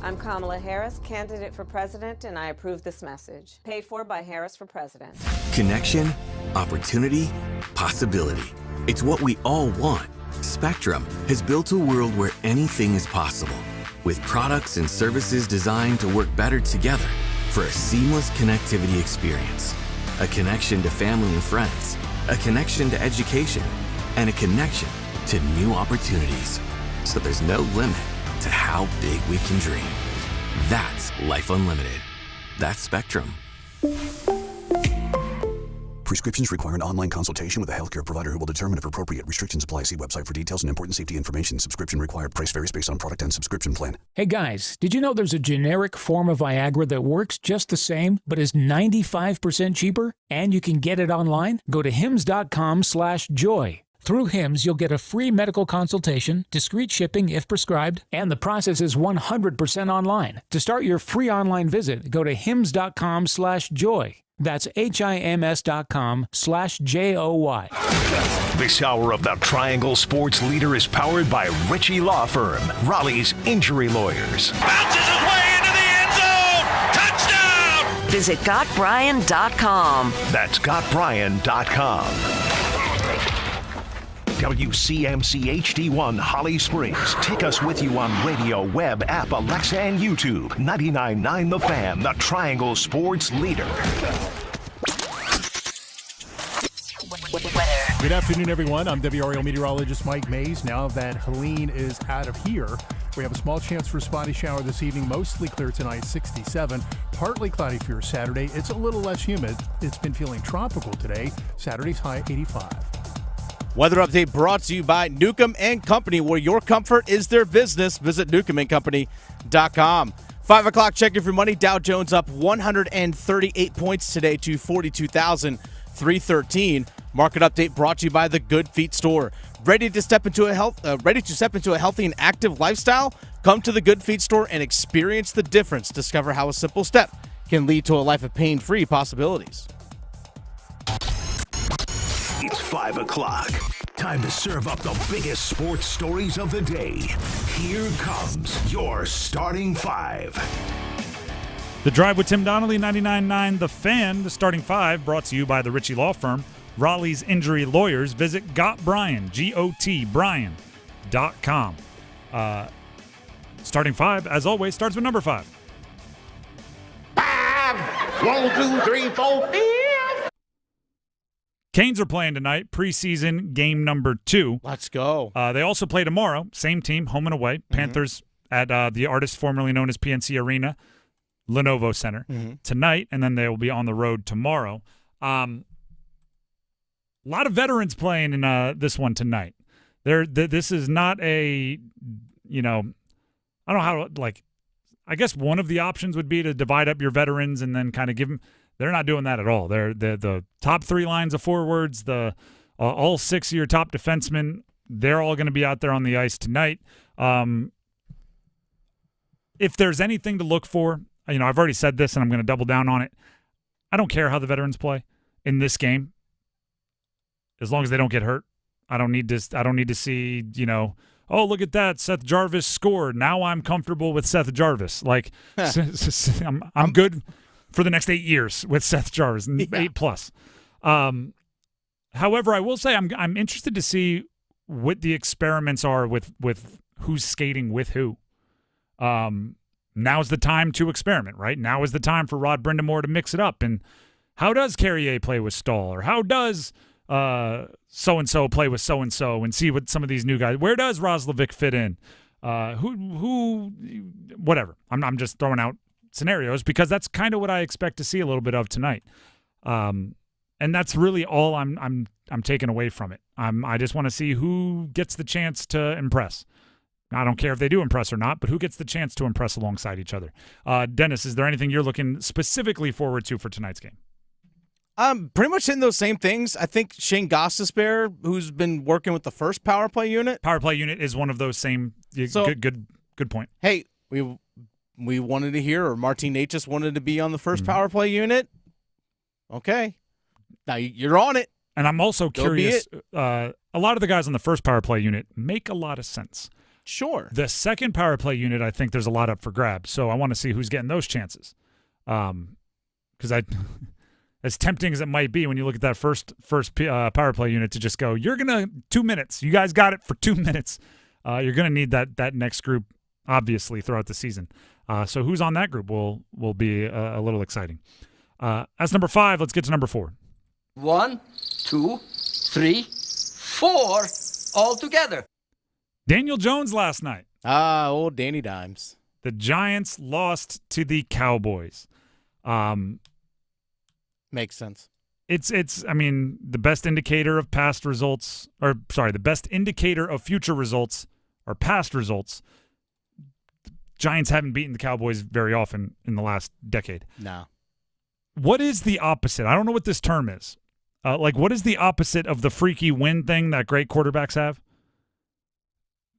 I'm Kamala Harris, candidate for president, and I approve this message. Paid for by Harris for President. Connection, opportunity, possibility. It's what we all want. Spectrum has built a world where anything is possible, with products and services designed to work better together for a seamless connectivity experience. A connection to family and friends, a connection to education, and a connection to new opportunities. So there's no limit to how big we can dream. That's Life Unlimited. That's Spectrum. Prescriptions require an online consultation with a healthcare provider who will determine if appropriate. Restrictions apply. See website for details and important safety information. Subscription required. Price varies based on product and subscription plan. Hey guys, did you know there's a generic form of Viagra that works just the same, but is 95% cheaper? And you can get it online? Go to hims.com/joy. Through Hims, you'll get a free medical consultation, discreet shipping if prescribed, and the process is 100% online. To start your free online visit, go to hims.com/joy. That's HIMS.com/JOY. This hour of the Triangle Sports Leader is powered by Ritchie Law Firm, Raleigh's injury lawyers. Bounces his way into the end zone. Touchdown! Visit GotBrian.com. That's GotBrian.com. WCMC HD1 Holly Springs. Take us with you on radio, web, app, Alexa, and YouTube. 99.9 The Fan, the Triangle Sports Leader. Good afternoon, everyone. I'm WRAL meteorologist Mike Mays. Now that Helene is out of here, we have a small chance for a spotty shower this evening. Mostly clear tonight, 67. Partly cloudy for your Saturday. It's a little less humid. It's been feeling tropical today. Saturday's high, 85. Weather update brought to you by Newcomb and Company, where your comfort is their business. Visit newcombandcompany.com. 5 o'clock, check if your money. Dow Jones up 138 points today to 42,313. Market update brought to you by the Good Feet Store. Ready to step into a healthy and active lifestyle? Come to the Good Feet Store and experience the difference. Discover how a simple step can lead to a life of pain-free possibilities. It's 5 o'clock. Time to serve up the biggest sports stories of the day. Here comes your starting five. The Drive with Tim Donnelly, 99.9 The Fan. The starting five brought to you by the Ritchie Law Firm, Raleigh's injury lawyers. Visit GotBrian, G-O-T, Brian.com. Starting five, as always, starts with number 5. 5, 1, 2, 3, 4, 5. Canes are playing tonight, preseason game number 2. Let's go. They also play tomorrow, same team, home and away. Panthers at the artist formerly known as PNC Arena, Lenovo Center, tonight, and then they will be on the road tomorrow. A lot of veterans playing in this one tonight. This is not a, I don't know how to, I guess one of the options would be to divide up your veterans and then kind of give them. They're not doing that at all. They're the top 3 lines of forwards, all 6 of your top defensemen. They're all going to be out there on the ice tonight. if there's anything to look for, I've already said this and I'm going to double down on it. I don't care how the veterans play in this game, as long as they don't get hurt. I don't need to see, oh, look at that, Seth Jarvis scored. Now I'm comfortable with Seth Jarvis. Like, I'm good for the next 8 years with Seth Jarvis, 8+. However, I will say I'm interested to see what the experiments are with who's skating with who. Now's the time to experiment, right? Now is the time for Rod Brindamore to mix it up. And how does Carrier play with Stahl? Or how does so-and-so play with so-and-so and see what some of these new guys – where does Roslovic fit in? Whatever. I'm just throwing out scenarios because that's kind of what I expect to see a little bit of tonight. And that's really all I'm taking away from it. I just want to see who gets the chance to impress. I don't care if they do impress or not, but who gets the chance to impress alongside each other? Dennis, is there anything you're looking specifically forward to for tonight's game? Pretty much in those same things. I think Shane Gostisbehere, who's been working with the first power play unit. Power play unit is one of those same. So, good point. Hey, we wanted to hear, or Martin Natchez wanted to be on the first power play unit. Okay, now you're on it. And I'm also curious. A lot of the guys on the first power play unit make a lot of sense. Sure. The second power play unit, I think there's a lot up for grabs. So I want to see who's getting those chances. Because as tempting as it might be when you look at that first power play unit to just go, you're going to 2 minutes. You guys got it for 2 minutes. You're going to need that next group, obviously, throughout the season. So who's on that group will be a little exciting. That's number 5. Let's get to number 4. 1, 2, 3, 4, all together. Daniel Jones last night. Old Danny Dimes. The Giants lost to the Cowboys. Makes sense. It's the best indicator of past results, the best indicator of future results are past results. Giants haven't beaten the Cowboys very often in the last decade. No. What is the opposite? I don't know what this term is. What is the opposite of the freaky win thing that great quarterbacks have?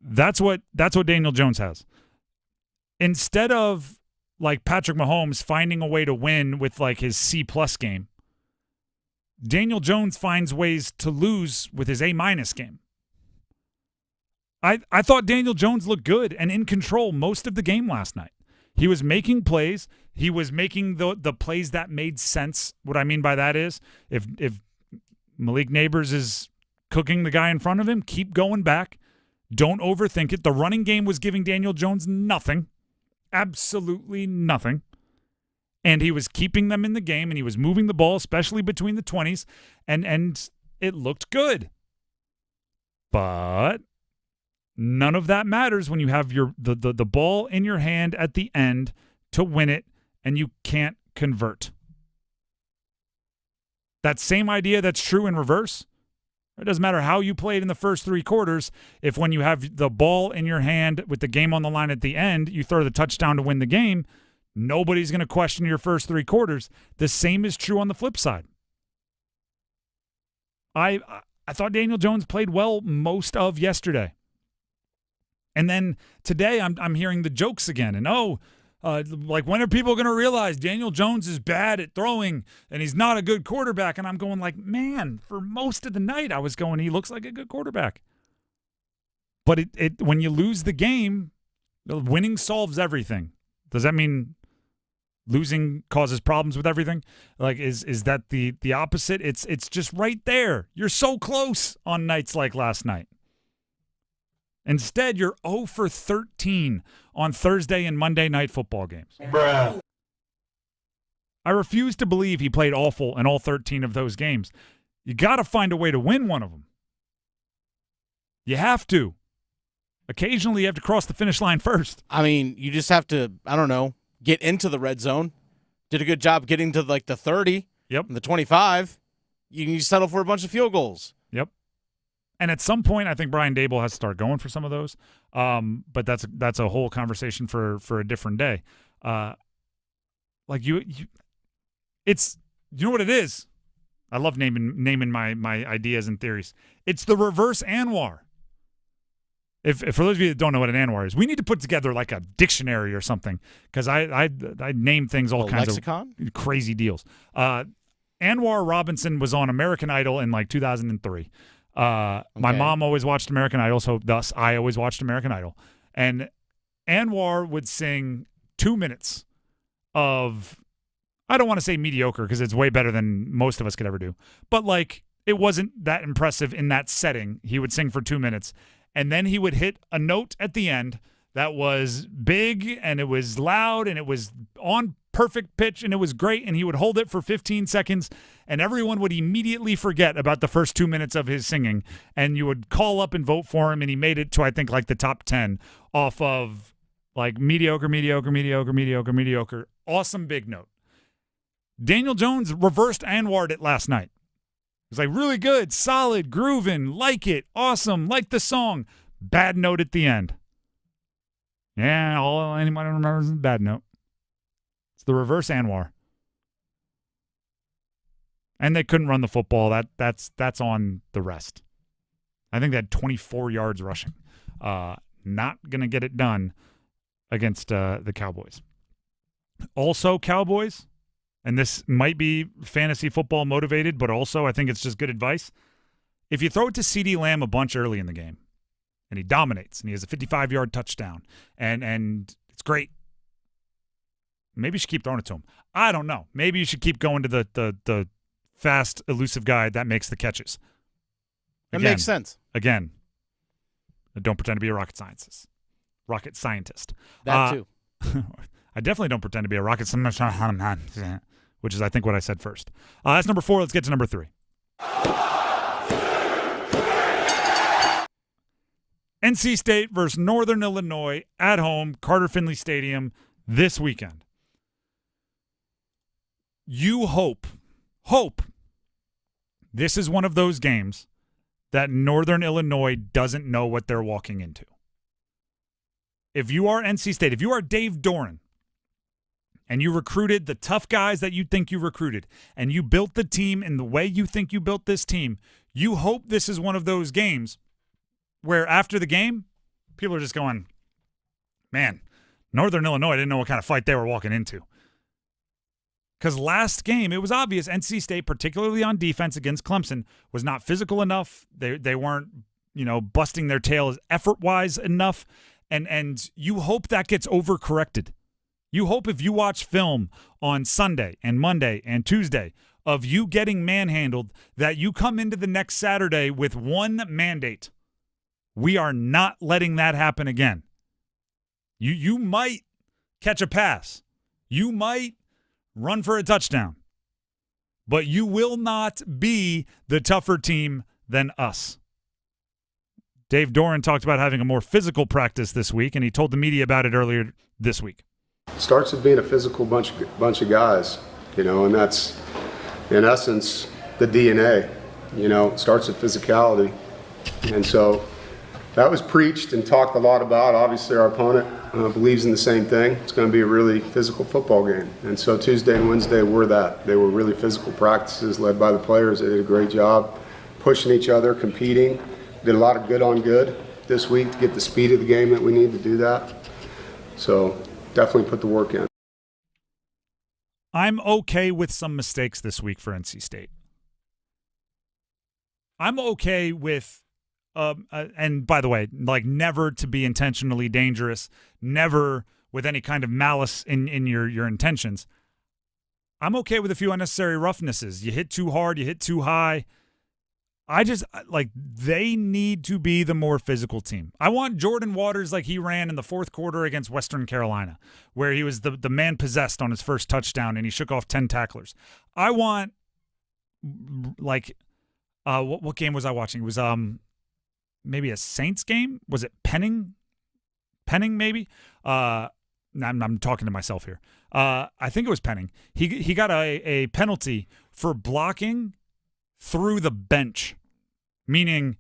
That's what Daniel Jones has. Instead of like Patrick Mahomes finding a way to win with like his C+ game, Daniel Jones finds ways to lose with his A- game. I thought Daniel Jones looked good and in control most of the game last night. He was making plays. He was making the plays that made sense. What I mean by that is if Malik Neighbors is cooking the guy in front of him, keep going back. Don't overthink it. The running game was giving Daniel Jones nothing. Absolutely nothing. And he was keeping them in the game, and he was moving the ball, especially between the 20s, and it looked good. But none of that matters when you have the ball in your hand at the end to win it, and you can't convert. That same idea that's true in reverse. It doesn't matter how you played in the first 3 quarters. If when you have the ball in your hand with the game on the line at the end, you throw the touchdown to win the game, nobody's going to question your first 3 quarters. The same is true on the flip side. I thought Daniel Jones played well most of yesterday. And then today I'm hearing the jokes again. And when are people going to realize Daniel Jones is bad at throwing and he's not a good quarterback? And I'm going like, man, for most of the night I was going, he looks like a good quarterback. But when you lose the game, winning solves everything. Does that mean losing causes problems with everything? Like, is that the opposite? It's just right there. You're so close on nights like last night. Instead, you're 0 for 13 on Thursday and Monday night football games. Bruh. I refuse to believe he played awful in all 13 of those games. You got to find a way to win one of them. You have to. Occasionally, you have to cross the finish line first. I mean, you just have to, get into the red zone. Did a good job getting to like the 30. Yep. The 25. You settle for a bunch of field goals. Yep. And at some point, I think Brian Daboll has to start going for some of those. But that's a whole conversation for a different day. It's you know what it is. I love naming my ideas and theories. It's the reverse Anwar. If for those of you that don't know what an Anwar is, we need to put together like a dictionary or something because I name things all kinds lexicon? Of crazy deals. Anwar Robinson was on American Idol in like 2003. My mom always watched American Idol, so thus I always watched American Idol. And Anwar would sing 2 minutes of, I don't want to say mediocre because it's way better than most of us could ever do, but like it wasn't that impressive in that setting. He would sing for 2 minutes, and then he would hit a note at the end that was big and it was loud and it was on perfect pitch and it was great, and he would hold it for 15 seconds and everyone would immediately forget about the first 2 minutes of his singing, and you would call up and vote for him, and he made it to I think like the top 10 off of like mediocre. Awesome big note. Daniel Jones reversed Anwar'd it last night. It was like really good, solid, grooving, like it, awesome, like the song. Bad note at the end. Yeah, all anybody remembers is a bad note. It's the reverse Anwar. And they couldn't run the football. That's on the rest. I think they had 24 yards rushing. Not going to get it done against the Cowboys. Also, Cowboys, and this might be fantasy football motivated, but also I think it's just good advice. If you throw it to CeeDee Lamb a bunch early in the game, and he dominates, and he has a 55-yard touchdown, and it's great, maybe you should keep throwing it to him. I don't know. Maybe you should keep going to the fast, elusive guy that makes the catches. That makes sense. Again, don't pretend to be a rocket scientist. That too. I definitely don't pretend to be a rocket scientist, which is, I think, what I said first. That's number 4. Let's get to number 3. NC State versus Northern Illinois at home, Carter Finley Stadium this weekend. You hope this is one of those games that Northern Illinois doesn't know what they're walking into. If you are NC State, if you are Dave Doran, and you recruited the tough guys that you think you recruited, and you built the team in the way you think you built this team, you hope this is one of those games where after the game, people are just going, man, Northern Illinois didn't know what kind of fight they were walking into. Because last game, it was obvious NC State, particularly on defense against Clemson, was not physical enough. They weren't, busting their tails effort-wise enough. And you hope that gets overcorrected. You hope if you watch film on Sunday and Monday and Tuesday of you getting manhandled, that you come into the next Saturday with one mandate. We are not letting that happen again. You might catch a pass. You might run for a touchdown. But you will not be the tougher team than us. Dave Doran talked about having a more physical practice this week, and he told the media about it earlier this week. It starts with being a physical bunch of guys, and that's, in essence, the DNA. It starts with physicality. And so that was preached and talked a lot about. Obviously, our opponent believes in the same thing. It's going to be a really physical football game. And so Tuesday and Wednesday were that. They were really physical practices led by the players. They did a great job pushing each other, competing. Did a lot of good on good this week to get the speed of the game that we need to do that. So definitely put the work in. I'm okay with some mistakes this week for NC State. I'm okay with, and by the way, like never to be intentionally dangerous, never with any kind of malice in your intentions. I'm okay with a few unnecessary roughnesses. You hit too hard, you hit too high. They need to be the more physical team. I want Jordan Waters like he ran in the fourth quarter against Western Carolina, where he was the man possessed on his first touchdown and he shook off 10 tacklers. I want, what game was I watching? It was maybe a Saints game. Was it Penning? Penning, maybe? I'm talking to myself here. I think it was Penning. He got a penalty for blocking through the bench, meaning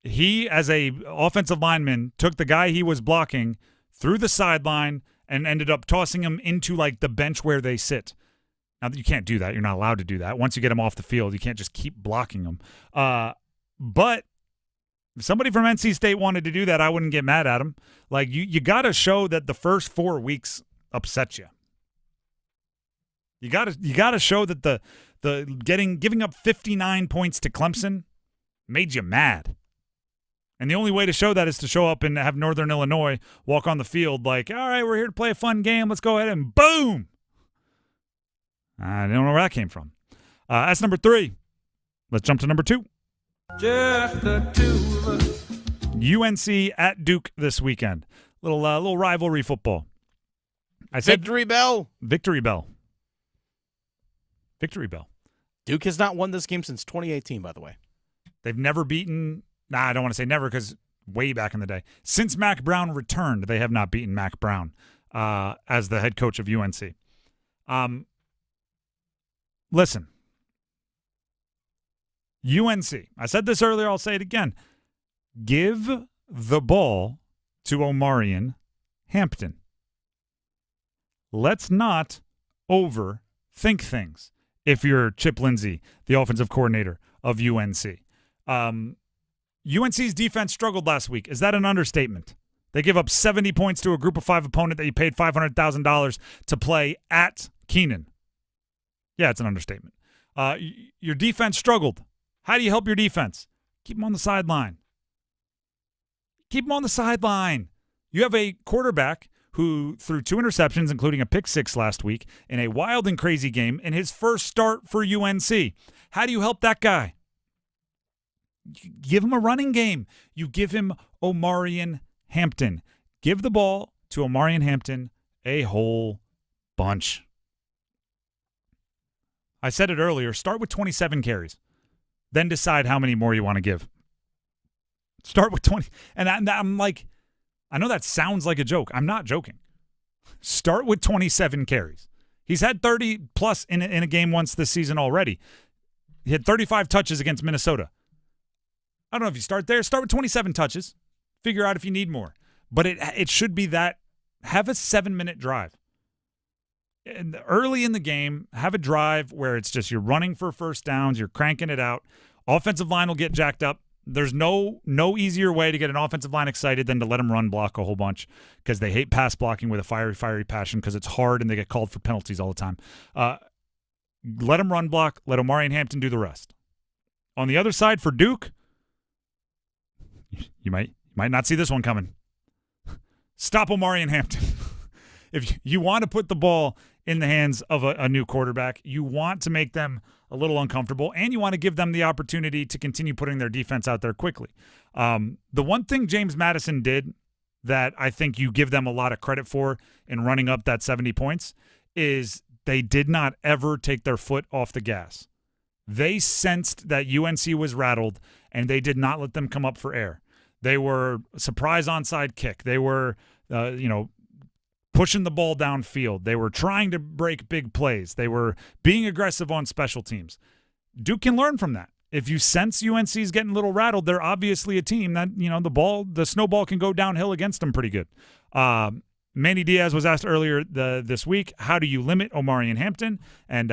he, as a offensive lineman, took the guy he was blocking through the sideline and ended up tossing him into like the bench where they sit. Now, you can't do that. You're not allowed to do that. Once you get him off the field, you can't just keep blocking him. But If somebody from NC State wanted to do that, I wouldn't get mad at him. Like, you got to show that the first 4 weeks upset you. You got to show that the giving up 59 points to Clemson made you mad. And the only way to show that is to show up and have Northern Illinois walk on the field like, all right, we're here to play a fun game. Let's go ahead and boom. I don't know where that came from. That's number 3. Let's jump to number 2. Just the two of us. UNC at Duke this weekend. Little rivalry football. I said Victory bell. Victory bell. Victory bell. Duke has not won this game since 2018, by the way. They've never beaten – I don't want to say never because way back in the day. Since Mac Brown returned, they have not beaten Mac Brown as the head coach of UNC. Listen. UNC. I said this earlier. I'll say it again. Give the ball to Omarion Hampton. Let's not overthink things if you're Chip Lindsey, the offensive coordinator of UNC. UNC's defense struggled last week. Is that an understatement? They give up 70 points to a group of 5 opponent that you paid $500,000 to play at Keenan. Yeah, it's an understatement. Your defense struggled. How do you help your defense? Keep them on the sideline. Keep them on the sideline. You have a quarterback who threw 2 interceptions, including a pick 6 last week, in a wild and crazy game in his first start for UNC. How do you help that guy? You give him a running game. You give him Omarion Hampton. Give the ball to Omarion Hampton a whole bunch. I said it earlier. Start with 27 carries. Then decide how many more you want to give. Start with 20. And I'm like, I know that sounds like a joke. I'm not joking. Start with 27 carries. He's had 30 plus in a game once this season already. He had 35 touches against Minnesota. I don't know if you start there. Start with 27 touches. Figure out if you need more. But it should be that. Have a 7-minute drive. And early in the game, have a drive where it's just you're running for first downs, you're cranking it out. Offensive line will get jacked up. There's no easier way to get an offensive line excited than to let them run block a whole bunch because they hate pass blocking with a fiery passion because it's hard and they get called for penalties all the time. Let them run block. Let Omarion Hampton do the rest. On the other side for Duke, you might not see this one coming. Stop Omarion Hampton. If you want to put the ball in the hands of a new quarterback, you want to make them a little uncomfortable, and you want to give them the opportunity to continue putting their defense out there quickly. The one thing James Madison did that I think you give them a lot of credit for in running up that 70 points is they did not ever take their foot off the gas. They sensed that UNC was rattled, and they did not let them come up for air. They were surprise onside kick. They were, pushing the ball downfield. They were trying to break big plays. They were being aggressive on special teams. Duke can learn from that. If you sense UNC is getting a little rattled, they're obviously a team that, the snowball can go downhill against them pretty good. Manny Diaz was asked earlier this week, how do you limit Omarion Hampton? And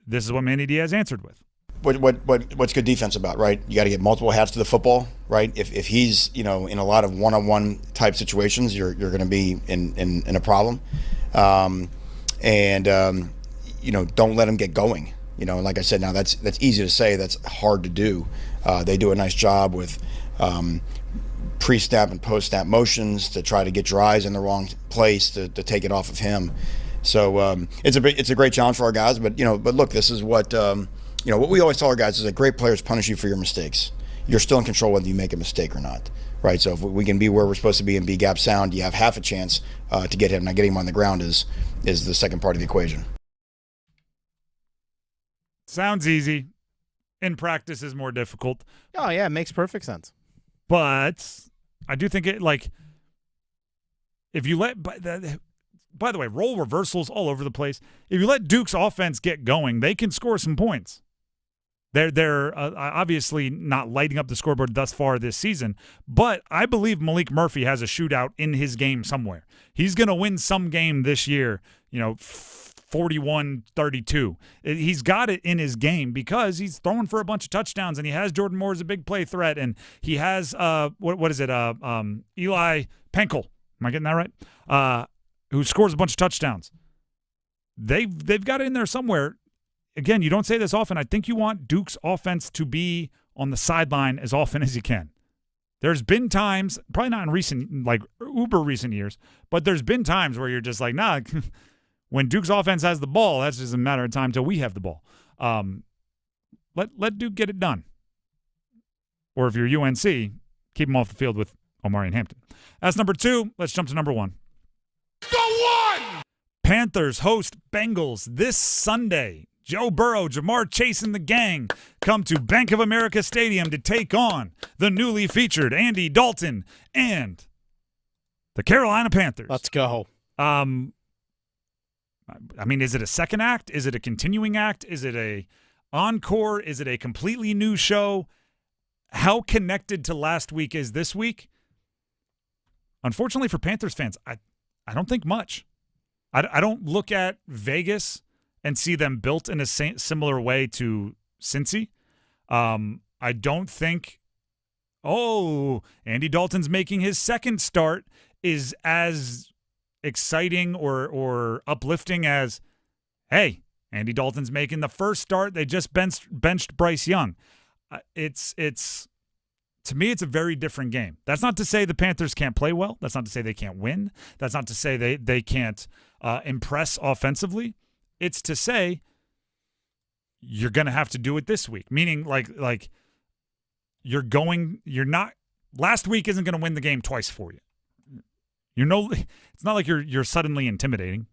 this is what Manny Diaz answered with. What's good defense about, right? You got to get multiple hats to the football, right? If he's in a lot of one-on-one type situations, you're going to be in a problem, don't let him get going. Like I said, now that's easy to say, that's hard to do. They do a nice job with pre-snap and post-snap motions to try to get your eyes in the wrong place to take it off of him. So it's a great challenge for our guys. But look, this is what. What we always tell our guys is that great players punish you for your mistakes. You're still in control whether you make a mistake or not, right? So if we can be where we're supposed to be and be gap sound, you have half a chance to get him. Now, getting him on the ground is the second part of the equation. Sounds easy. In practice is more difficult. Oh, yeah, it makes perfect sense. But I do think if you let by the way, role reversals all over the place. If you let Duke's offense get going, they can score some points. They're obviously not lighting up the scoreboard thus far this season, but I believe Malik Murphy has a shootout in his game somewhere. He's going to win some game this year, 41-32. He's got it in his game because he's throwing for a bunch of touchdowns, and he has Jordan Moore as a big play threat, and he has what is it? Eli Penkel. Am I getting that right? Who scores a bunch of touchdowns. They've got it in there somewhere. Again, you don't say this often. I think you want Duke's offense to be on the sideline as often as you can. There's been times, probably not in recent, like uber recent years, but there's been times where you're just like, nah, when Duke's offense has the ball, that's just a matter of time till we have the ball. Let Duke get it done. Or if you're UNC, keep them off the field with Omari and Hampton. That's number 2. Let's jump to number 1. Go one! Panthers host Bengals this Sunday. Joe Burrow, Jamar Chase, and the gang come to Bank of America Stadium to take on the newly featured Andy Dalton and the Carolina Panthers. Let's go. I mean, is it a second act? Is it a continuing act? Is it a encore? Is it a completely new show? How connected to last week is this week? Unfortunately for Panthers fans, I don't think much. I don't look at Vegas and see them built in a similar way to Cincy. I don't think, Andy Dalton's making his second start is as exciting or uplifting as, hey, Andy Dalton's making the first start. They just benched Bryce Young. To me, it's a very different game. That's not to say the Panthers can't play well. That's not to say they can't win. That's not to say they can't impress offensively. It's to say you're going to have to do it this week, meaning like last week isn't going to win the game twice for you. It's not like you're suddenly intimidating.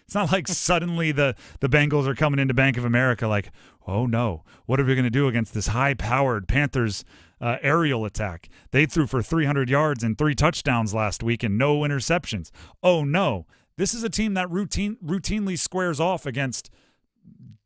It's not like suddenly the Bengals are coming into Bank of America like, oh no, what are we going to do against this high-powered Panthers aerial attack? They threw for 300 yards and 3 touchdowns last week and no interceptions. Oh no, this is a team that routinely squares off against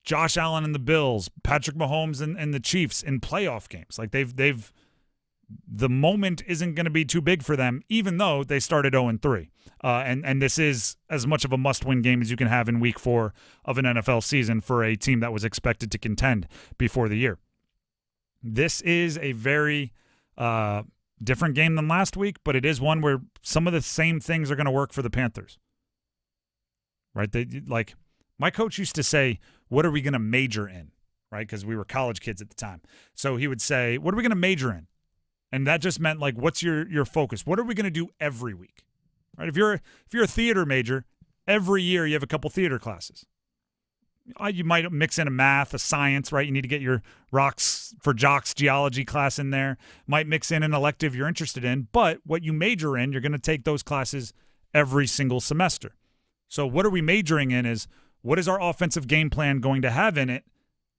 Josh Allen and the Bills, Patrick Mahomes and the Chiefs in playoff games. Like the moment isn't going to be too big for them, even though they started 0-3. And this is as much of a must-win game as you can have in Week 4 of an NFL season for a team that was expected to contend before the year. This is a very different game than last week, but it is one where some of the same things are going to work for the Panthers. Right? Like my coach used to say, what are we going to major in? Right? Because we were college kids at the time. So he would say, what are we going to major in? And that just meant like, what's your focus? What are we going to do every week? Right? If you're a theater major, every year you have a couple theater classes. You might mix in a math, a science, right? You need to get your Rocks for Jocks geology class in there. Might mix in an elective you're interested in. But what you major in, you're going to take those classes every single semester. So what are we majoring in is, what is our offensive game plan going to have in it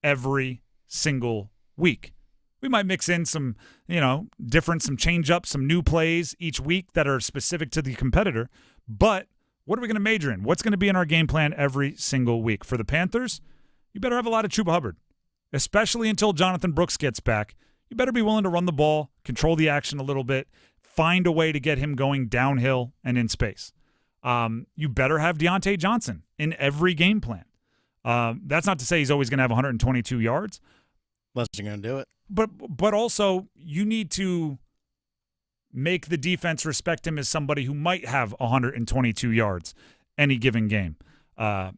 every single week? We might mix in some, some change up, some new plays each week that are specific to the competitor. But what are we going to major in? What's going to be in our game plan every single week? For the Panthers, you better have a lot of Chuba Hubbard, especially until Jonathan Brooks gets back. You better be willing to run the ball, control the action a little bit, find a way to get him going downhill and in space. You better have Deontay Johnson in every game plan. That's not to say he's always going to have 122 yards. Unless you're going to do it. But also, you need to make the defense respect him as somebody who might have 122 yards any given game. The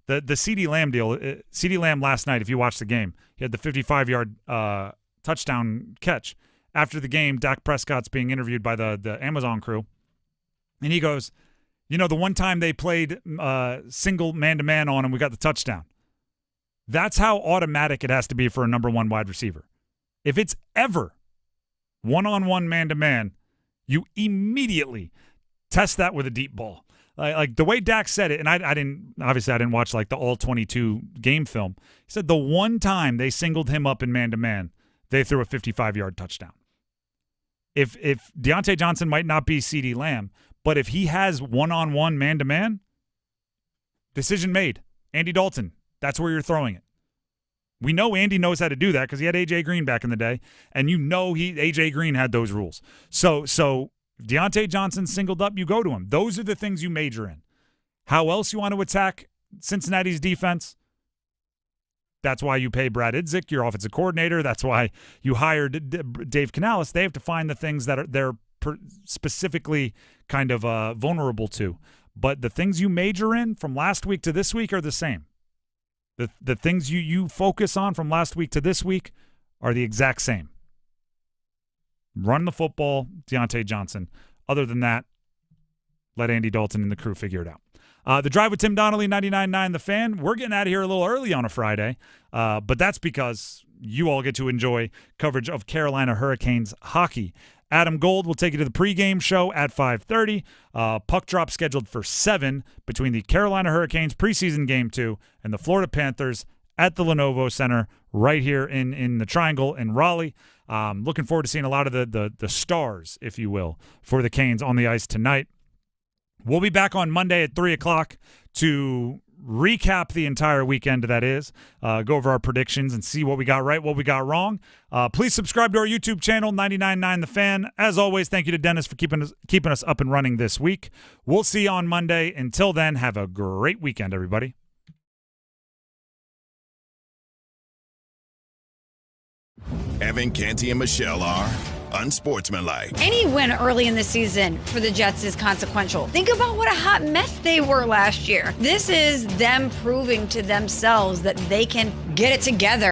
CeeDee Lamb deal, CeeDee Lamb last night, if you watched the game, he had the 55-yard touchdown catch. After the game, Dak Prescott's being interviewed by the Amazon crew, and he goes, the one time they played single man-to-man on him, we got the touchdown. That's how automatic it has to be for a number 1 wide receiver. If it's ever one-on-one man-to-man, you immediately test that with a deep ball. Like the way Dak said it, and I didn't watch like the all-22 game film. He said the one time they singled him up in man-to-man, they threw a 55-yard touchdown. If Deontay Johnson might not be CeeDee Lamb, but if he has one-on-one man-to-man, decision made. Andy Dalton. That's where you're throwing it. We know Andy knows how to do that because he had A.J. Green back in the day, and A.J. Green had those rules. So Deontay Johnson singled up, you go to him. Those are the things you major in. how else you want to attack Cincinnati's defense. That's why you pay Brad Idzik, your offensive coordinator. That's why you hired Dave Canales. They have to find the things that they're specifically kind of vulnerable to. But the things you major in from last week to this week are the same. The things you focus on from last week to this week are the exact same. Run the football, Deontay Johnson. Other than that, let Andy Dalton and the crew figure it out. The Drive with Tim Donnelly, 99.9 The Fan. We're getting out of here a little early on a Friday, but that's because you all get to enjoy coverage of Carolina Hurricanes hockey. Adam Gold will take you to the pregame show at 5:30. Puck drop scheduled for 7 between the Carolina Hurricanes preseason Game 2 and the Florida Panthers at the Lenovo Center right here in the Triangle in Raleigh. Looking forward to seeing a lot of the stars, if you will, for the Canes on the ice tonight. We'll be back on Monday at 3 o'clock to recap the entire weekend, that is, go over our predictions and see what we got right, what we got wrong. Please subscribe to our YouTube channel, 99.9 The Fan. As always, thank you to Dennis for keeping us up and running this week. We'll see you on Monday. Until then, have a great weekend, everybody. Evan, Canty, and Michelle are unsportsmanlike. Any win early in the season for the Jets is consequential. Think about what a hot mess they were last year. This is them proving to themselves that they can get it together.